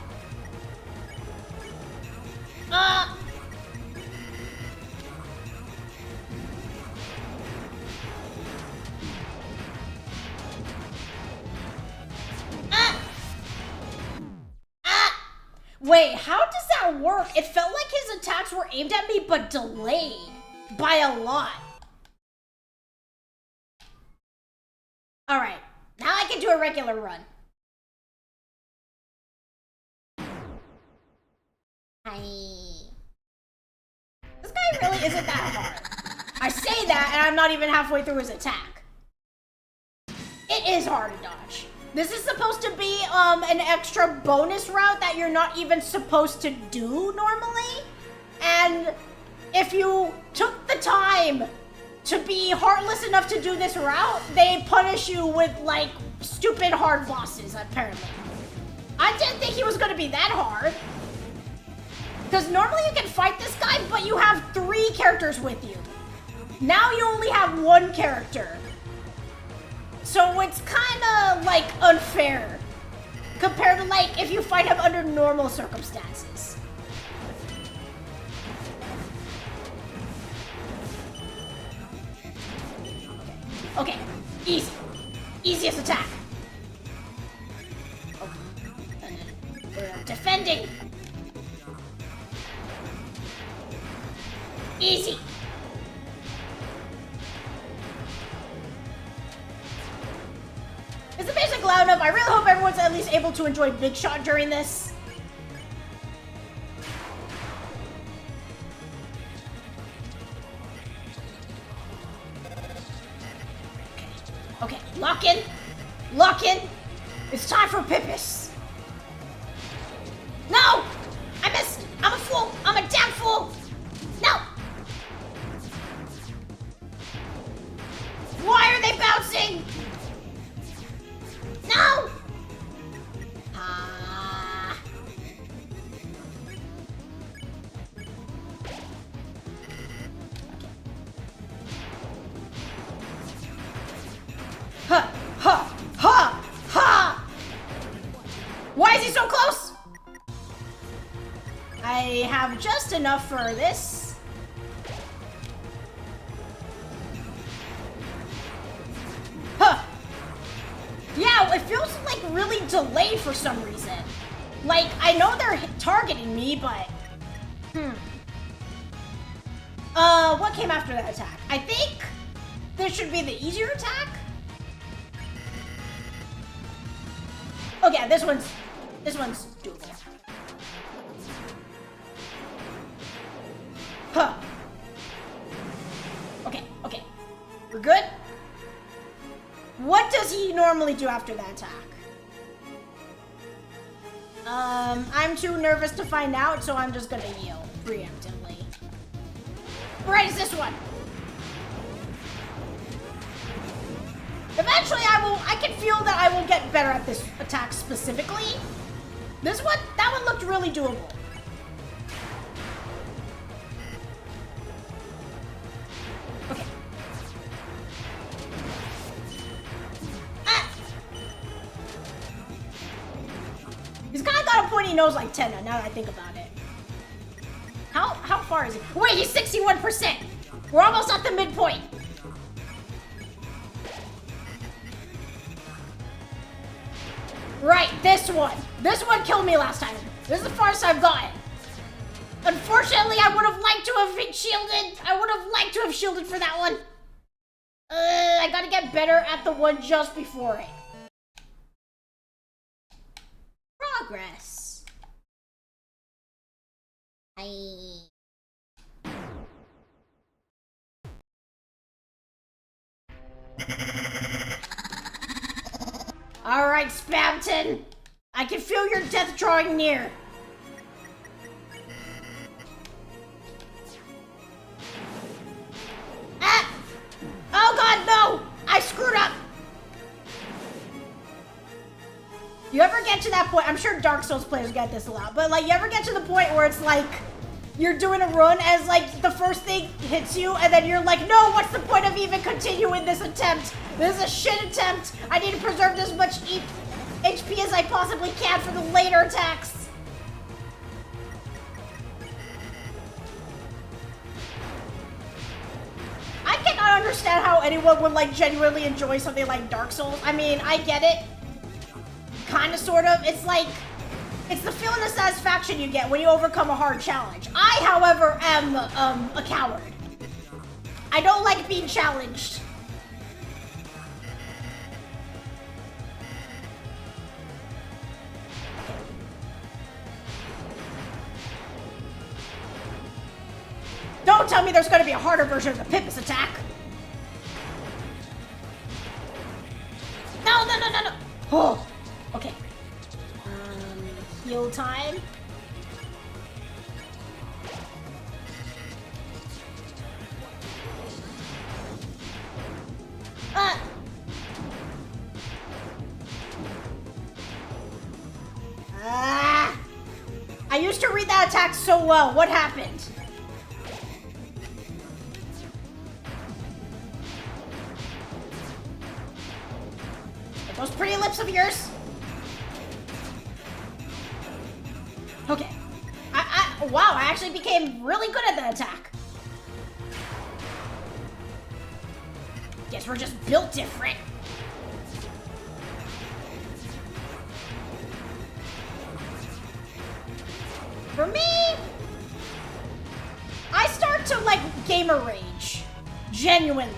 Wait, how does that work? It felt like his attacks were aimed at me, but delayed by a lot. All right, now I can do a regular run. This guy really isn't that hard. I say that, and I'm not even halfway through his attack. It is hard to dodge. This is supposed to be an extra bonus route that you're not even supposed to do normally. And if you took the time to be heartless enough to do this route, they punish you with like stupid hard bosses, apparently. I didn't think he was gonna be that hard. Because normally you can fight this guy, but you have 3 characters with you. Now you only have 1 character. So it's kind of like unfair compared to like if you fight him under normal circumstances. Okay, easy. Easiest attack. Okay. We're defending. Easy. Is the music loud enough? I really hope everyone's at least able to enjoy Big Shot during this. Okay, lock in. Lock in. It's time for Pippus. No! I missed! I'm a fool! I'm a damn fool! No! Why are they bouncing? No! Ah. Ha! Ha! Ha! Ha! Why is he so close? I have just enough for this. Huh! Yeah, it feels like really delayed for some reason. Like, I know they're targeting me, but... what came after that attack? I think this should be the easier attack? Oh yeah, this one's doable. Huh. Okay, okay. We're good? What does he normally do after that attack? I'm too nervous to find out, so I'm just gonna yield preemptively. Right, is this one? Eventually I can feel that I will get better at this attack specifically. This one, that one looked really doable. Okay. He's kind of got a pointy nose like Tenna, now that I think about it. How far is he? Wait, he's 61%! We're almost at the midpoint! Right, this one! This one killed me last time! This is the farthest I've gotten! Unfortunately, I would have liked to have been shielded! I would have liked to have shielded for that one! I gotta get better at the one just before it. Progress. Alright, Spamton. I can feel your death drawing near. Ah! Oh god, no! I screwed up! You ever get to that point, I'm sure Dark Souls players get this a lot, but like you ever get to the point where it's like, you're doing a run as like the first thing hits you and then you're like, no, what's the point of even continuing this attempt? This is a shit attempt. I need to preserve as much HP as I possibly can for the later attacks. I cannot understand how anyone would like genuinely enjoy something like Dark Souls. I mean, I get it. Kinda, sort of. It's like, it's the feeling of satisfaction you get when you overcome a hard challenge. I, however, am a coward. I don't like being challenged. Don't tell me there's gonna be a harder version of the Pipis attack. No, no, no, no, no. Oh, okay. Heal time. I used to read that attack so well. What happened? Those pretty lips of yours. Okay. Wow, I actually became really good at that attack. Guess we're just built different. For me, I start to like gamer rage. Genuinely.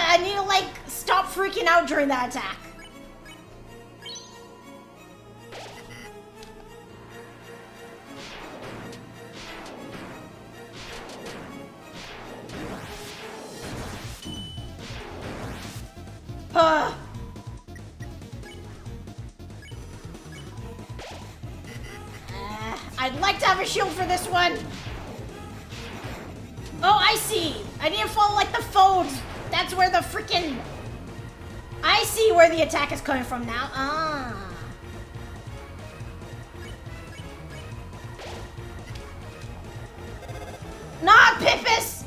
I need to like stop freaking out during that attack. I'd like to have a shield for this one. Oh, I see. I need to follow like the folds. That's where the freaking... I see where the attack is coming from now. Ah. Not Pipis!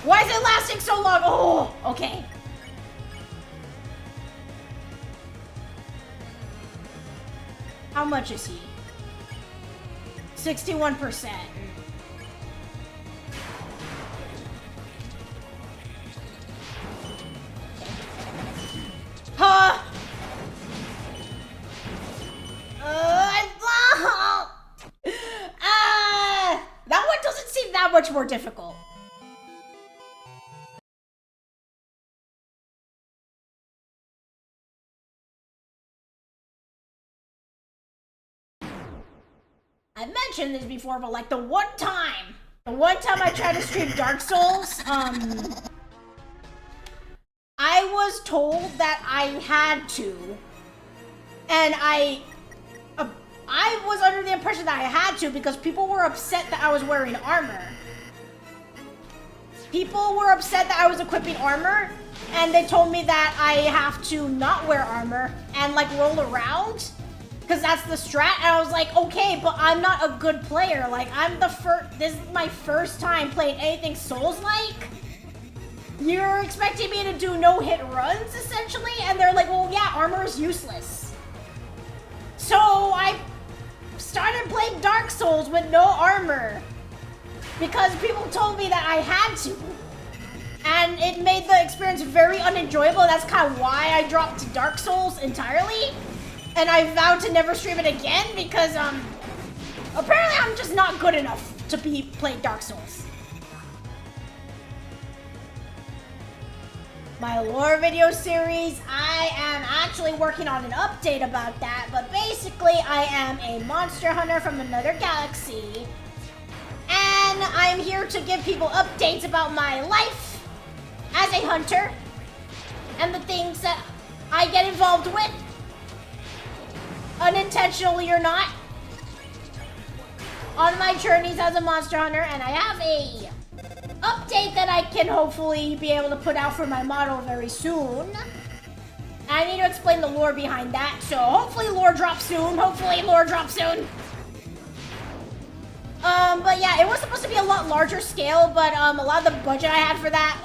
Why is it lasting so long? Oh, okay. How much is he? 61%. Huh? That one doesn't seem that much more difficult. I've mentioned this before, but like the one time I tried to stream Dark Souls, I was told that I had to, and I was under the impression that I had to because people were upset that I was wearing armor. People were upset that I was equipping armor, and they told me that I have to not wear armor and like roll around. Because that's the strat, and I was like, okay, but I'm not a good player. Like, this is my first time playing anything Souls-like. You're expecting me to do no-hit runs, essentially? And they're like, well, yeah, armor is useless. So I started playing Dark Souls with no armor. Because people told me that I had to. And it made the experience very unenjoyable. That's kind of why I dropped Dark Souls entirely. And I vowed to never stream it again because, apparently I'm just not good enough to be playing Dark Souls. My lore video series, I am actually working on an update about that, but basically I am a monster hunter from another galaxy. And I'm here to give people updates about my life as a hunter and the things that I get involved with. Unintentionally or not. on my journeys as a monster hunter, and I have a update that I can hopefully be able to put out for my model very soon. I need to explain the lore behind that, so hopefully lore drops soon. But yeah, it was supposed to be a lot larger scale, but a lot of the budget I had for that,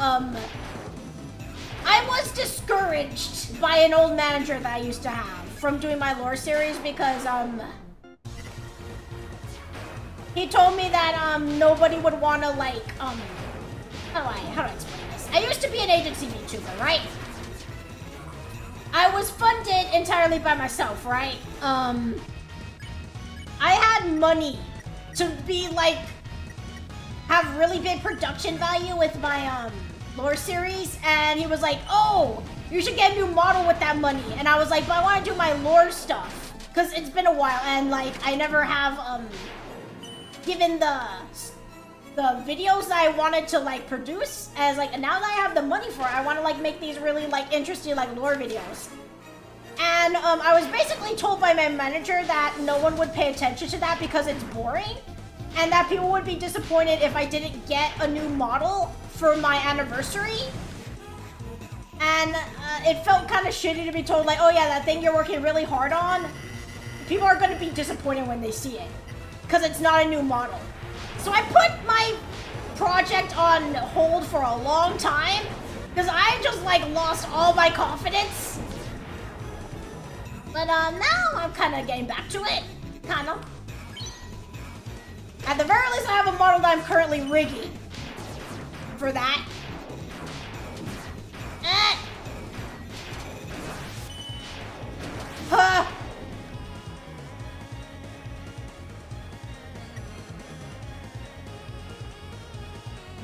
I was discouraged by an old manager that I used to have from doing my lore series because, he told me that, nobody would want to, like, how do I explain this? I used to be an agency YouTuber, right? I was funded entirely by myself, right? I had money to be, like, have really big production value with my, lore series, and he was like, oh, you should get a new model with that money. And I was like, but I want to do my lore stuff, because it's been a while, and, like, I never have, given the videos that I wanted to, like, produce as, like, now that I have the money for it, I want to, like, make these really, like, interesting, like, lore videos. And, I was basically told by my manager that no one would pay attention to that because it's boring, and that people would be disappointed if I didn't get a new model for my anniversary. And, it felt kind of shitty to be told, like, oh yeah, that thing you're working really hard on, people are going to be disappointed when they see it, because it's not a new model. So I put my project on hold for a long time because I just like lost all my confidence. But now I'm kind of getting back to it, kind of. At the very least, I have a model that I'm currently rigging for that.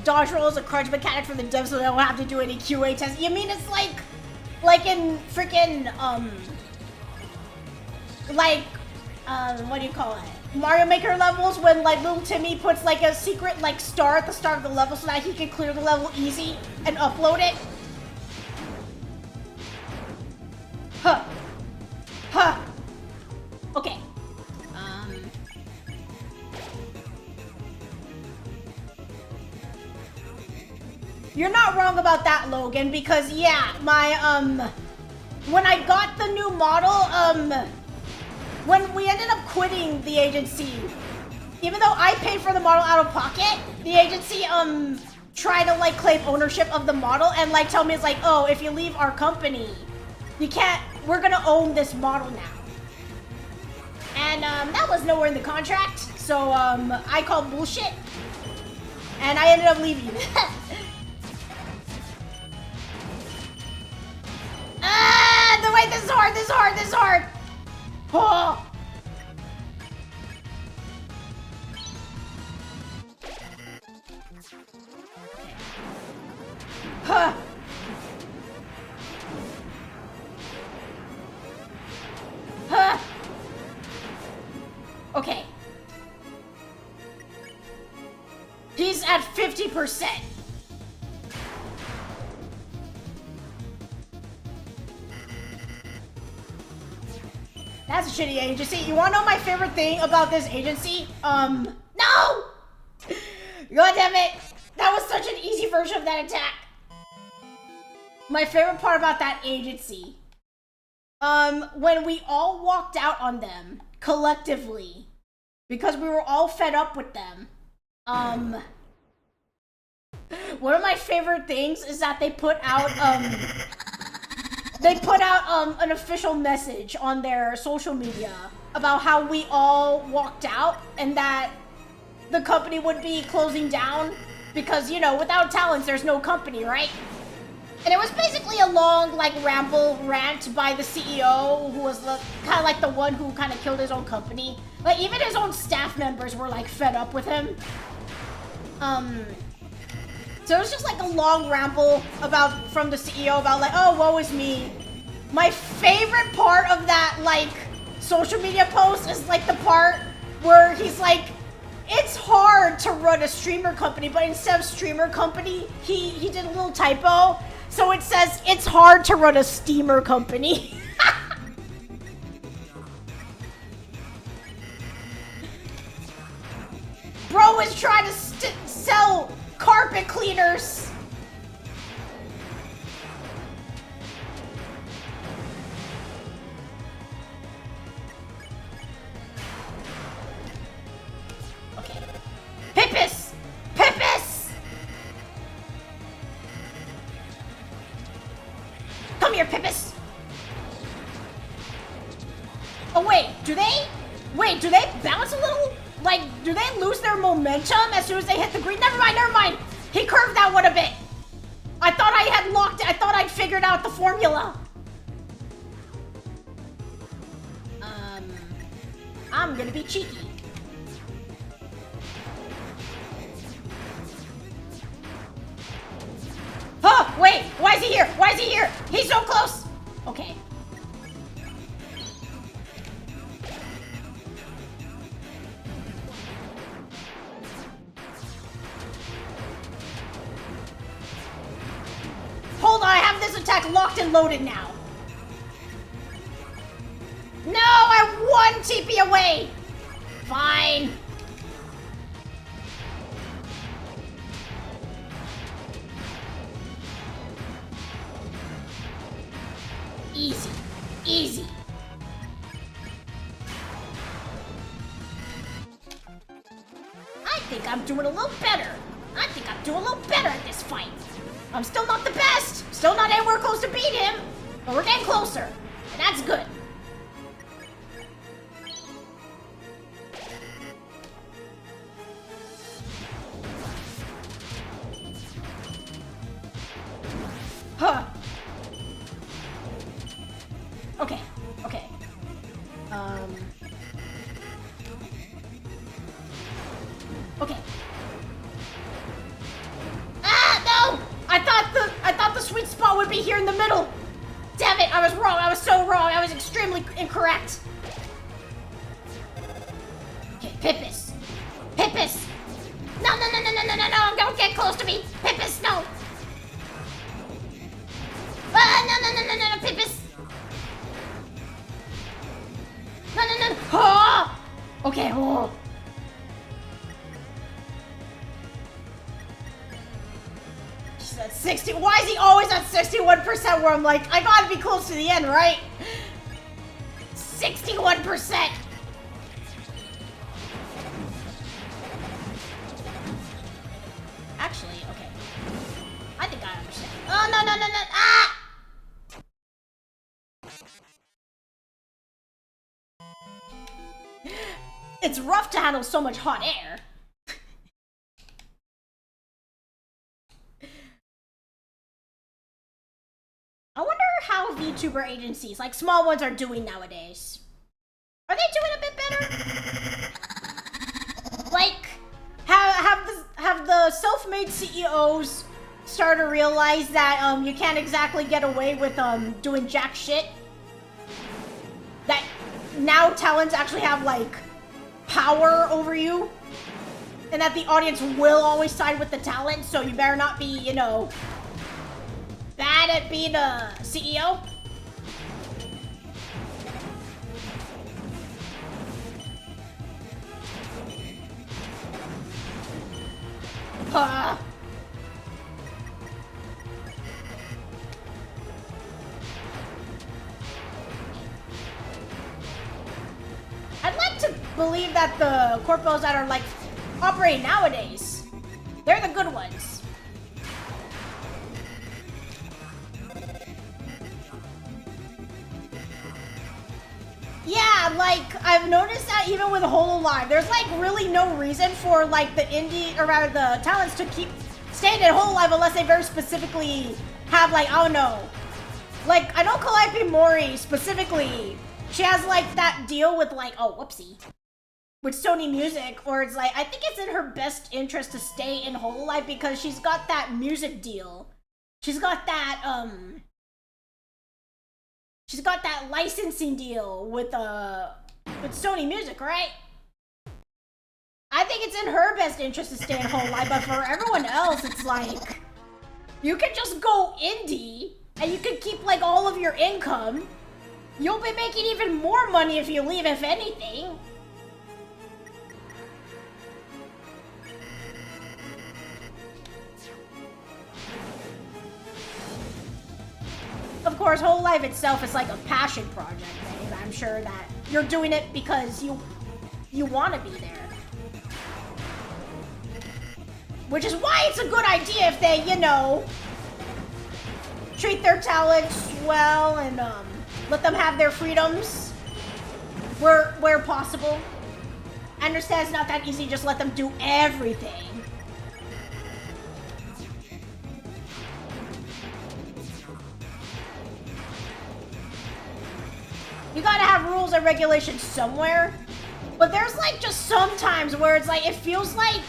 Dodge roll is a crunch mechanic for the devs so they don't have to do any QA tests. You mean it's like in freaking, what do you call it? Mario Maker levels when like little Timmy puts like a secret like star at the start of the level so that he can clear the level easy and upload it. Okay. You're not wrong about that, Logan, because yeah, my, when I got the new model, when we ended up quitting the agency, even though I paid for the model out of pocket, the agency, tried to, like, claim ownership of the model and, like, tell me it's like, oh, if you leave our company, you can't, we're gonna own this model now. And, that was nowhere in the contract, so, I called bullshit, and I ended up leaving. Wait, this is hard. Oh. Huh. Okay. He's at 50%. That's a shitty agency. You wanna know my favorite thing about this agency? No! God damn it! That was such an easy version of that attack. My favorite part about that agency, when we all walked out on them collectively, because we were all fed up with them, one of my favorite things is that they put out, an official message on their social media about how we all walked out and that the company would be closing down because, you know, without talents, there's no company, right? And it was basically a long, like, rant by the CEO, who was kind of like the one who kind of killed his own company. Like, even his own staff members were, like, fed up with him. So it was just like a long ramble from the CEO about like, oh, woe is me. My favorite part of that, like, social media post is like the part where he's like, it's hard to run a streamer company, but instead of streamer company, he did a little typo. So it says, it's hard to run a steamer company. Bro is trying to sell carpet cleaners. Okay. Pippus! Pippus! Come here, Pippus! Oh wait, do they bounce a little? Like, do they lose their momentum as soon as they hit the green? Never mind. He curved that one a bit. I thought I had locked it. I thought I'd figured out the formula. I'm gonna be cheeky. Huh, wait, why is he here? Why is he here? He's so close. Okay. Hold on, I have this attack locked and loaded now. No, I'm one TP away. Fine. Easy, easy. I think I'm doing a little better. At this fight. I'm still not the best. Still not anywhere close to beat him. But we're getting closer. And that's good. Huh. Okay. Okay. Ah, no! I thought the sweet spot would be here in the middle. Damn it, I was wrong. I was so wrong. I was extremely incorrect. Okay, Pippus. No, don't get close to me. Pippus, no. No, Pippus. No. Oh! Okay, oh. She's at 60. Why is he always at 61% where I'm like, I gotta be close to the end, right? 61%. Actually, okay. I think I understand. Oh, no. Ah! It's rough to handle so much hot air. I wonder how VTuber agencies, like small ones, are doing nowadays. Are they doing a bit better? Like, have the self-made CEOs started to realize that you can't exactly get away with doing jack shit? That now talents actually have like power over you, and that the audience will always side with the talent, so you better not be, you know, bad at being a CEO. I'd like to believe that the corpos that are like operating nowadays, they're the good ones. Yeah, like I've noticed that even with HoloLive, there's like really no reason for like the indie or rather the talents to keep staying in HoloLive unless they very specifically have like, I don't know. Like I know Calliope Mori specifically, she has like that deal with like, oh whoopsie, with Sony Music, or it's like I think it's in her best interest to stay in HoloLive because she's got that music deal. She's got that licensing deal with Sony Music, right? I think it's in her best interest to stay in HoloLive, but for everyone else, it's like you can just go indie and you can keep like all of your income. You'll be making even more money if you leave, if anything. course, Whole Life itself is like a passion project, Dave. I'm sure that you're doing it because you want to be there. Which is why it's a good idea if they, you know, treat their talents well and let them have their freedoms where possible. I understand it's not that easy, just let them do everything. You gotta have rules and regulations somewhere. But there's like just sometimes where it's like, it feels like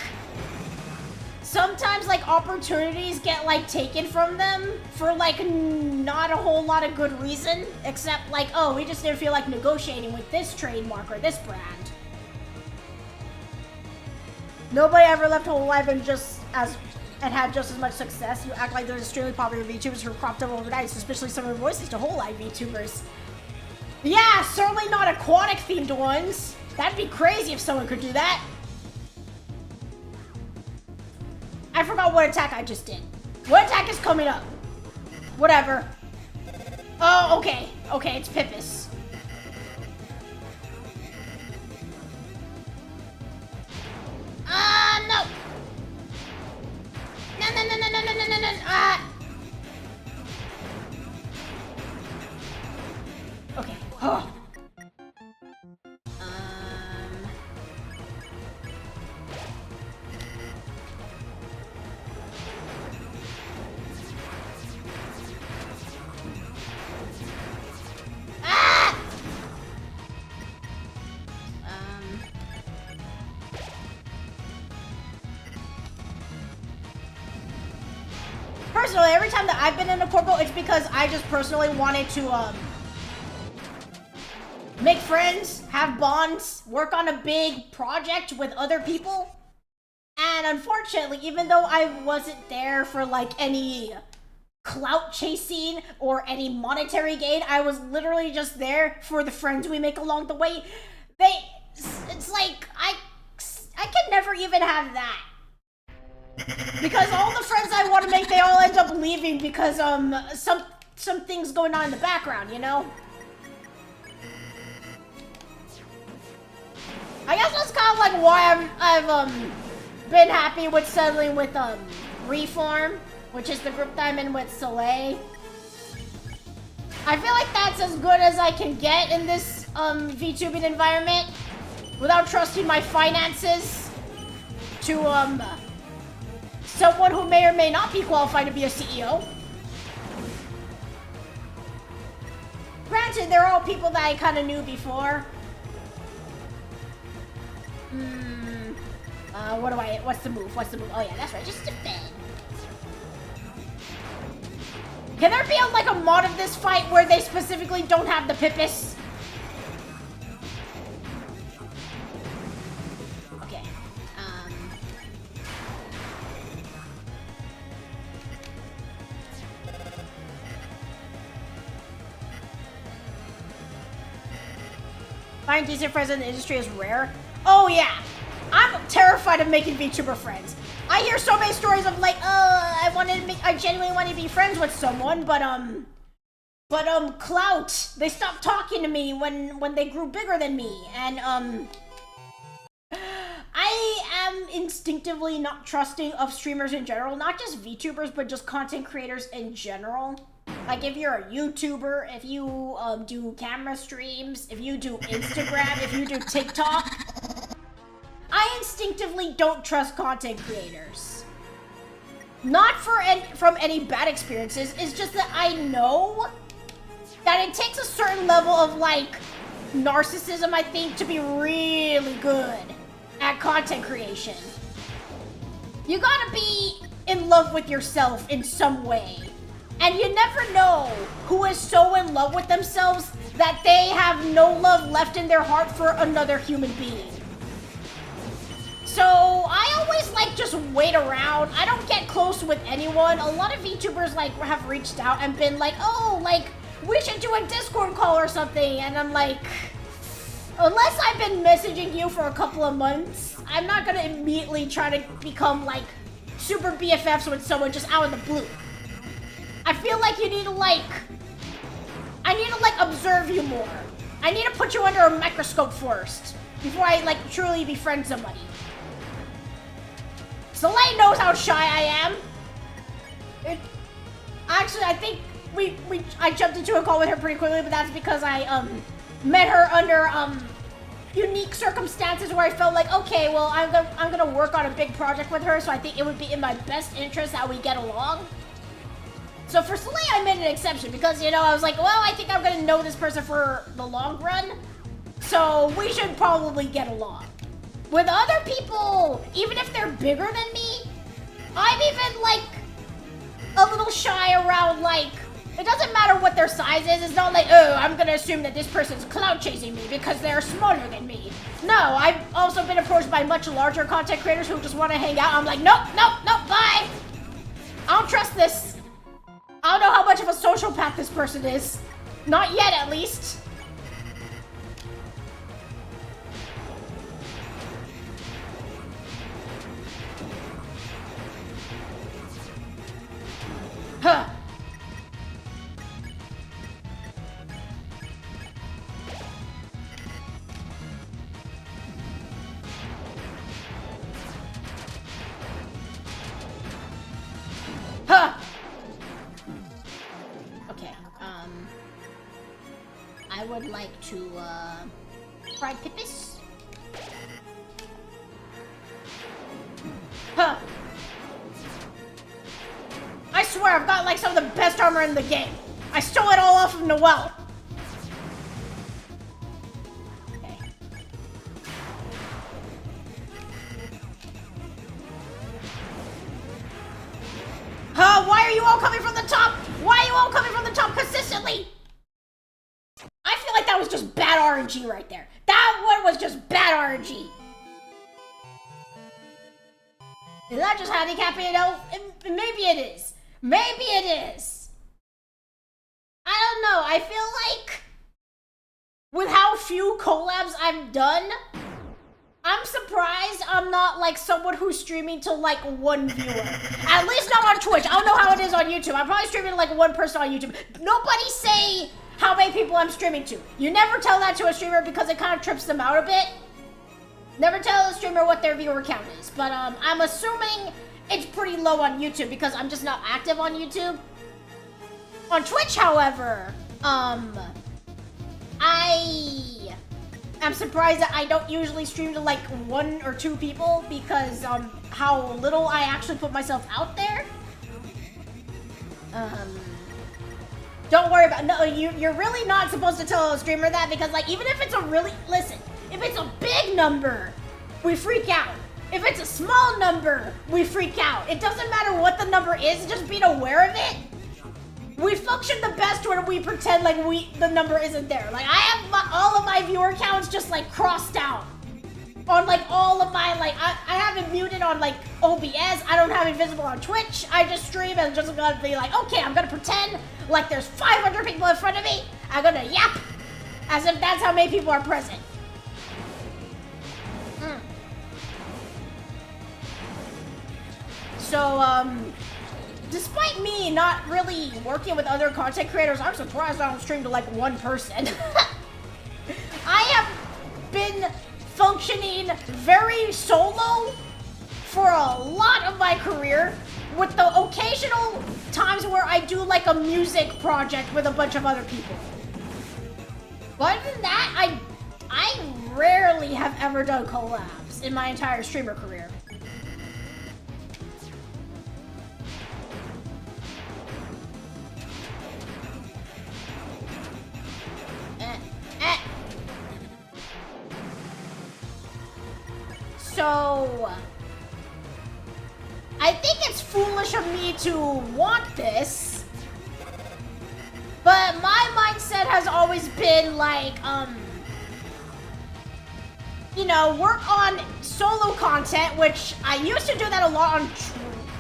sometimes like opportunities get like taken from them for like not a whole lot of good reason. Except like, oh, we just didn't feel like negotiating with this trademark or this brand. Nobody ever left Whole Life and had just as much success. You act like there's extremely popular VTubers who cropped up overnight, especially some of the voices to Whole Life VTubers. Yeah, certainly not aquatic themed ones. That'd be crazy if someone could do that. I forgot what attack I just did. What attack is coming up? Whatever. Oh, okay. Okay, it's Pippus. No. No. Okay. Oh. Personally, every time that I've been in a corporal, it's because I just personally wanted to, make friends, have bonds, work on a big project with other people. And unfortunately, even though I wasn't there for, like, any clout chasing or any monetary gain, I was literally just there for the friends we make along the way. It's like, I can never even have that. Because all the friends I want to make, they all end up leaving because, some things going on in the background, you know? I guess that's kind of like why I've been happy with settling with, Reform, which is the group that I'm in with Soleil. I feel like that's as good as I can get in this, VTubing environment without trusting my finances to, someone who may or may not be qualified to be a CEO. Granted, they're all people that I kind of knew before. What's the move? Oh yeah, that's right, just defend. Can there be like a mod of this fight where they specifically don't have the Pippus? Okay. Finding decent friends in the industry is rare. Oh yeah, I'm terrified of making VTuber friends. I hear so many stories of like, I genuinely wanted to be friends with someone, but clout. They stopped talking to me when they grew bigger than me, and I am instinctively not trusting of streamers in general, not just VTubers, but just content creators in general. Like, if you're a YouTuber, if you do camera streams, if you do Instagram, if you do TikTok, I instinctively don't trust content creators. Not from any bad experiences, it's just that I know that it takes a certain level of, like, narcissism, I think, to be really good at content creation. You gotta be in love with yourself in some way. And you never know who is so in love with themselves that they have no love left in their heart for another human being. So I always like just wait around. I don't get close with anyone. A lot of VTubers like have reached out and been like, oh, like we should do a Discord call or something. And I'm like, unless I've been messaging you for a couple of months, I'm not gonna immediately try to become like super BFFs with someone just out of the blue. I feel like you need to like I need to, like, observe you more. I need to put you under a microscope first before I, like, truly befriend somebody. Soleil knows how shy I am. Actually, I think I jumped into a call with her pretty quickly, but that's because I, met her under, unique circumstances where I felt like, okay, well, I'm gonna work on a big project with her, so I think it would be in my best interest that we get along. So for Soleil, I made an exception because, you know, I was like, well, I think I'm gonna know this person for the long run, so we should probably get along. With other people, even if they're bigger than me, I'm even, like, a little shy around, like, it doesn't matter what their size is. It's not like, oh, I'm gonna assume that this person's clout chasing me because they're smaller than me. No, I've also been approached by much larger content creators who just want to hang out. I'm like, nope, nope, nope, bye. I don't trust this. I don't know how much of a sociopath this person is. Not yet, at least. Huh. Huh. Okay, I would like to, fried pippis. Huh. I swear, I've got, like, some of the best armor in the game. I stole it all off of Noelle. Okay. Huh, why are you all coming from the top? Why are you all coming from the top consistently? I feel like that was just bad RNG right there. That one was just bad RNG. Is that just handicapping it out? Maybe it is. Maybe it is. I don't know. I feel like with how few collabs I've done, I'm surprised I'm not, like, someone who's streaming to, like, one viewer. At least not on Twitch. I don't know how it is on YouTube. I'm probably streaming to, like, one person on YouTube. Nobody say how many people I'm streaming to. You never tell that to a streamer because it kind of trips them out a bit. Never tell a streamer what their viewer count is. But, I'm assuming it's pretty low on YouTube because I'm just not active on YouTube. On Twitch, however, I'm surprised that I don't usually stream to, like, 1 or 2 people because, how little I actually put myself out there. Don't worry about, no, you're really not supposed to tell a streamer that because, like, even if it's a really, listen, if it's a big number, we freak out. If it's a small number, we freak out. It doesn't matter what the number is, just being aware of it. We function the best when we pretend like the number isn't there. Like, I have all of my viewer counts just, like, crossed out. On, like, all of my, like, I have it muted on, like, OBS. I don't have it visible on Twitch. I just stream and just gonna be like, okay, I'm gonna pretend like there's 500 people in front of me. I'm gonna yap as if that's how many people are present. So, despite me not really working with other content creators, I'm surprised I don't stream to, like, one person. I have been functioning very solo for a lot of my career, with the occasional times where I do, like, a music project with a bunch of other people. But other than that, I rarely have ever done collabs in my entire streamer career. So, I think it's foolish of me to want this, but my mindset has always been like, you know, work on solo content, which I used to do that a lot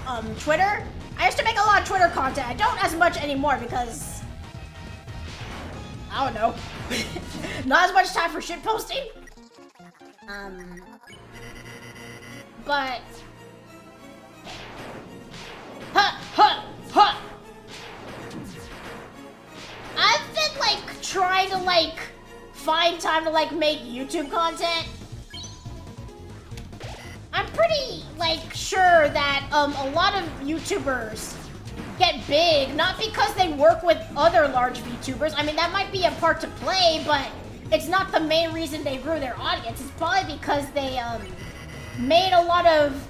on Twitter. I used to make a lot of Twitter content. I don't as much anymore because, I don't know, not as much time for shit posting. But I've been, like, find time to like make YouTube content. I'm pretty like sure that a lot of YouTubers get big not because they work with other large VTubers. I mean, that might be a part to play, but it's not the main reason they grew their audience. It's probably because they made a lot of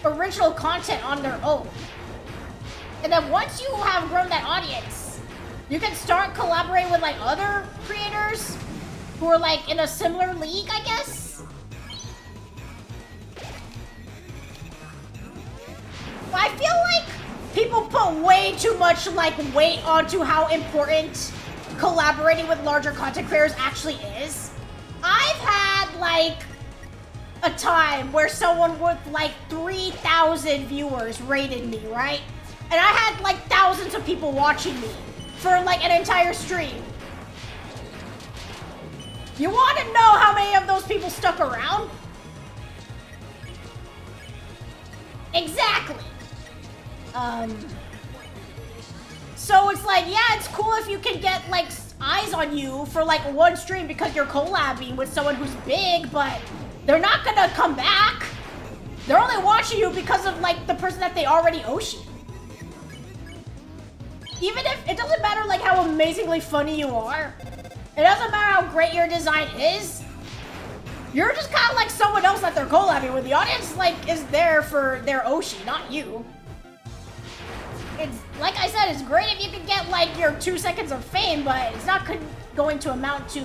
original content on their own. And then once you have grown that audience, you can start collaborating with like other creators who are like in a similar league, I guess. I feel like people put way too much like weight onto how important collaborating with larger content creators actually is. I've had like a time where someone with like 3,000 viewers rated me, right? And I had like thousands of people watching me for like an entire stream. You want to know how many of those people stuck around? Exactly. So it's like, yeah, it's cool if you can get like eyes on you for like one stream because you're collabing with someone who's big, but they're not gonna come back. They're only watching you because of like the person that they already ocean. Even if it doesn't matter like how amazingly funny you are, it doesn't matter how great your design is. You're just kind of like someone else that they're collabing with. The audience like is there for their oshi, not you. It's like I said, it's great if you can get like your 2 seconds of fame, but it's not going to amount to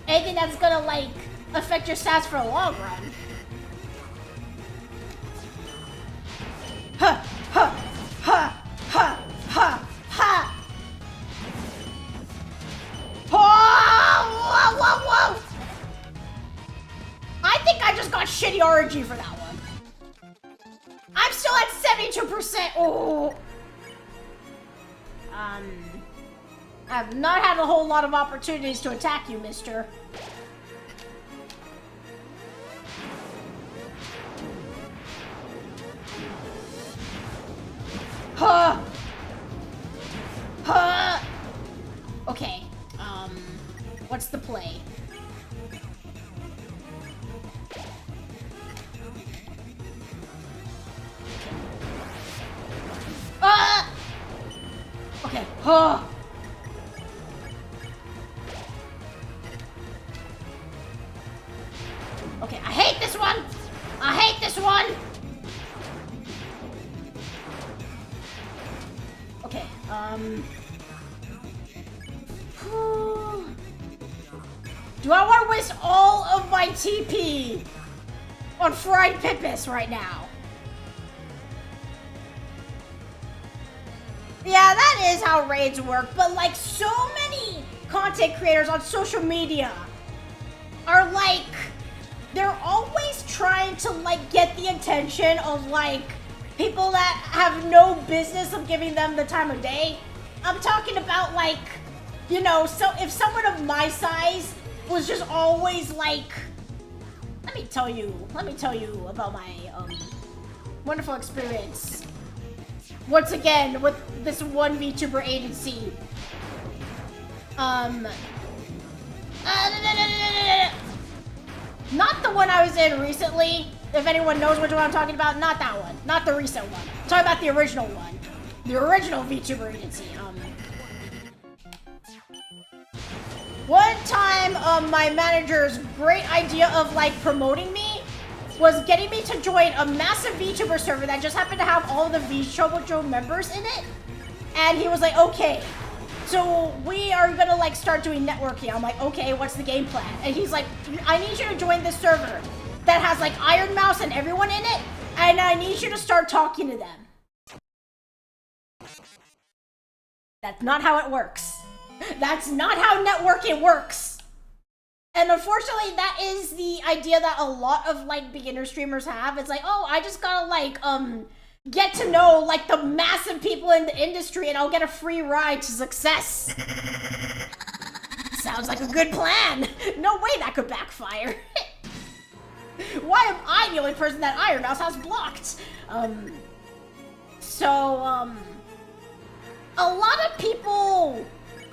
anything that's gonna like affect your stats for the long run. Ha ha ha ha ha ha. Whoa, whoa, whoa. I think I just got shitty RNG for that one. I'm still at 72%. Oh. I've not had a whole lot of opportunities to attack you, mister. Huh. Huh. Okay. What's the play? Okay. Huh. Okay, I hate this one. I hate this one. Okay, do I want to waste all of my TP on fried Pippis right now? Yeah, that is how raids work, but like so many content creators on social media are like, they're always trying to like get the attention of like people that have no business of giving them the time of day. I'm talking about like, you know, so if someone of my size was just always like, let me tell you about my wonderful experience. Once again, with this one VTuber agency. Not the one I was in recently. If anyone knows which one I'm talking about, not that one. Not the recent one. I'm talking about the original one. The original VTuber agency. One time, my manager's great idea of like promoting me was getting me to join a massive VTuber server that just happened to have all the VTuber members in it. And he was like, okay, so we are gonna like start doing networking. I'm like, okay, what's the game plan? And he's like, I need you to join this server that has like Iron Mouse and everyone in it, and I need you to start talking to them. That's not how it works. That's not how networking works. And unfortunately, that is the idea that a lot of like beginner streamers have. It's like, oh, I just gotta like get to know like the massive people in the industry and I'll get a free ride to success. Sounds like a good plan. No way that could backfire. Why am I the only person that Iron Mouse has blocked? A lot of people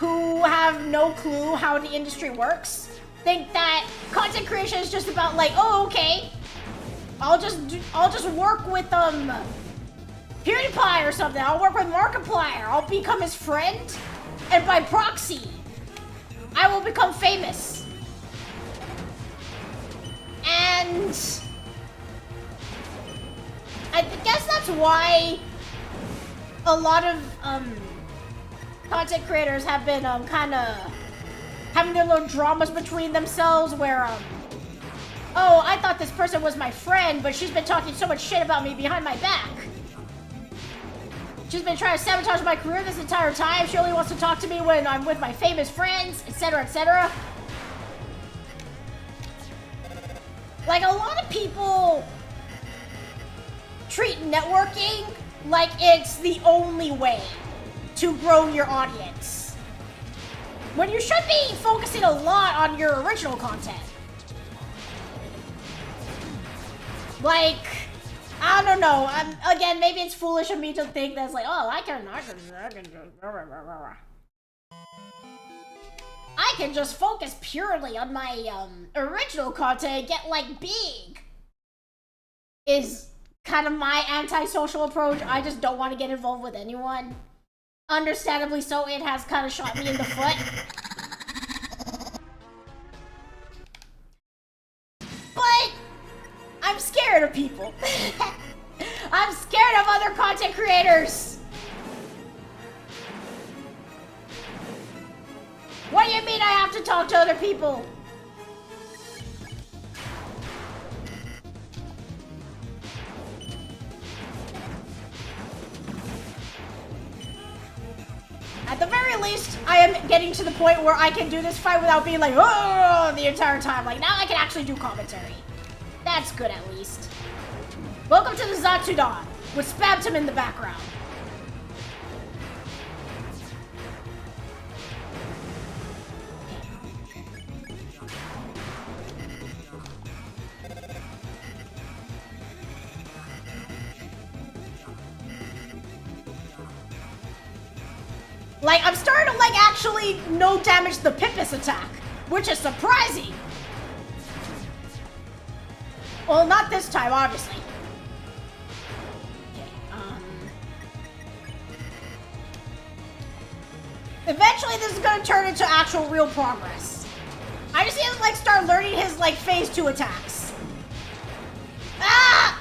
who have no clue how the industry works think that content creation is just about like, oh, okay, I'll just work with PewDiePie or something. I'll work with Markiplier. I'll become his friend, and by proxy, I will become famous. And I guess that's why a lot of content creators have been kind of having their little dramas between themselves where oh, I thought this person was my friend, but she's been talking so much shit about me behind my back. She's been trying to sabotage my career this entire time. She only wants to talk to me when I'm with my famous friends, etc., etc. Like, a lot of people treat networking like it's the only way to grow your audience, when you should be focusing a lot on your original content. Like, I don't know. Again, maybe it's foolish of me to think that's like, oh, I can just focus purely on my original content and get like big. Is kind of my antisocial approach. I just don't want to get involved with anyone. Understandably so, it has kind of shot me in the foot. But I'm scared of people. I'm scared of other content creators. What do you mean I have to talk to other people? At the very least, I am getting to the point where I can do this fight without being like, oh, the entire time. Like, now I can actually do commentary. That's good, at least. Welcome to the Zatsudan, with Spamtum in the background. Like, I'm starting to, like, actually no damage the Pippus attack, which is surprising. Well, not this time, obviously. Okay, eventually, this is gonna turn into actual real progress. I just need to, like, start learning his, like, phase 2 attacks. Ah!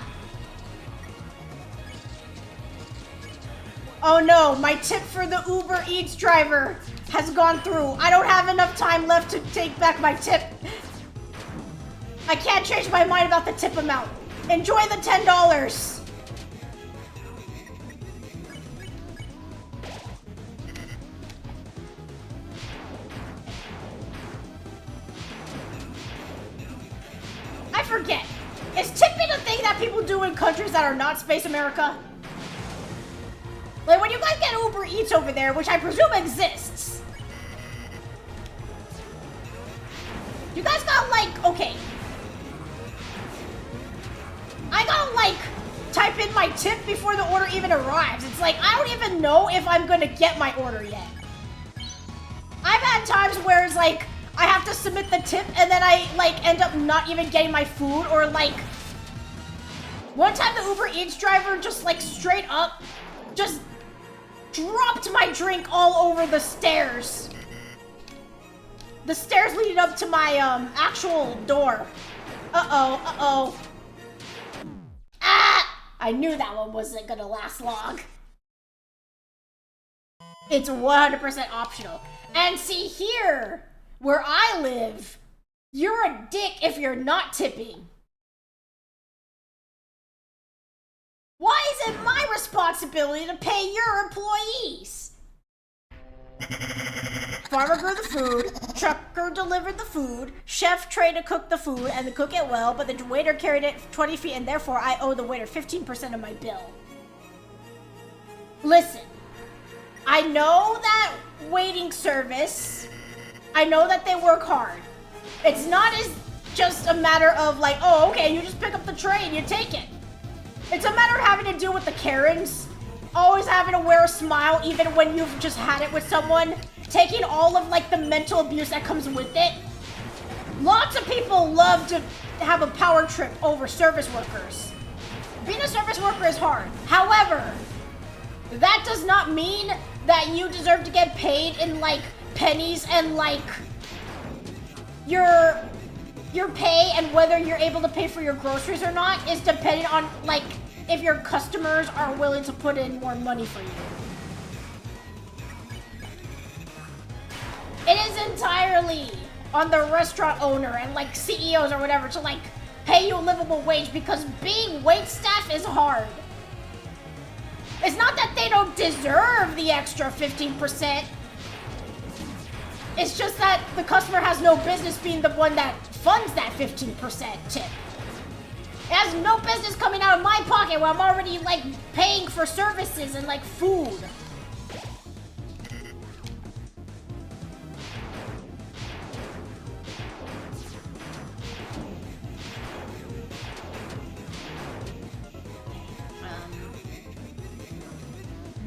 Oh no, my tip for the Uber Eats driver has gone through. I don't have enough time left to take back my tip. I can't change my mind about the tip amount. Enjoy the $10. I forget. Is tipping a thing that people do in countries that are not Space America? Like, when you guys get Uber Eats over there, which I presume exists, you guys gotta, like, okay. I gotta, like, type in my tip before the order even arrives. It's like, I don't even know if I'm gonna get my order yet. I've had times where it's like, I have to submit the tip and then I, like, end up not even getting my food, or, like, one time the Uber Eats driver just, like, straight up just dropped my drink all over the stairs. The stairs leading up to my, actual door. Uh-oh, uh-oh. Ah! I knew that one wasn't gonna last long. It's 100% optional. And see here, where I live, you're a dick if you're not tipping. Why is it my responsibility to pay your employees? Farmer grew the food, trucker delivered the food, chef trained to cook the food and to cook it well, but the waiter carried it 20 feet and therefore I owe the waiter 15% of my bill. Listen, I know that waiting service, I know that they work hard. It's not as just a matter of like, oh, okay, you just pick up the tray and you take it. It's a matter of having to deal with the Karens, always having to wear a smile even when you've just had it with someone, taking all of like the mental abuse that comes with it. Lots of people love to have a power trip over service workers. Being a service worker is hard. However, that does not mean that you deserve to get paid in like pennies, and like your pay and whether you're able to pay for your groceries or not is dependent on like if your customers are willing to put in more money for you. It is entirely on the restaurant owner and like CEOs or whatever to like pay you a livable wage, because being wait staff is hard. It's not that they don't deserve the extra 15%. It's just that the customer has no business being the one that funds that 15% tip. It has no business coming out of my pocket where I'm already like paying for services and like food.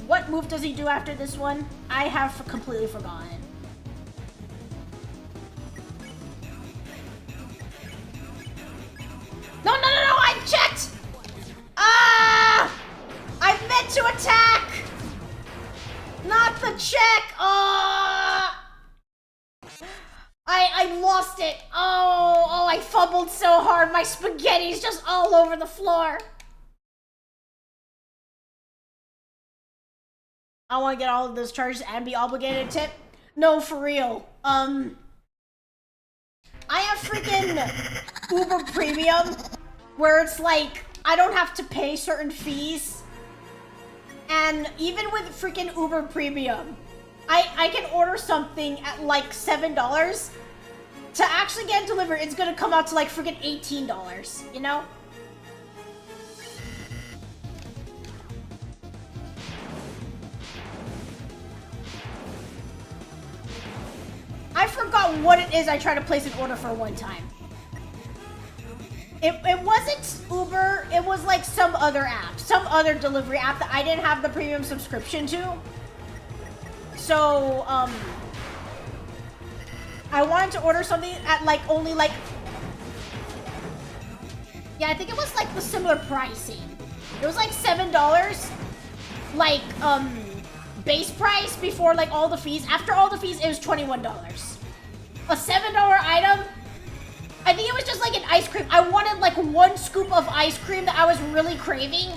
What move does he do after this one? I have completely forgotten. No, I checked! Ah! I meant to attack! Not the check! I lost it. Oh, I fumbled so hard. My spaghetti's just all over the floor. I want to get all of those charges and be obligated to tip. No, for real. I have freaking Uber Premium, where it's like, I don't have to pay certain fees. And even with freaking Uber Premium, I can order something at like $7. To actually get it delivered, it's gonna come out to like freaking $18, you know? I forgot what it is I tried to place an order for one time. It wasn't Uber, it was like some other app, some other delivery app that I didn't have the premium subscription to. So, I wanted to order something at like only like, yeah, I think it was like the similar pricing. It was like $7, like, base price before like all the fees. After all the fees, it was $21. A $7 item. I think it was just like an ice cream. I wanted like one scoop of ice cream that I was really craving.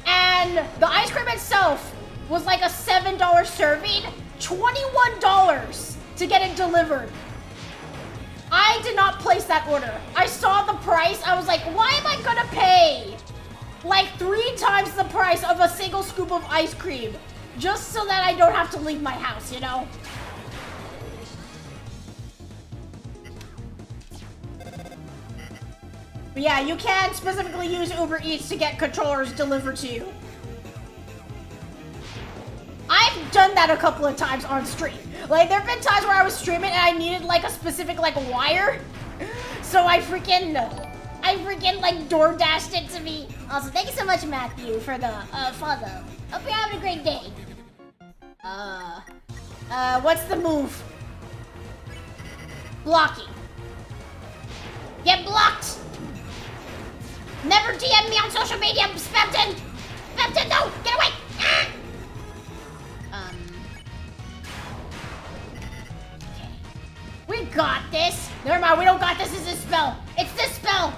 And the ice cream itself was like a $7 serving, $21 to get it delivered. I did not place that order. I saw the price. I was like, why am I gonna pay like 3 times the price of a single scoop of ice cream just so that I don't have to leave my house, you know? But yeah, you can specifically use Uber Eats to get controllers delivered to you. I've done that a couple of times on stream. Like, there have been times where I was streaming and I needed like a specific like wire. So I freaking like door dashed it to me. Also, thank you so much, Matthew, for the follow. Hope you're having a great day. What's the move? Blocking. Get blocked! Never DM me on social media, Spamton! Spamton, no! Get away! Ah! Okay. We got this! Never mind, we don't got this. It's this spell. It's this spell!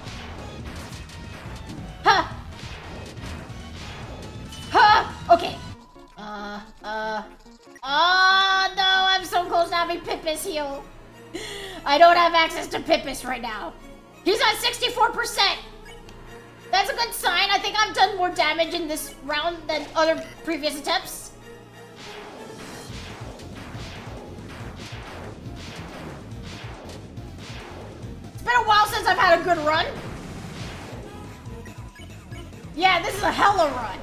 Huh! Huh! Okay. Oh no, I'm so close to having Pippis heal. I don't have access to Pippis right now. He's at 64%! That's a good sign. I think I've done more damage in this round than other previous attempts. It's been a while since I've had a good run. Yeah, this is a hella run.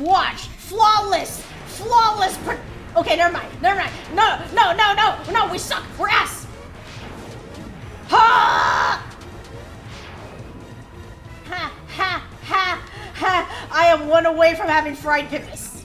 Watch. Flawless. Flawless. Okay, never mind. Never mind. No, we suck. We're ass. Ha! Ha, ha, ha, ha. I am one away from having fried Pippis.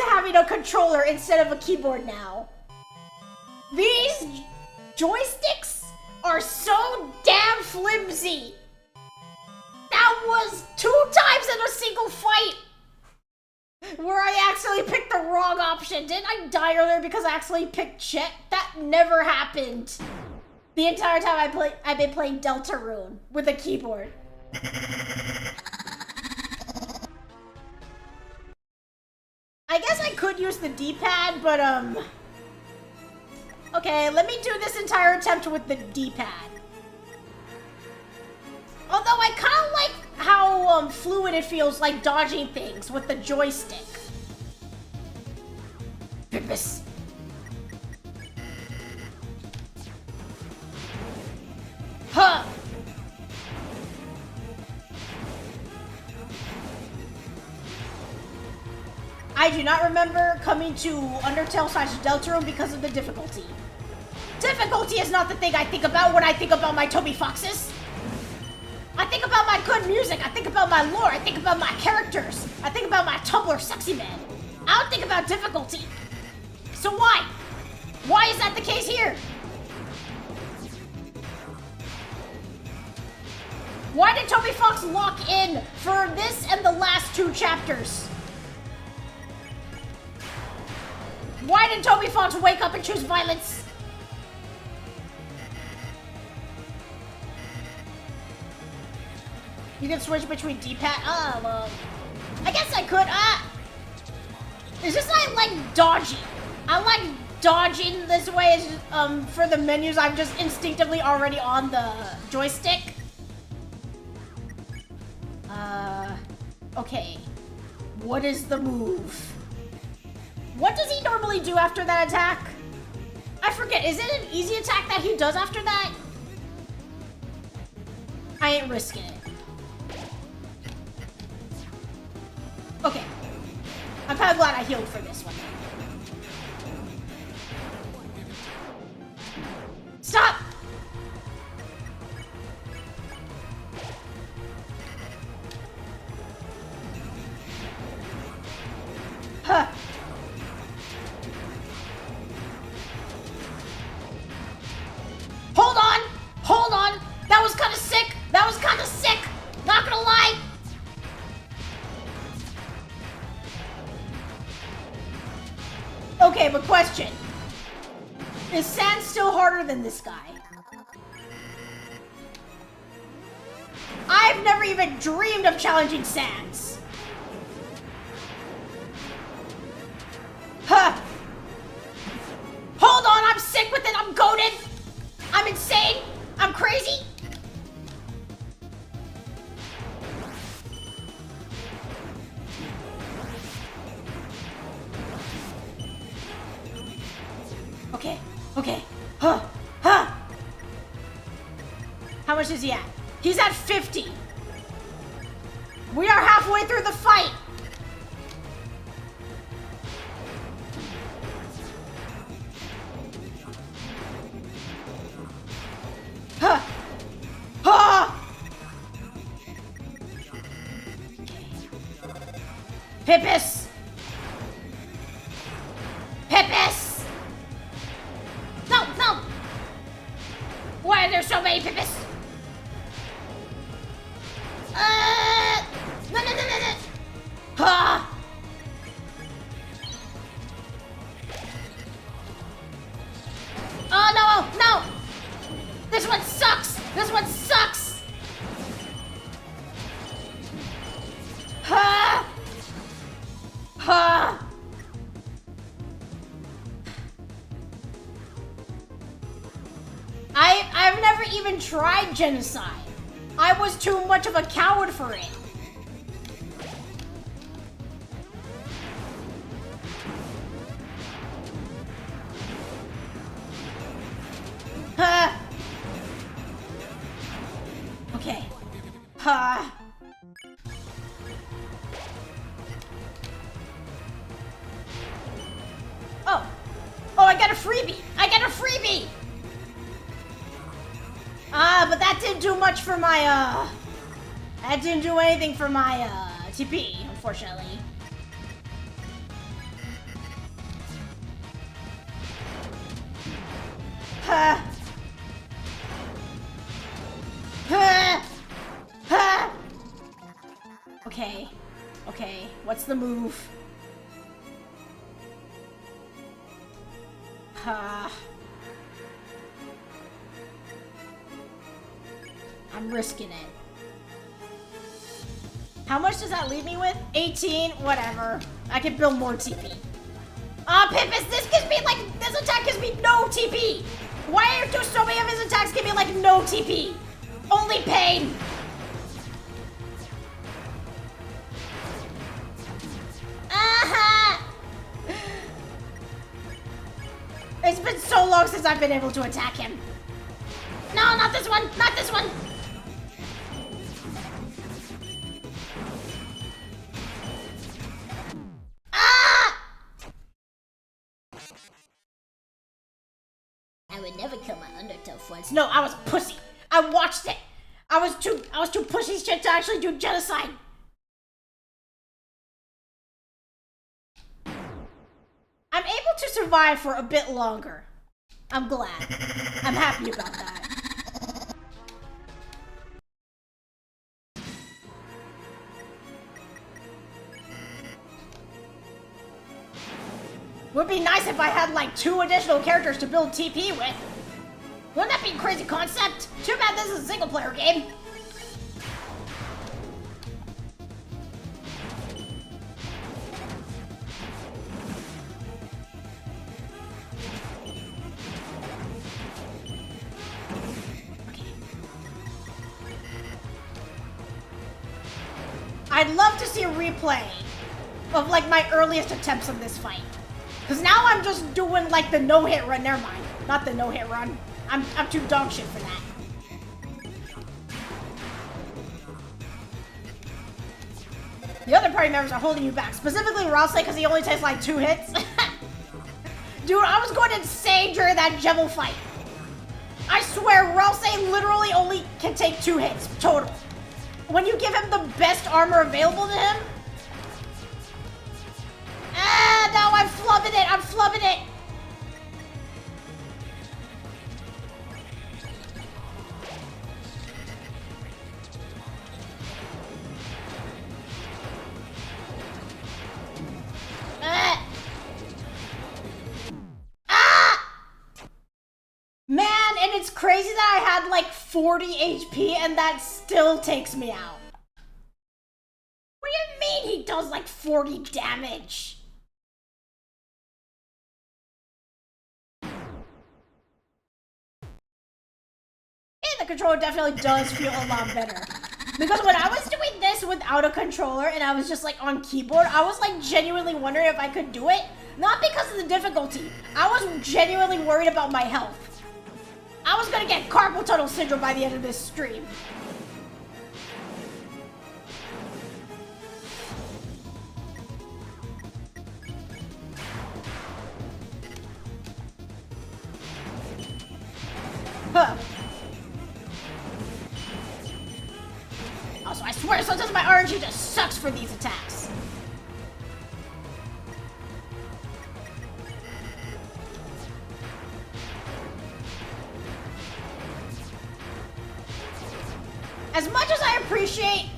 having a controller instead of a keyboard now. These joysticks are so damn flimsy. That was 2 times in a single fight where I accidentally picked the wrong option. Didn't I die earlier because I accidentally picked Chet? That never happened. The entire time I've been playing Deltarune with a keyboard. I guess I could use the D-pad, but okay, let me do this entire attempt with the D-pad. Although I kind of like how fluid it feels, like dodging things with the joystick. Purpose. Huh. I do not remember coming to Undertale / Deltarune because of the difficulty. Difficulty is not the thing I think about when I think about my Toby Foxes. I think about my good music, I think about my lore, I think about my characters, I think about my Tumblr sexy man. I don't think about difficulty. So why? Why is that the case here? Why did Toby Fox lock in for this and the last 2 chapters? Why did Toby Fox wake up and choose violence? You can switch between D-pad. Oh, well, I guess I could. It's just I like dodging. I like dodging this way. For the menus, I'm just instinctively already on the joystick. Okay. What is the move? What does he normally do after that attack? I forget. Is it an easy attack that he does after that? I ain't risking it. Okay. I'm kind of glad I healed for this one. Stop! Huh. Hold on! Hold on! That was kind of sick! That was kind of sick! Not gonna lie! Okay, but question. Is Sans still harder than this guy? I've never even dreamed of challenging Sans. Huh. Hold on, I'm sick with it, I'm goated. I'm insane. I'm crazy. Okay, okay. Huh, huh. How much is he at? He's at 50. We are halfway through the fight. Huh. Huh. Pippus. Pippus. No, no! Why are there so many Pippus? No, no, no, no, no! Ah! Oh, no, no! This one sucks! This one sucks! Ha! Ha! I've never even tried genocide. I was too much of a coward for it. Huh. Okay. Huh. Oh. Oh, I got a freebie. I got a freebie. But that didn't do much for my, that didn't do anything for my, TP, unfortunately. Ha! Ha! Ha! Okay. Okay. What's the move? Ha! I'm risking it. How much does that leave me with? 18? Whatever. I can build more TP. Ah, Pippus, this attack gives me no TP! Why do so many of his attacks give me, like, no TP? Only pain! Aha! It's been so long since I've been able to attack him. No, not this one! Not this one! I would never kill my Undertale friends. No, I was a pussy. I watched it. I was too pussy shit to actually do genocide. I'm able to survive for a bit longer. I'm glad. I'm happy about that. Would be nice if I had like 2 additional characters to build TP with. Wouldn't that be a crazy concept? Too bad this is a single player game. I'd love to see a replay of like my earliest attempts on this fight. Cause now I'm just doing like the no-hit run. Never mind, not the no-hit run. I'm too dog shit for that. The other party members are holding you back, specifically Rouse, because he only takes like 2 hits. Dude, I was going insane during that Jebel fight. I swear, Rouse literally only can take 2 hits total. When you give him the best armor available to him. Ah, no, I'm flubbing it. I'm flubbing it. Man, and it's crazy that I had like 40 HP and that still takes me out. What do you mean he does like 40 damage? The controller definitely does feel a lot better. Because when I was doing this without a controller and I was just like on keyboard, I was like genuinely wondering if I could do it. Not because of the difficulty. I was genuinely worried about my health. I was gonna get carpal tunnel syndrome by the end of this stream. Huh. Also, I swear, sometimes my RNG just sucks for these attacks. As much as I appreciate,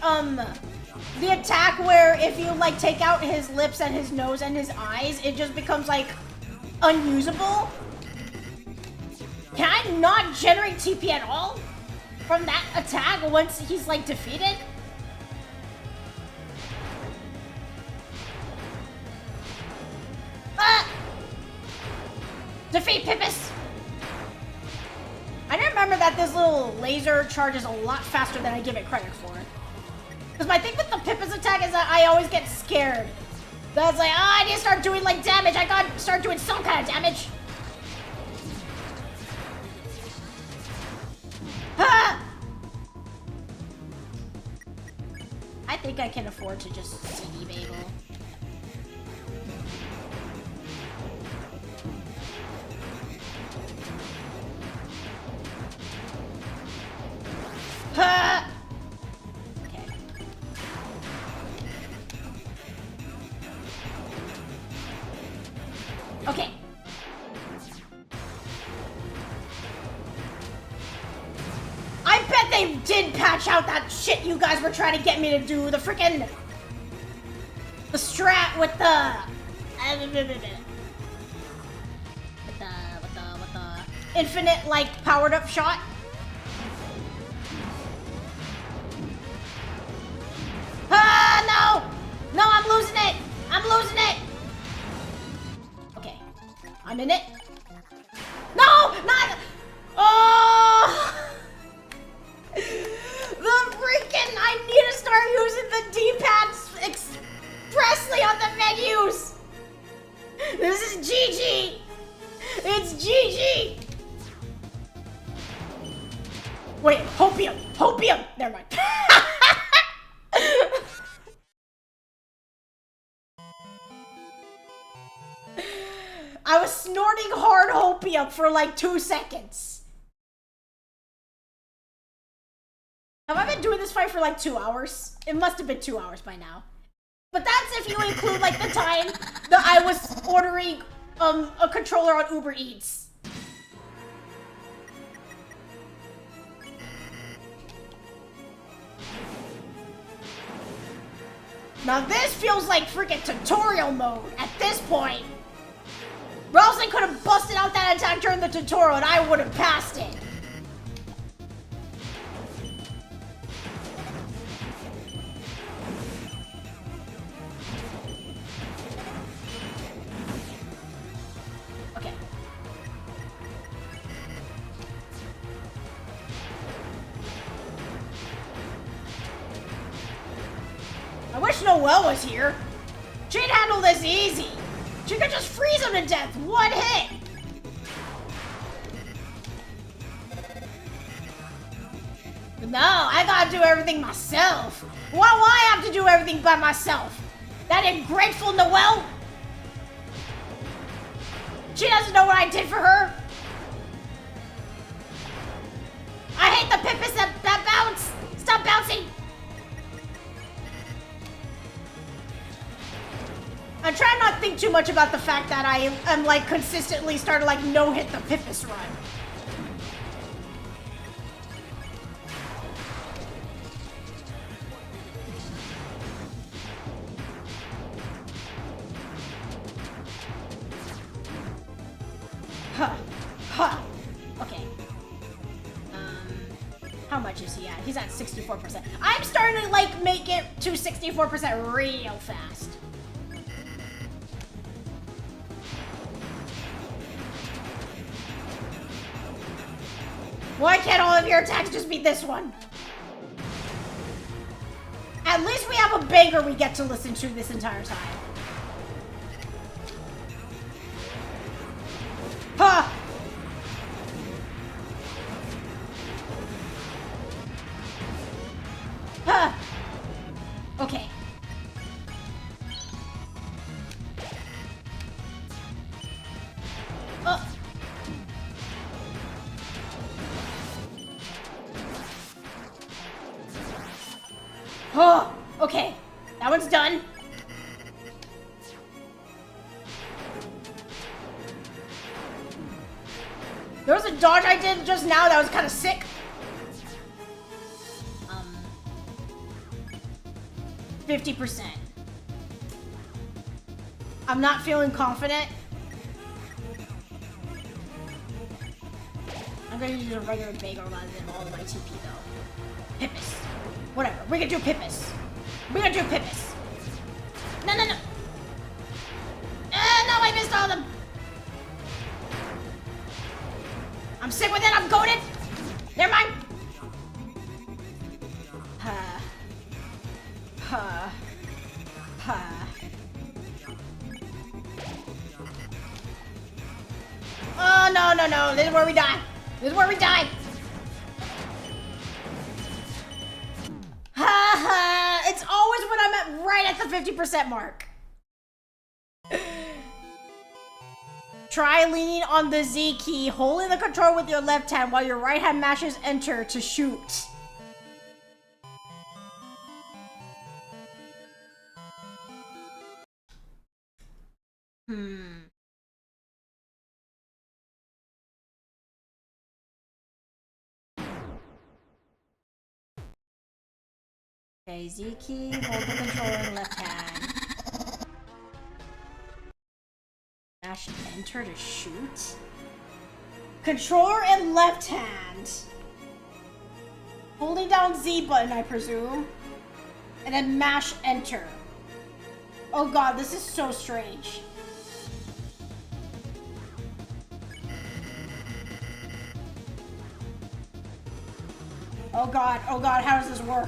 the attack where if you, like, take out his lips and his nose and his eyes, it just becomes, like, unusable. Can I not generate TP at all from that attack once he's, like, defeated? Ah! Defeat Pippus! I remember that this little laser charges a lot faster than I give it credit for. Because my thing with the Pippus attack is that I always get scared. That's like, oh, I need to start doing, like, damage. I gotta start doing some kind of damage. Ah! I think I can afford to just CD Babel. Ha! Okay. Okay. did patch out that shit you guys were trying to get me to do. The freaking... The strat with the... With the infinite, like, powered up shot. Ah, no! No, I'm losing it! I'm losing it! Okay. I'm in it. No! Not... Oh! The freaking... I need to start using the D-pads expressly on the menus! This is GG! It's GG! Wait, hopium! Hopium! Never mind. I was snorting hard hopium for like 2 seconds. Have I been doing this fight for like 2 hours? It must have been 2 hours by now. But that's if you include like the time that I was ordering a controller on Uber Eats. Now this feels like freaking tutorial mode at this point. Roslyn could have busted out that attack during the tutorial and I would have passed it. Okay. I wish Noelle was here. She'd handle this easy. She could just freeze him to death, one hit! No, I gotta do everything myself. Why do I have to do everything by myself? That ungrateful Noelle? She doesn't know what I did for her. I hate the Pippins that bounce! Stop bouncing! I'm trying not to think too much about the fact that I am like consistently starting to like no-hit the Pippis run. Huh. Huh. Okay. How much is he at? He's at 64%. I'm starting to like make it to 64% real fast. Why can't all of your attacks just beat this one? At least we have a banger we get to listen to this entire time. Huh! Huh! Okay. Oh, okay. That one's done. There was a dodge I did just now that was kind of sick. 50%. I'm not feeling confident. I'm gonna use a regular bagel rather than all of my TP though. Pippis. Whatever. We're gonna do Pippis. We're gonna do Pippis. No, no, no. No, I missed all of them. I'm sick with it. I'm goated. Never mind. Oh, no, no, no. This is where we die. This is where we die. It's always when I'm at right at the 50% mark. Try leaning on the Z key, holding the control with your left hand while your right hand mashes enter to shoot. Okay, Z key, hold the controller in left hand. Mash enter to shoot. Controller in left hand. Holding down Z button, I presume. And then mash enter. Oh god, this is so strange. Oh god, how does this work?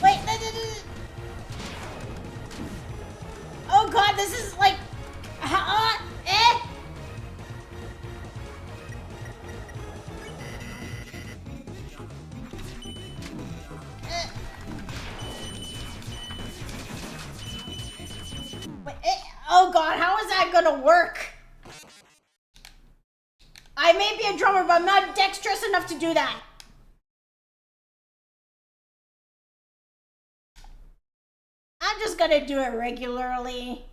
Wait, oh god, this is like, oh god, how is that gonna work? I may be a drummer, but I'm not dexterous enough to do that. I'm just gonna do it regularly.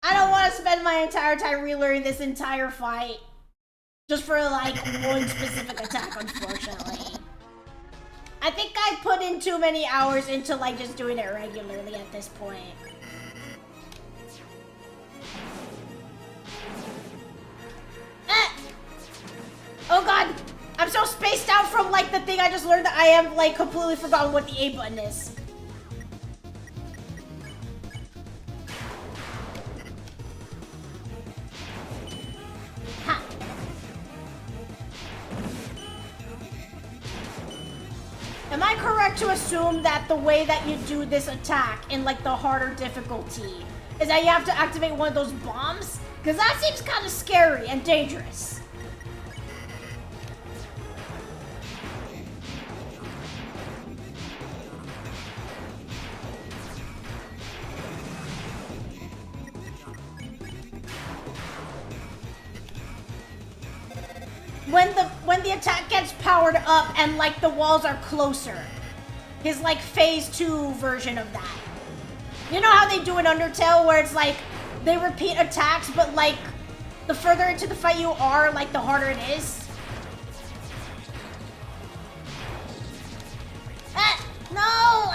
I don't want to spend my entire time relearning this entire fight. Just for like one specific attack, unfortunately. I think I put in too many hours into like just doing it regularly at this point. Oh god! I'm so spaced out from like the thing I just learned that I have like completely forgotten what the A button is. Ha! Am I correct to assume that the way that you do this attack in like the harder difficulty is that you have to activate one of those bombs? Because that seems kind of scary and dangerous. When the attack gets powered up and like the walls are closer. His like phase 2 version of that. You know how they do in Undertale where it's like they repeat attacks but like the further into the fight you are, like the harder it is? No!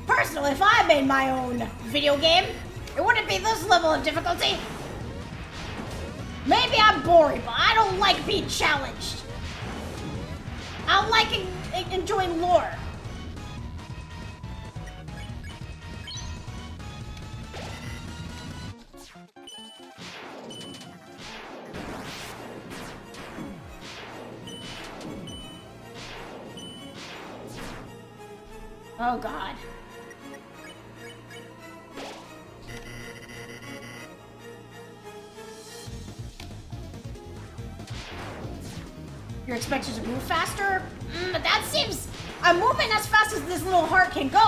Personally, if I made my own video game, it wouldn't be this level of difficulty. Maybe I'm boring, but I don't like being challenged. I like enjoying lore. Oh god. You're expected to move faster? But that seems... I'm moving as fast as this little heart can go.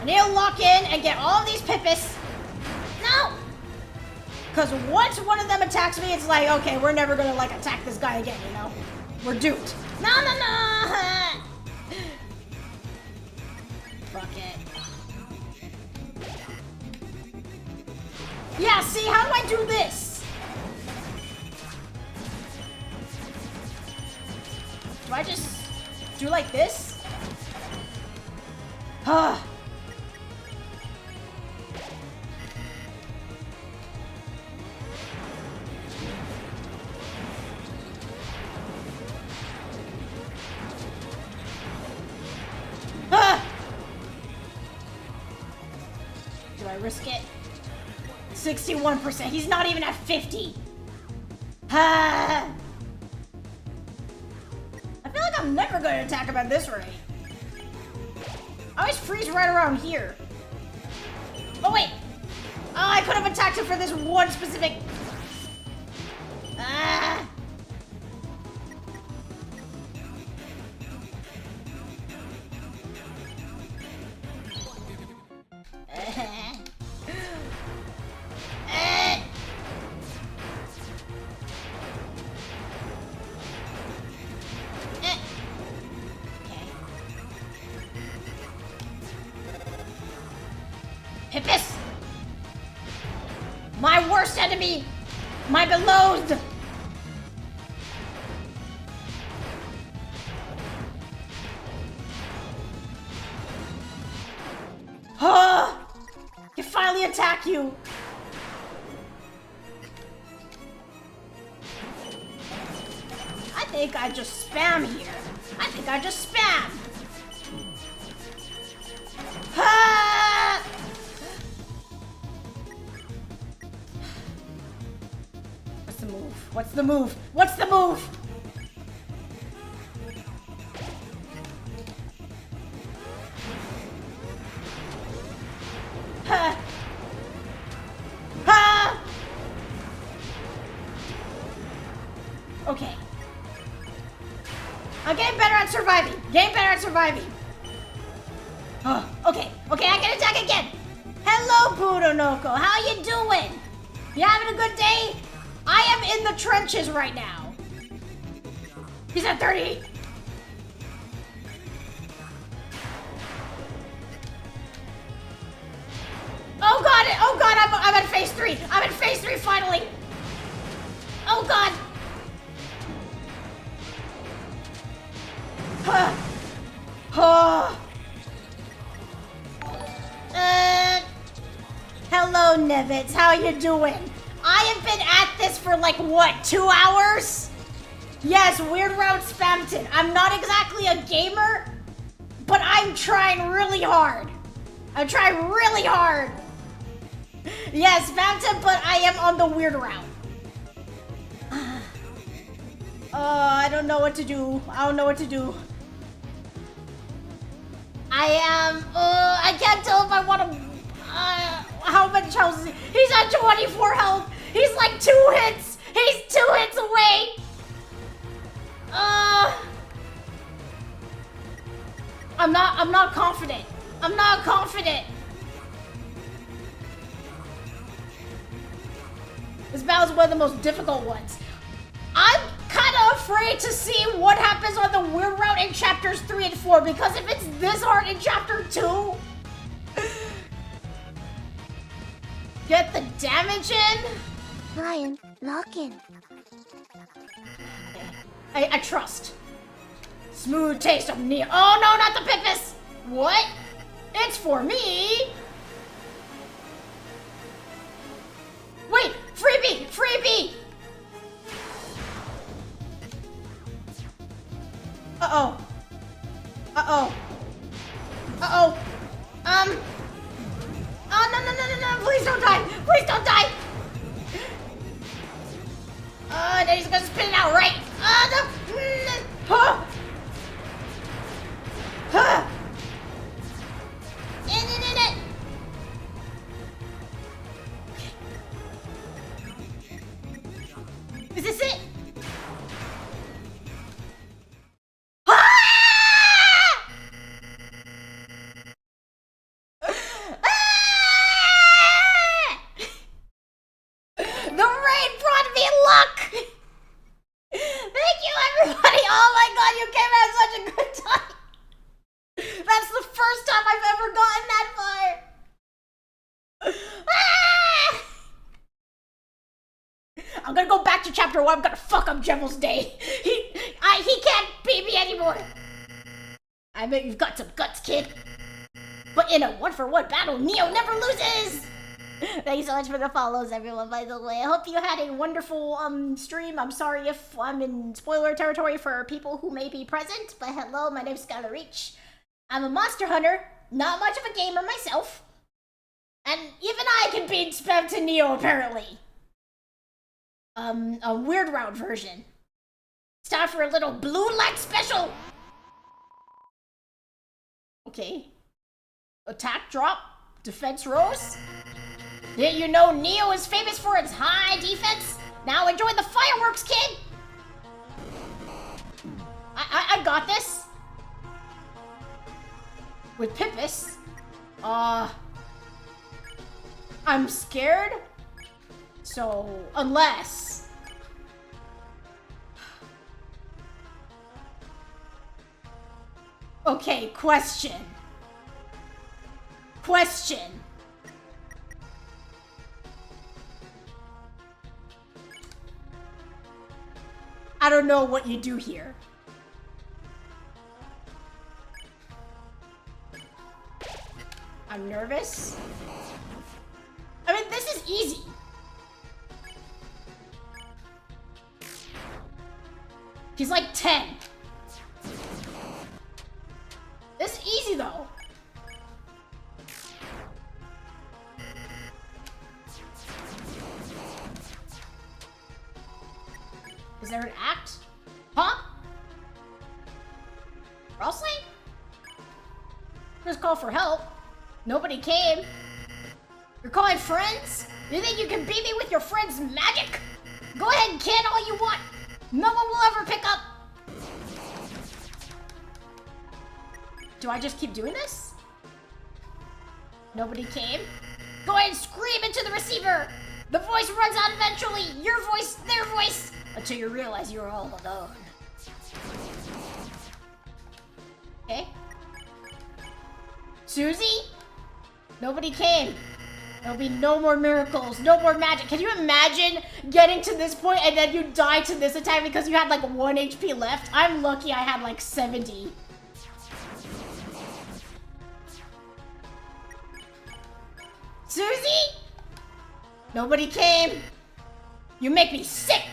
I need to lock in and get all of these Pippis. No! Because once one of them attacks me, it's like, okay, we're never gonna like attack this guy again, you know? We're duped. No! Fuck it. Yeah, see, how do I do this? Do I just do like this? Huh. risk it? 61%. He's not even at 50. I feel like I'm never going to attack him at this rate. I always freeze right around here. Oh, wait. Oh, I could have attacked him for this one specific... Hippus! My worst enemy! My beloved! Oh! Can finally attack you! I think I just spam here. I think I just spam! Ah! What's the move? What's the move? What's the move? Ha! Ha! Okay. I'm getting better at surviving. Getting better at surviving. Oh, okay. Okay, I can attack again. Hello, Budonoko. How you doing? You having a good day? I am in the trenches right now. He's at 30. Oh god, I'm at phase 3. I'm at phase 3 finally. Oh god. Hello, Nivets. How you doing? I have been at this for like, what, 2 hours? Yes, Weird Route Spamton. I'm not exactly a gamer, but I'm trying really hard. I'm trying really hard. Yes, Spamton, but I am on the Weird Route. I don't know what to do. I don't know what to do. I can't tell if I want to, how much health is he? He's at 24 health. He's like 2 hits. He's 2 hits away. I'm not confident. I'm not confident. This battle is one of the most difficult ones. I'm kind of afraid to see what happens on the Weird Route in chapters 3 and 4, because if it's this hard in chapter 2, get the damage in. Ryan, lock in. I trust. Smooth taste of Neo. Oh no, not the Pippus! What? It's for me! Wait! Freebie! Freebie! Uh-oh. Uh-oh. Uh-oh. Oh, no. Please don't die. Please don't die. Then he's gonna spit it out, right? No. Huh. Huh. In. Is this it? I'm gonna go back to chapter 1. I'm gonna fuck up Jevel's day. He can't beat me anymore. I bet you've got some guts, kid. But in a 1-for-1 battle, Neo never loses. Thank you so much for the follows, everyone, by the way. I hope you had a wonderful stream. I'm sorry if I'm in spoiler territory for people who may be present, but hello, my name's Skylar Reach. I'm a monster hunter, not much of a gamer myself. And even I can beat Spam to Neo, apparently. A weird route version. It's time for a little blue light special. Okay. Attack drop, defense rose. Did you know Neo is famous for its high defense? Now enjoy the fireworks, kid. I got this. With Pippus. I'm scared. So, unless... Okay, question. I don't know what you do here. I'm nervous. I mean, this is easy. He's like 10. This is easy though. Is there an act? Huh? Wrestling? Just call for help. Nobody came. You're calling friends? You think you can beat me with your friend's magic? Go ahead, kid, all you want. No one will ever pick up. Do I just keep doing this? Nobody came? Go ahead and scream into the receiver. The voice runs out eventually. Your voice, their voice. Until you realize you're all alone. Okay. Susie? Nobody came. There'll be no more miracles, no more magic. Can you imagine getting to this point and then you die to this attack because you had like 1 HP left? I'm lucky I had like 70. Susie? Nobody came. You make me sick.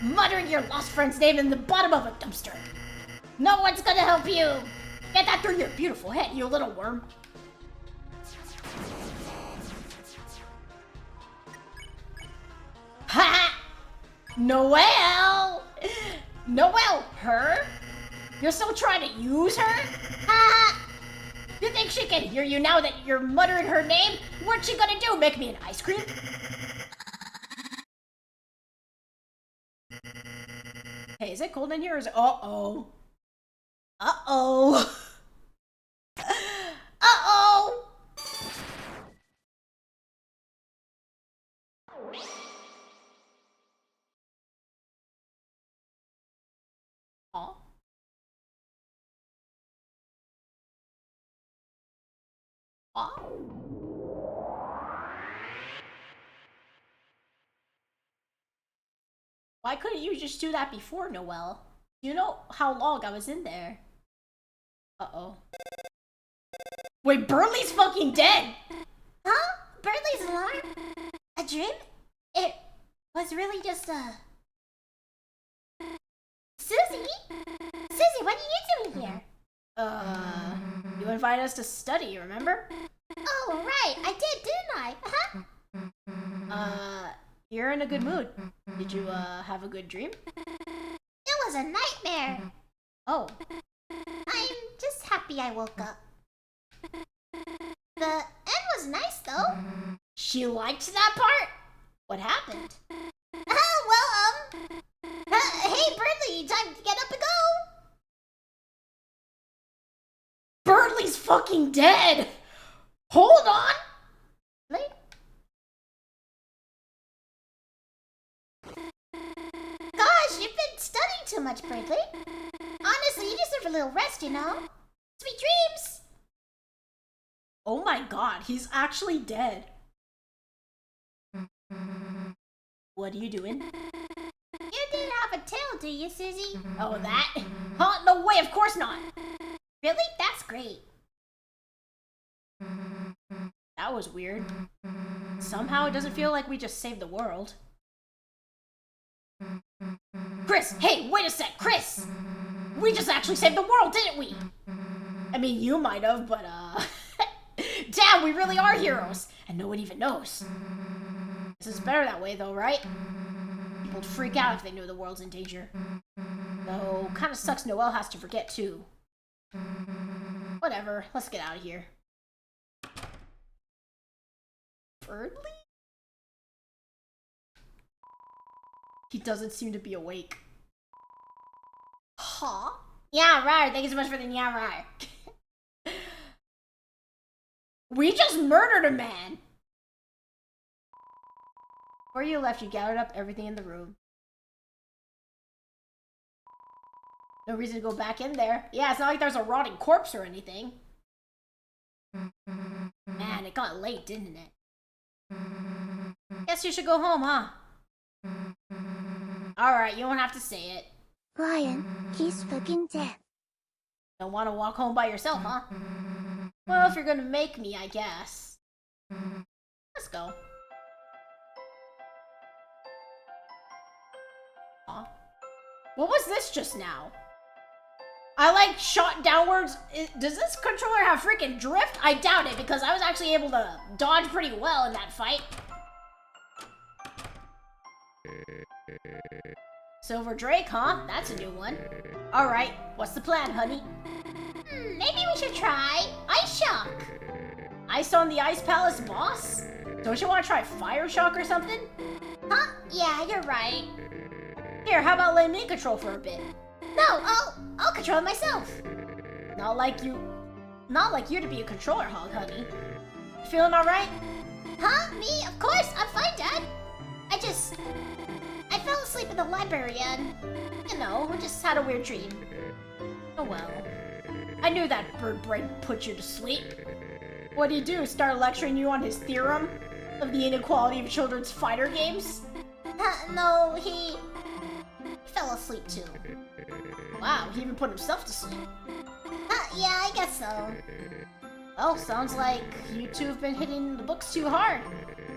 Muttering your lost friend's name in the bottom of a dumpster. No one's gonna help you. Get that through your beautiful head, you little worm. Ha! Noelle! Noelle, her? You're still trying to use her? Ha! You think she can hear you now that you're muttering her name? What's she gonna do? Make me an ice cream? Hey, is it cold in here? Or is it... Uh-oh. Uh-oh. Uh-oh. Aw. Aw. Why couldn't you just do that before, Noelle? You know how long I was in there. Uh-oh. Wait, Burley's fucking dead! Huh? Burley's alarm? A dream? It was really just a... Susie? Susie, what are you doing here? You invited us to study, remember? Oh, right. I did, didn't I? You're in a good mood. Did you, have a good dream? It was a nightmare. Oh. I'm just happy I woke up. The end was nice, though. She liked that part? What happened? Hey, Burley, time to get up and go. Burley's fucking dead! Hold on! Really? Gosh, you've been studying too much, Brinkley. Honestly, you deserve a little rest, you know? Sweet dreams! Oh my god, he's actually dead. What are you doing? You didn't have a tail, do you, Susie? Oh, that? Huh? No way, of course not! Really? That's great. That was weird. Somehow it doesn't feel like we just saved the world. Chris! Hey, wait a sec! Chris! We just actually saved the world, didn't we? I mean, you might have, but, Damn, we really are heroes, and no one even knows. This is better that way, though, right? People would freak out if they knew the world's in danger. Though, kind of sucks Noelle has to forget, too. Whatever, let's get out of here. Birdly? He doesn't seem to be awake. Huh? Yeah, right. Thank you so much for the yeah, right. We just murdered a man. Before you left, you gathered up everything in the room. No reason to go back in there. Yeah, it's not like there's a rotting corpse or anything. Man, it got late, didn't it? Guess you should go home, huh? Alright, you don't have to say it. Ryan, he's fucking dead. Don't want to walk home by yourself, huh? Well, if you're gonna make me, I guess. Let's go. Aw. What was this just now? I like shot downwards. Does this controller have freaking drift? I doubt it because I was actually able to dodge pretty well in that fight. Silver Drake, huh? That's a new one. Alright, what's the plan, honey? Maybe we should try Ice Shock. Ice on the Ice Palace boss? Don't you want to try Fire Shock or something? Huh? Yeah, you're right. Here, how about letting me control for a bit? No, I'll control it myself. Not like you to be a controller hog, honey. Feeling alright? Huh? Me? Of course, I'm fine, Dad. I fell asleep in the library and, you know, just had a weird dream. Oh well. I knew that bird brain put you to sleep. What'd he do? Start lecturing you on his theorem of the inequality of children's fighter games? No, he fell asleep too. Wow, he even put himself to sleep. Yeah, I guess so. Well, sounds like you two have been hitting the books too hard.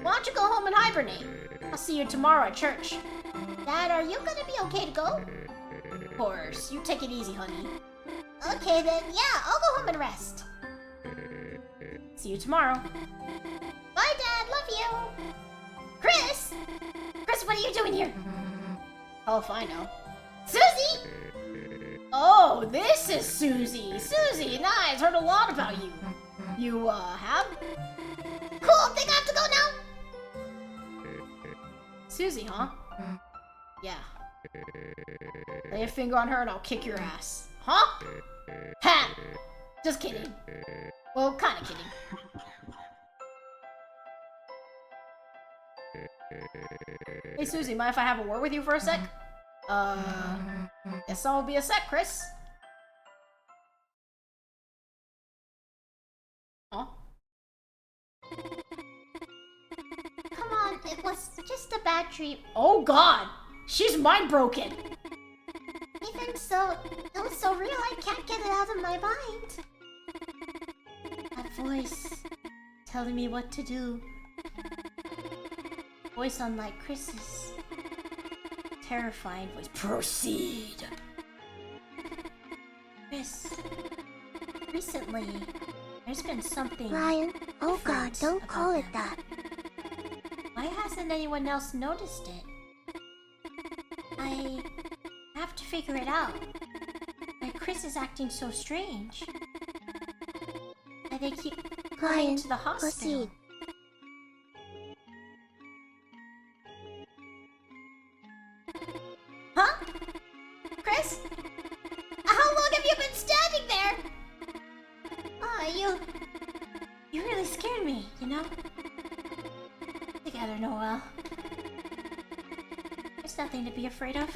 Why don't you go home and hibernate? I'll see you tomorrow at church. Dad, are you gonna be okay to go? Of course. You take it easy, honey. Okay then, yeah, I'll go home and rest. See you tomorrow. Bye, Dad, love you. Chris! Chris, what are you doing here? Oh, if I know. Susie! Oh, this is Susie. Susie, nice. Heard a lot about you. You, have? Cool, think I have to go now? Susie, huh? Yeah. Lay a finger on her and I'll kick your ass. Huh? Ha! Just kidding. Well, kinda kidding. Hey, Susie, mind if I have a word with you for a sec? Guess I'll be a sec, Chris. Huh? Come on, it was just a bad dream. Oh god! She's mind broken! Even so, it was so real I can't get it out of my mind. That voice telling me what to do. Voice unlike Chris's. Terrifying voice. Proceed! Chris, recently, there's been something... Ryan, oh god, different don't about call it them. that. Why hasn't anyone else noticed it? I have to figure it out. Why Chris is acting so strange. Why they keep going Ryan, to the hospital. proceed. Huh? Chris? How long have you been standing there? You really scared me, you know? Together, Noel. There's nothing to be afraid of.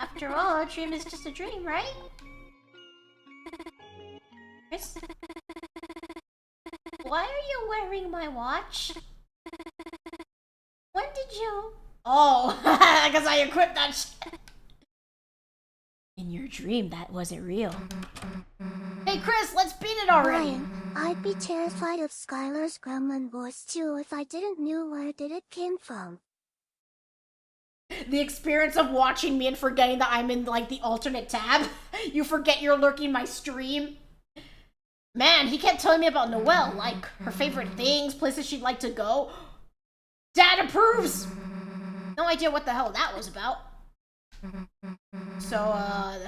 After all, a dream is just a dream, right? Chris? Why are you wearing my watch? When did you... Oh, because I equipped that shit. In your dream, that wasn't real. Hey, Chris, let's beat it already. Ryan, I'd be terrified of Skylar's gremlin voice too if I didn't know where did it came from. The experience of watching me and forgetting that I'm in, like, the alternate tab. You forget you're lurking my stream. Man, he kept telling me about Noelle, like her favorite things, places she'd like to go. Dad approves! No idea what the hell that was about. So,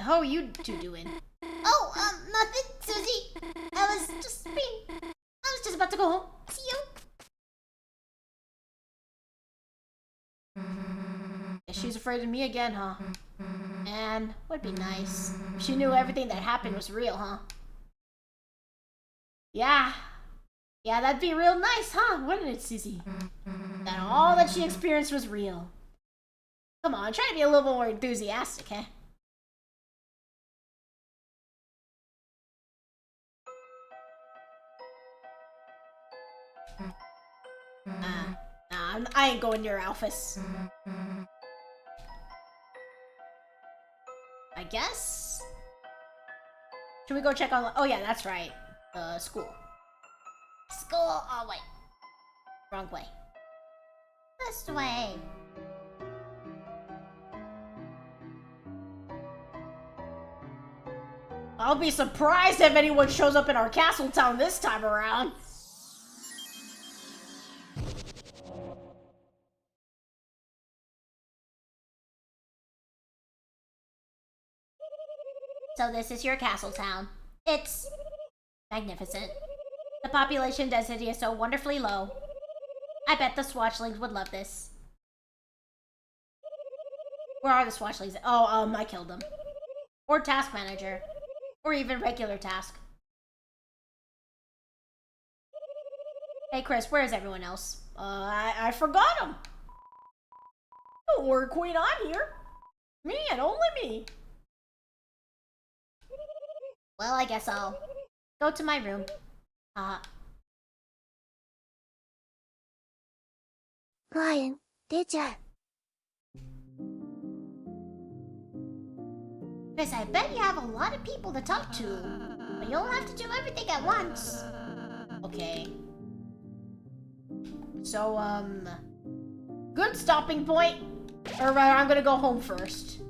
how are you two doing? Oh, nothing, Susie. I was just about to go home. See you. She's afraid of me again, huh? Man, would be nice. If she knew everything that happened was real, huh? Yeah. Yeah, that'd be real nice, huh? Wouldn't it, Susie? That all that she experienced was real. Come on, try to be a little more enthusiastic, eh? Nah, I ain't going near Alphys. I guess? Should we go check on... Oh yeah, that's right. School. School. Oh, wait. Wrong way. This way. I'll be surprised if anyone shows up in our castle town this time around. So this is your castle town. It's magnificent. The population density is so wonderfully low. I bet the Swatchlings would love this. Where are the Swatchlings? Oh, I killed them. Or task manager. Or even regular task. Hey Chris, where's everyone else? I forgot them. Don't worry, Queen, I'm here. Me and only me. Well, I guess I'll go to my room. Brian, did ya? Chris, I bet you have a lot of people to talk to, but you'll have to do everything at once. Okay. So, good stopping point. Or rather, I'm gonna go home first.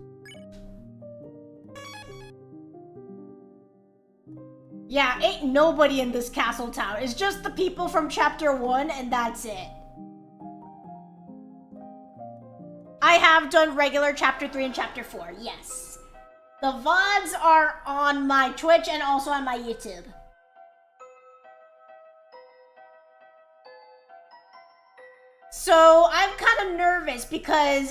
Yeah, ain't nobody in this castle town. It's just the people from chapter 1 and that's it. I have done regular chapter 3 and chapter 4, yes. The VODs are on my Twitch and also on my YouTube. So I'm kind of nervous because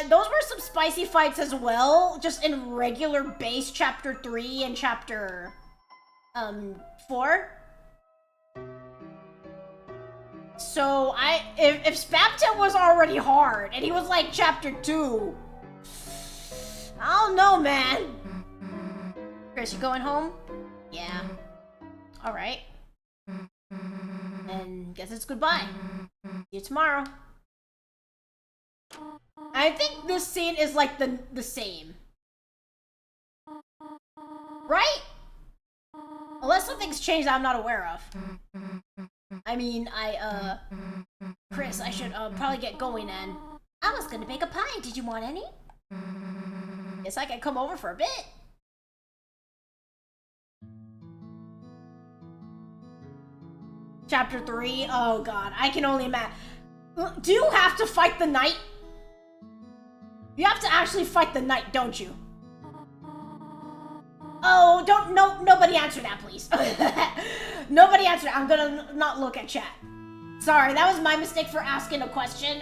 those were some spicy fights as well, just in regular base chapter 3 and chapter 4. So if Spamton was already hard and he was like chapter 2, I don't know, man. Chris, you going home? Yeah. All right. And guess it's goodbye. See you tomorrow. I think this scene is like the same. Right? Unless something's changed that I'm not aware of. I mean, Chris, I should probably get going and... I was gonna bake a pie. Did you want any? Guess I can come over for a bit. Chapter 3? Oh god, I can only imagine. Do you have to fight the knight? You have to actually fight the knight, don't you? Oh, nobody answer that, please. Nobody answer that. I'm gonna not look at chat. Sorry, that was my mistake for asking a question.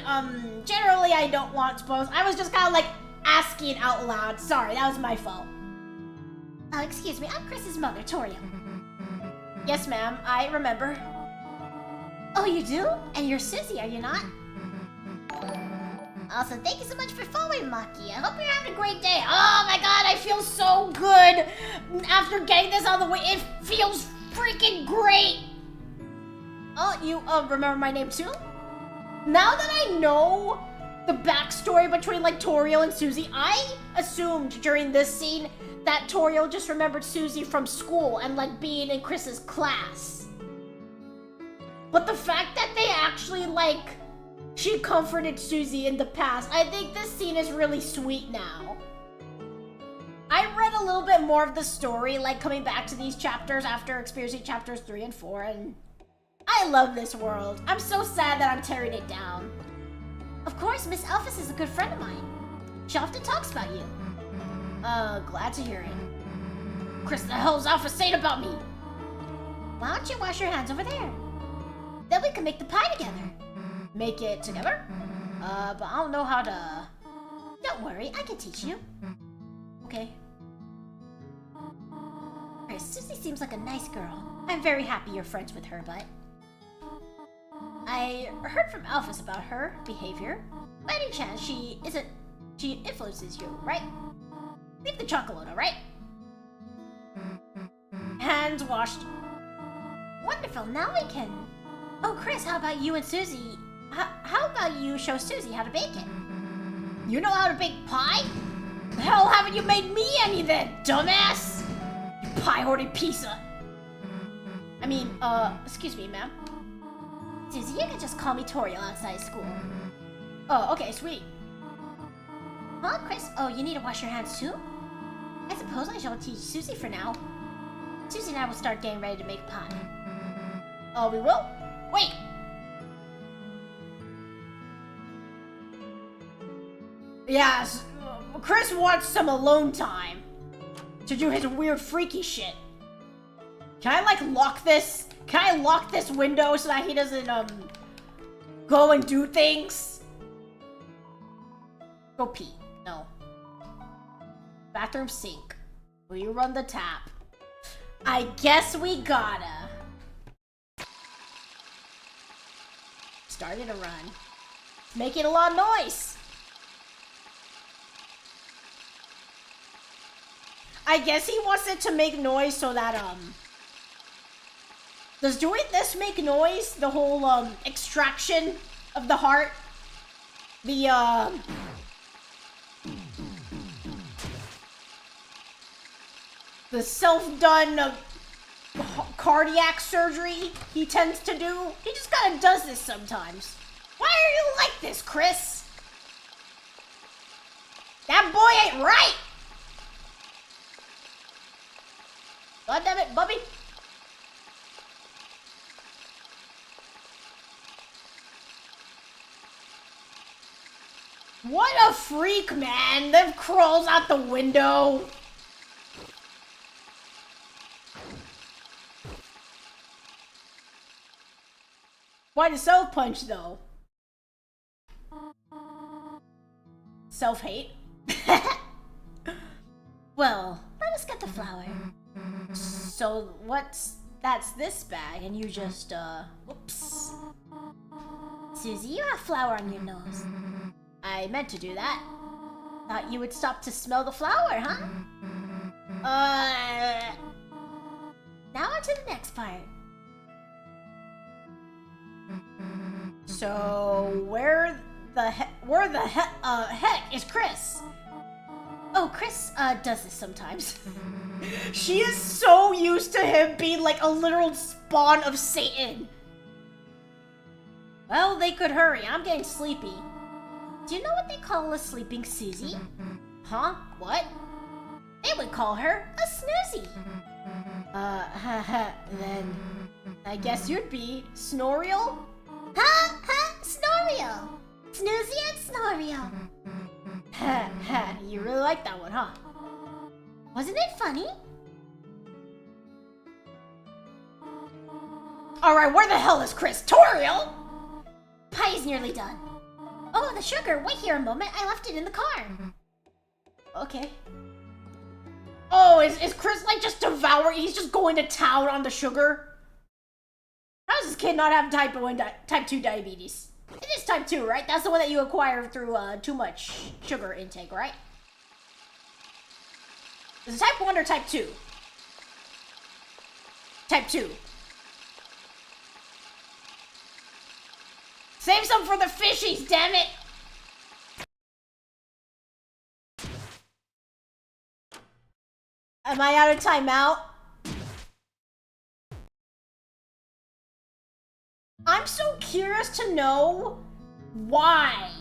Generally I don't want spoils. I was just kind of like asking out loud. Sorry, that was my fault. Excuse me, I'm Chris's mother, Toria. Yes, ma'am, I remember. Oh, you do? And you're Susie, are you not? Also, thank you so much for following, Maki. I hope you're having a great day. Oh my god, I feel so good after getting this out of the way. It feels freaking great. Oh, you remember my name too? Now that I know the backstory between like Toriel and Susie, I assumed during this scene that Toriel just remembered Susie from school and like being in Chris's class. But the fact that they actually like she comforted Susie in the past, I think this scene is really sweet now. I read a little bit more of the story, like coming back to these chapters after experiencing chapters 3 and 4, and I love this world. I'm so sad that I'm tearing it down. Of course, Miss Elphys is a good friend of mine. She often talks about you. Glad to hear it. Chris, the hell's Alpha saying about me? Why don't you wash your hands over there? Then we can make the pie together. Make it together? But I don't know how to... Don't worry, I can teach you. Okay. Chris, Susie seems like a nice girl. I'm very happy you're friends with her, but... I heard from Alphys about her behavior. By any chance, she influences you, right? Leave the chocolate, alright? Hands washed. Wonderful, now we can... Oh, Chris, how about you and Susie... How about you show Susie how to bake it? You know how to bake pie? The hell haven't you made me any then, dumbass? You pie-hoarding pizza. I mean, excuse me, ma'am. Susie, you can just call me Toriel outside school. Oh, okay, sweet. Huh, Chris? Oh, you need to wash your hands too? I suppose I shall teach Susie for now. Susie and I will start getting ready to make pie. Oh, we will? Wait! Yes, Chris wants some alone time to do his weird freaky shit. Can I, like, lock this? Can I lock this window so that he doesn't, go and do things? Go pee. No. Bathroom sink. Will you run the tap? I guess we gotta. Started to run. It's making a lot of noise. I guess he wants it to make noise so that, Does doing this make noise? The whole, extraction of the heart? The, the self-done cardiac surgery he tends to do. He just kind of does this sometimes. Why are you like this, Chris? That boy ain't right! God damn it, Bubby. What a freak, man. Then crawls out the window. Why the self-punch, though? Self-hate? Well, let us get the flour. So, that's this bag, and you just, whoops. Susie, you have flour on your nose. I meant to do that. Thought you would stop to smell the flour, huh? Now on to the next part. So, where the heck is Chris? Oh, Chris, does this sometimes. She is so used to him being like a literal spawn of Satan. Well, they could hurry. I'm getting sleepy. Do you know what they call a sleeping Susie? Huh? What? They would call her a snoozy. Then I guess you'd be Snoriel? Snoriel. Snoozy and Snoriel. You really like that one, huh? Wasn't it funny? Alright, where the hell is Chris? Toriel? Pie's nearly done. Oh, the sugar. Wait here a moment. I left it in the car. Okay. Oh, is Chris like just devouring? He's just going to town on the sugar? How does this kid not have type 2 diabetes? It is type 2, right? That's the one that you acquire through too much sugar intake, right? Is it type 1 or type 2? Type 2. Save some for the fishies, damn it! Am I out of timeout? I'm so curious to know why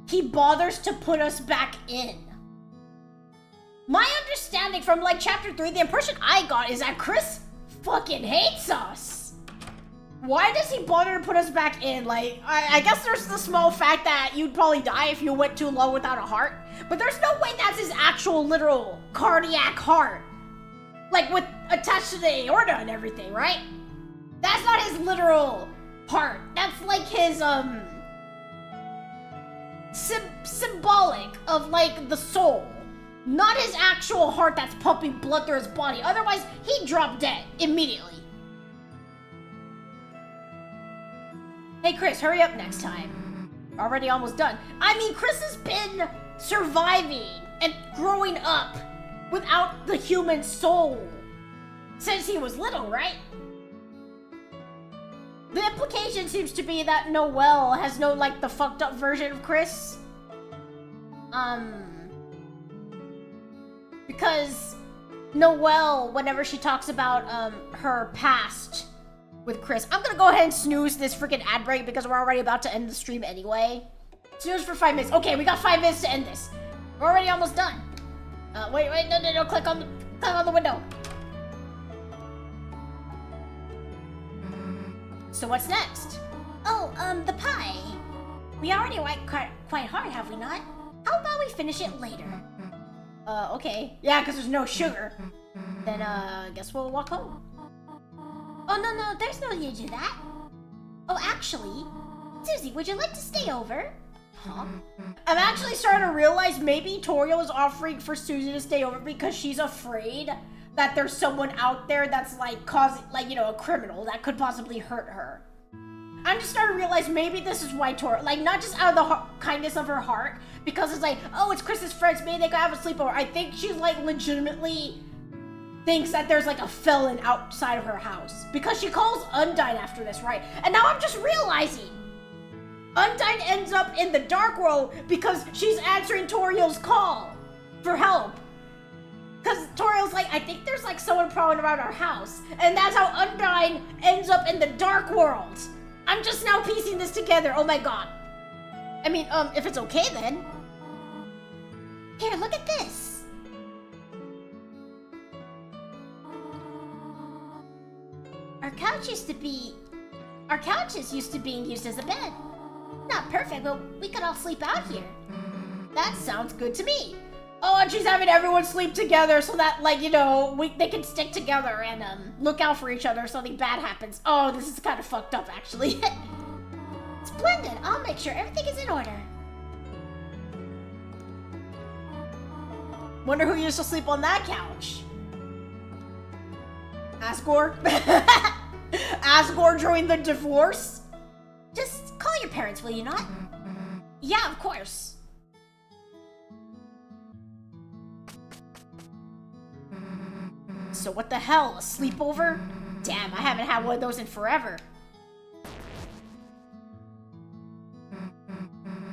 he bothers to put us back in. My understanding from like chapter 3, the impression I got is that Chris fucking hates us. Why does he bother to put us back in? Like, I guess there's the small fact that you'd probably die if you went too low without a heart. But there's no way that's his actual literal cardiac heart. Like with attached to the aorta and everything, right? That's not his literal heart. That's like his, symbolic of like the soul. Not his actual heart that's pumping blood through his body. Otherwise, he'd drop dead immediately. Hey Chris, hurry up next time. Already almost done. I mean, Chris has been surviving and growing up without the human soul since he was little, right? The implication seems to be that Noelle has no, like, the fucked up version of Chris. Because Noelle, whenever she talks about, her past with Chris, I'm gonna go ahead and snooze this freaking ad break because we're already about to end the stream anyway. Snooze for 5 minutes. Okay, we got 5 minutes to end this. We're already almost done. Wait, no, click on the window. So what's next? Oh, the pie. We already worked quite hard, have we not? How about we finish it later? Okay. Yeah, because there's no sugar. Then, guess we'll walk home. Oh, no, there's no need to do that. Oh, actually, Susie, would you like to stay over? Huh? I'm actually starting to realize maybe Toriel is offering for Susie to stay over because she's afraid that there's someone out there that's like causing, like, you know, a criminal that could possibly hurt her. I'm just starting to realize maybe this is why Toriel, like, not just out of the kindness of her heart, because it's like, oh, it's Chris's friends, maybe they could have a sleepover. I think she's like legitimately thinks that there's like a felon outside of her house because she calls Undyne after this, right? And now I'm just realizing Undyne ends up in the dark world because she's answering Toriel's call for help. Because Toriel's like, I think there's like someone prowling around our house. And that's how Undyne ends up in the dark world. I'm just now piecing this together. Oh my god. I mean, if it's okay then. Here, look at this. Our couches used to being used as a bed. Not perfect, but we could all sleep out here. That sounds good to me. Oh, and she's having everyone sleep together so that, like, you know, they can stick together and look out for each other if something bad happens. Oh, this is kind of fucked up, actually. Splendid. I'll make sure everything is in order. Wonder who used to sleep on that couch. Asgore? Asgore during the divorce? Just call your parents, will you not? Yeah, of course. So what the hell, a sleepover? Damn, I haven't had one of those in forever.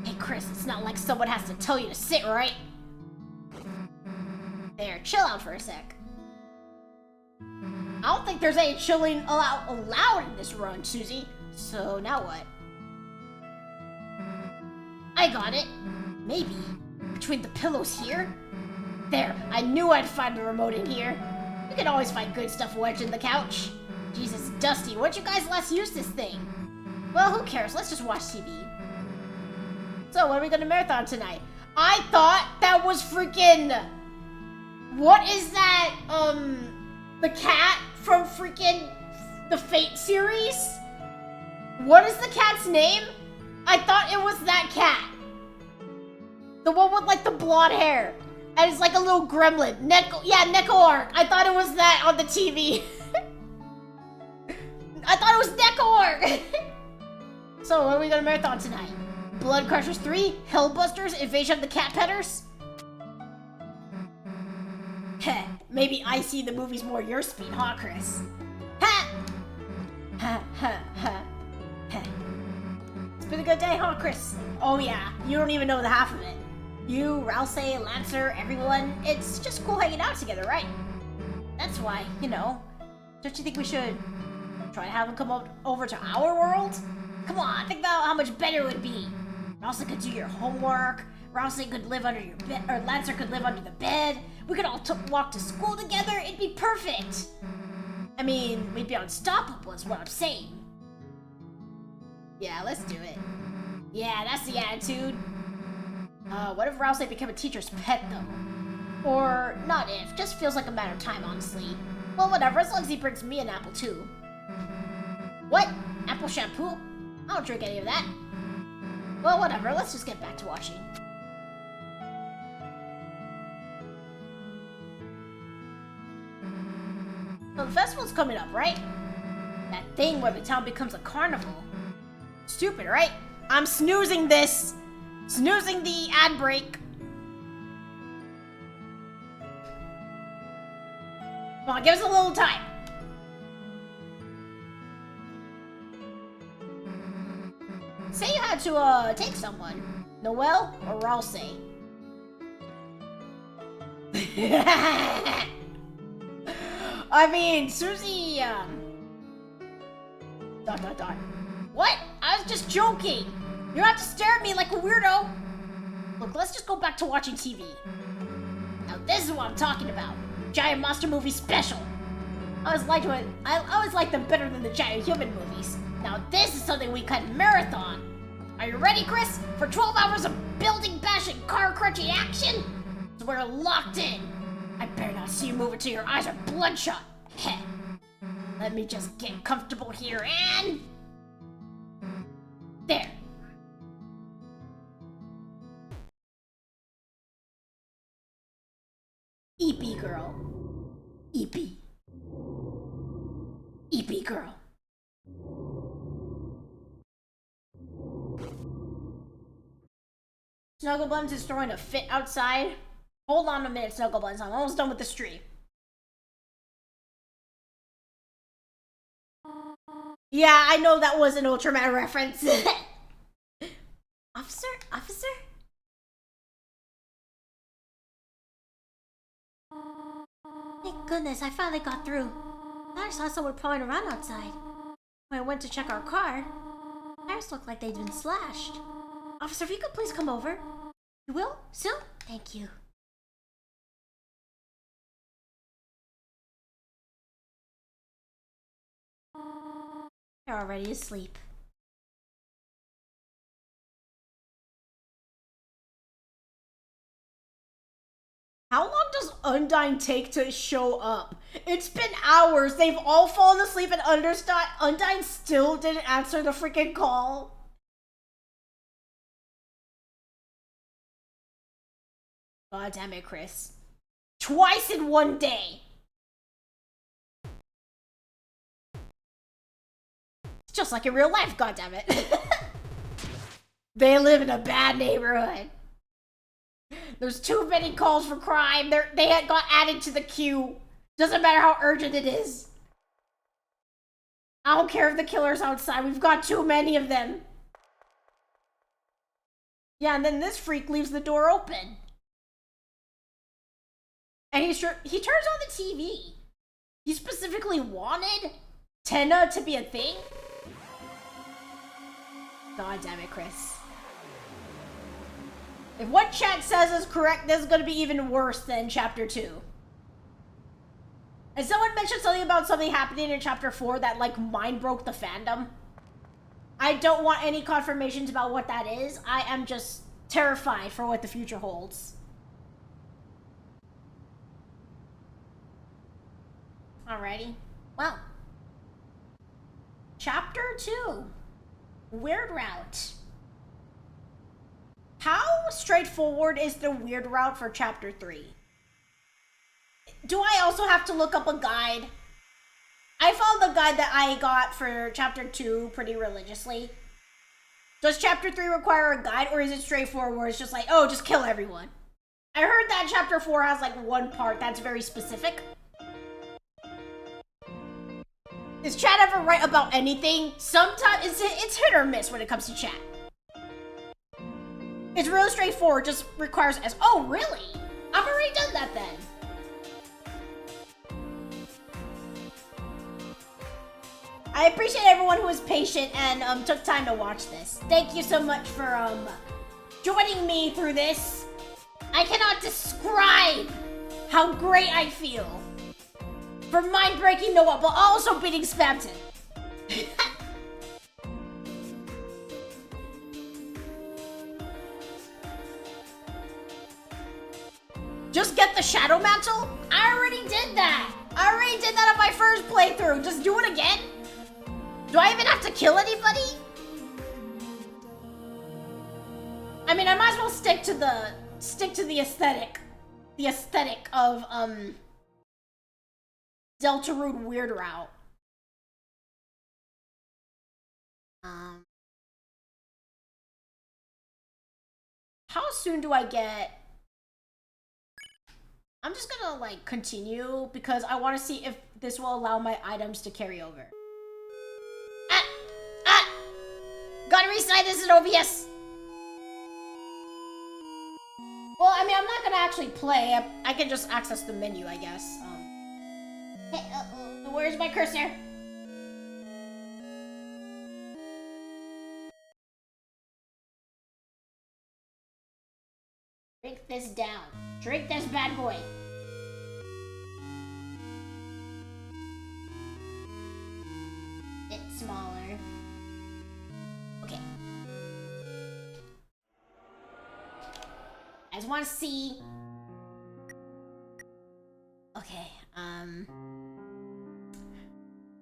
Hey Chris, it's not like someone has to tell you to sit, right? There, chill out for a sec. I don't think there's any chilling allowed in this run, Susie. So now what? I got it. Maybe. Between the pillows here? There, I knew I'd find the remote in here. You can always find good stuff wedged in the couch. Jesus, Dusty, when'd you guys last use this thing? Well, who cares? Let's just watch TV. So, what are we gonna marathon tonight? I thought that was freaking... What is that, the cat from freaking the Fate series? What is the cat's name? I thought it was that cat. The one with like the blonde hair. And it's like a little gremlin. Neko-Arc. I thought it was that on the TV. I thought it was Neko-Arc. So what are we gonna marathon tonight? Blood Crushers 3? Hellbusters? Invasion of the Cat Petters? Heh, maybe I see the movies more your speed, huh, Chris? Ha! Ha, ha, ha. Heh. It's been a good day, huh, Chris? Oh yeah, you don't even know the half of it. You, Rouse, Lancer, everyone, it's just cool hanging out together, right? That's why, you know, don't you think we should try to have them come over to our world? Come on, think about how much better it would be. You also could do your homework, Rousey could live under your bed, or Lancer could live under the bed. We could all walk to school together. It'd be perfect. I mean, we'd be unstoppable is what I'm saying. Yeah, let's do it. Yeah, that's the attitude. What if Rousey became a teacher's pet, though? Or, not if, just feels like a matter of time, honestly. Well, whatever, as long as he brings me an apple, too. What? Apple shampoo? I don't drink any of that. Well, whatever, let's just get back to watching. So the festival's coming up, right? That thing where the town becomes a carnival. Stupid, right? I'm snoozing this! Snoozing the ad break. Come on, give us a little time. Say you had to, take someone. Noelle or Rousey? I mean, Susie, What? I was just joking. You don't have to stare at me like a weirdo. Look, let's just go back to watching TV. Now this is what I'm talking about. Giant monster movie special. I always liked them better than the giant human movies. Now this is something we can marathon. Are you ready, Chris? For 12 hours of building, bashing, car crunching action? So we're locked in. I better not see you move until your eyes are bloodshot. Heh. Let me just get comfortable here and... There. EP girl. EP. EP girl. Snugglebuns is throwing a fit outside. Hold on a minute, Snugglebuns. I'm almost done with the stream. Yeah, I know that was an Ultraman reference. Officer? Officer? Thank goodness, I finally got through. I saw someone prowling around outside. When I went to check our car, tires looked like they'd been slashed. Officer, if you could please come over. You will? Soon? Thank you. They're already asleep. How long does Undyne take to show up? It's been hours. They've all fallen asleep and Undyne still didn't answer the freaking call. God damn it, Chris. Twice in one day. It's just like in real life, God damn it. They live in a bad neighborhood. There's too many calls for crime. They had got added to the queue. Doesn't matter how urgent it is. I don't care if the killer's outside. We've got too many of them. Yeah, and then this freak leaves the door open. And he turns on the TV. He specifically wanted Tenna to be a thing? God damn it, Chris. If what chat says is correct, this is going to be even worse than Chapter 2. And someone mentioned something about something happening in Chapter 4 that, like, mind broke the fandom. I don't want any confirmations about what that is. I am just terrified for what the future holds. Alrighty. Well. Chapter 2. Weird Route. How straightforward is the weird route for Chapter 3? Do I also have to look up a guide? I followed the guide that I got for Chapter 2 pretty religiously. Does Chapter 3 require a guide, or is it straightforward where it's just like, oh, just kill everyone? I heard that Chapter 4 has like one part that's very specific. Is chat ever right about anything? Sometimes it's hit or miss when it comes to chat. It's really straightforward, just requires as oh really? I've already done that then. I appreciate everyone who was patient and took time to watch this. Thank you so much for joining me through this. I cannot describe how great I feel for mind-breaking Noah, but also beating Spamton. Just get the Shadow Mantle? I already did that. I already did that on my first playthrough. Just do it again? Do I even have to kill anybody? I mean, I might as well stick to the aesthetic. The aesthetic of Deltarune Weird Route. How soon do I get? I'm just gonna like continue because I want to see if this will allow my items to carry over. Gotta restart this in OBS. Well, I mean, I'm not gonna actually play. I can just access the menu, I guess. Hey, where's my cursor? Drink this down. Drink this bad boy. It's smaller. Okay. I just want to see. Okay, I'm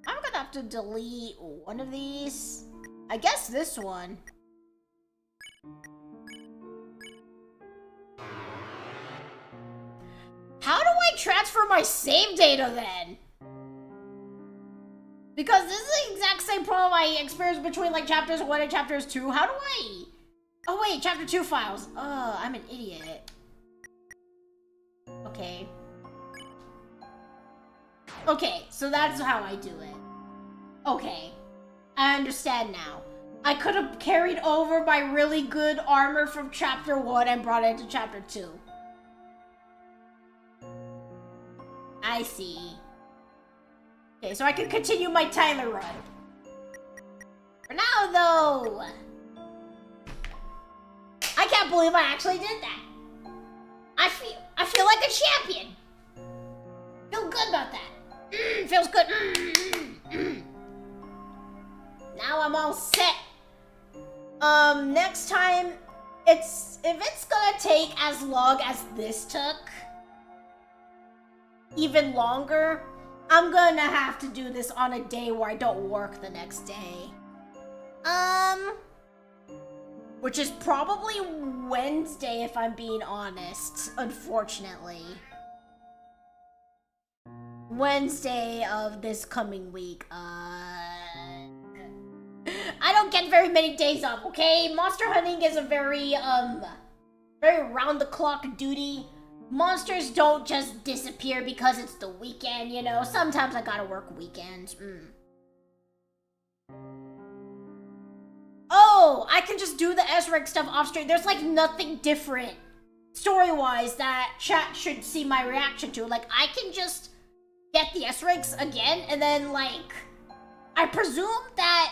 gonna have to delete one of these. I guess this one. How do I transfer my save data then? Because this is the exact same problem I experienced between like chapters 1 and chapters 2. How do I? Oh wait, chapter 2 files. Oh, I'm an idiot. Okay. Okay, so that's how I do it. Okay. I understand now. I could have carried over my really good armor from chapter 1 and brought it into chapter 2. I see. Okay, so I can continue my Tyler run. For now, though, I can't believe I actually did that. I feel like a champion. Feel good about that. Feels good. Now I'm all set. Next time, if it's gonna take as long as this took, even longer, I'm gonna have to do this on a day where I don't work the next day. Which is probably Wednesday if I'm being honest, unfortunately. Wednesday of this coming week, I don't get very many days off, okay? Monster hunting is a very round-the-clock duty. Monsters don't just disappear because it's the weekend, you know? Sometimes I gotta work weekends. Oh, I can just do the S-Rank stuff off-stream. There's like nothing different story-wise that chat should see my reaction to. Like, I can just get the S-Ranks again, and then like, I presume that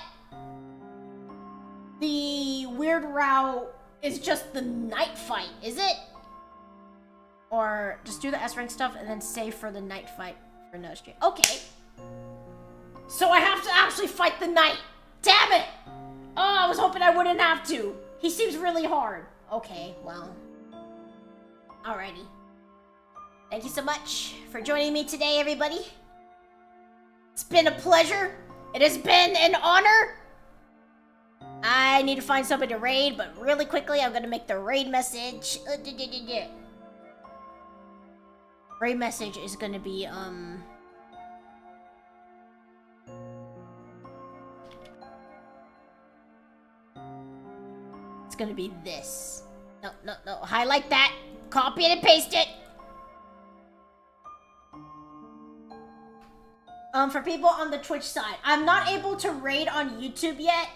the weird route is just the night fight, is it? Or just do the S-Rank stuff and then save for the night fight for another stream. Okay. So I have to actually fight the knight. Damn it! Oh, I was hoping I wouldn't have to. He seems really hard. Okay, well. Alrighty. Thank you so much for joining me today, everybody. It's been a pleasure. It has been an honor. I need to find somebody to raid, but really quickly, I'm gonna make the raid message. Raid message is gonna be, it's gonna be this. No. Highlight that. Copy it and paste it. For people on the Twitch side, I'm not able to raid on YouTube yet.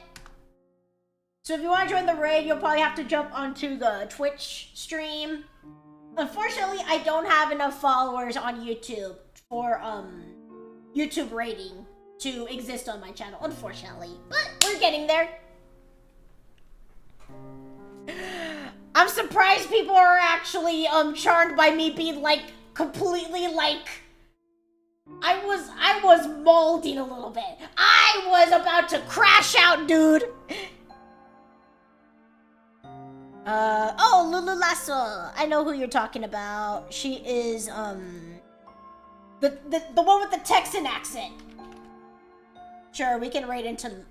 So if you want to join the raid, you'll probably have to jump onto the Twitch stream. Unfortunately, I don't have enough followers on YouTube for YouTube rating to exist on my channel, unfortunately. But we're getting there. I'm surprised people are actually charmed by me being like completely like I was molding a little bit. I was about to crash out, dude. Oh, Lulu Lasso. I know who you're talking about. She is, the one with the Texan accent. Sure, we can rate into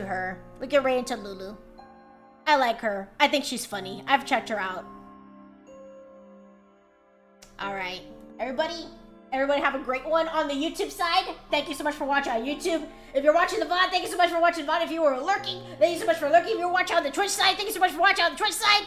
her. We can rate into Lulu. I like her. I think she's funny. I've checked her out. Alright. Everybody have a great one on the YouTube side. Thank you so much for watching on YouTube. If you're watching the VOD, thank you so much for watching the VOD. If you were lurking, thank you so much for lurking. If you're watching on the Twitch side, thank you so much for watching on the Twitch side.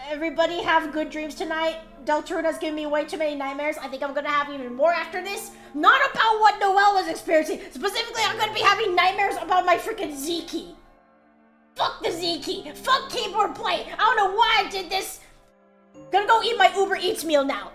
Everybody have good dreams tonight. Deltarune's giving me way too many nightmares. I think I'm gonna have even more after this. Not about what Noelle was experiencing. Specifically, I'm gonna be having nightmares about my freaking Z key. Fuck the Z key. Fuck keyboard play. I don't know why I did this. Gonna go eat my Uber Eats meal now.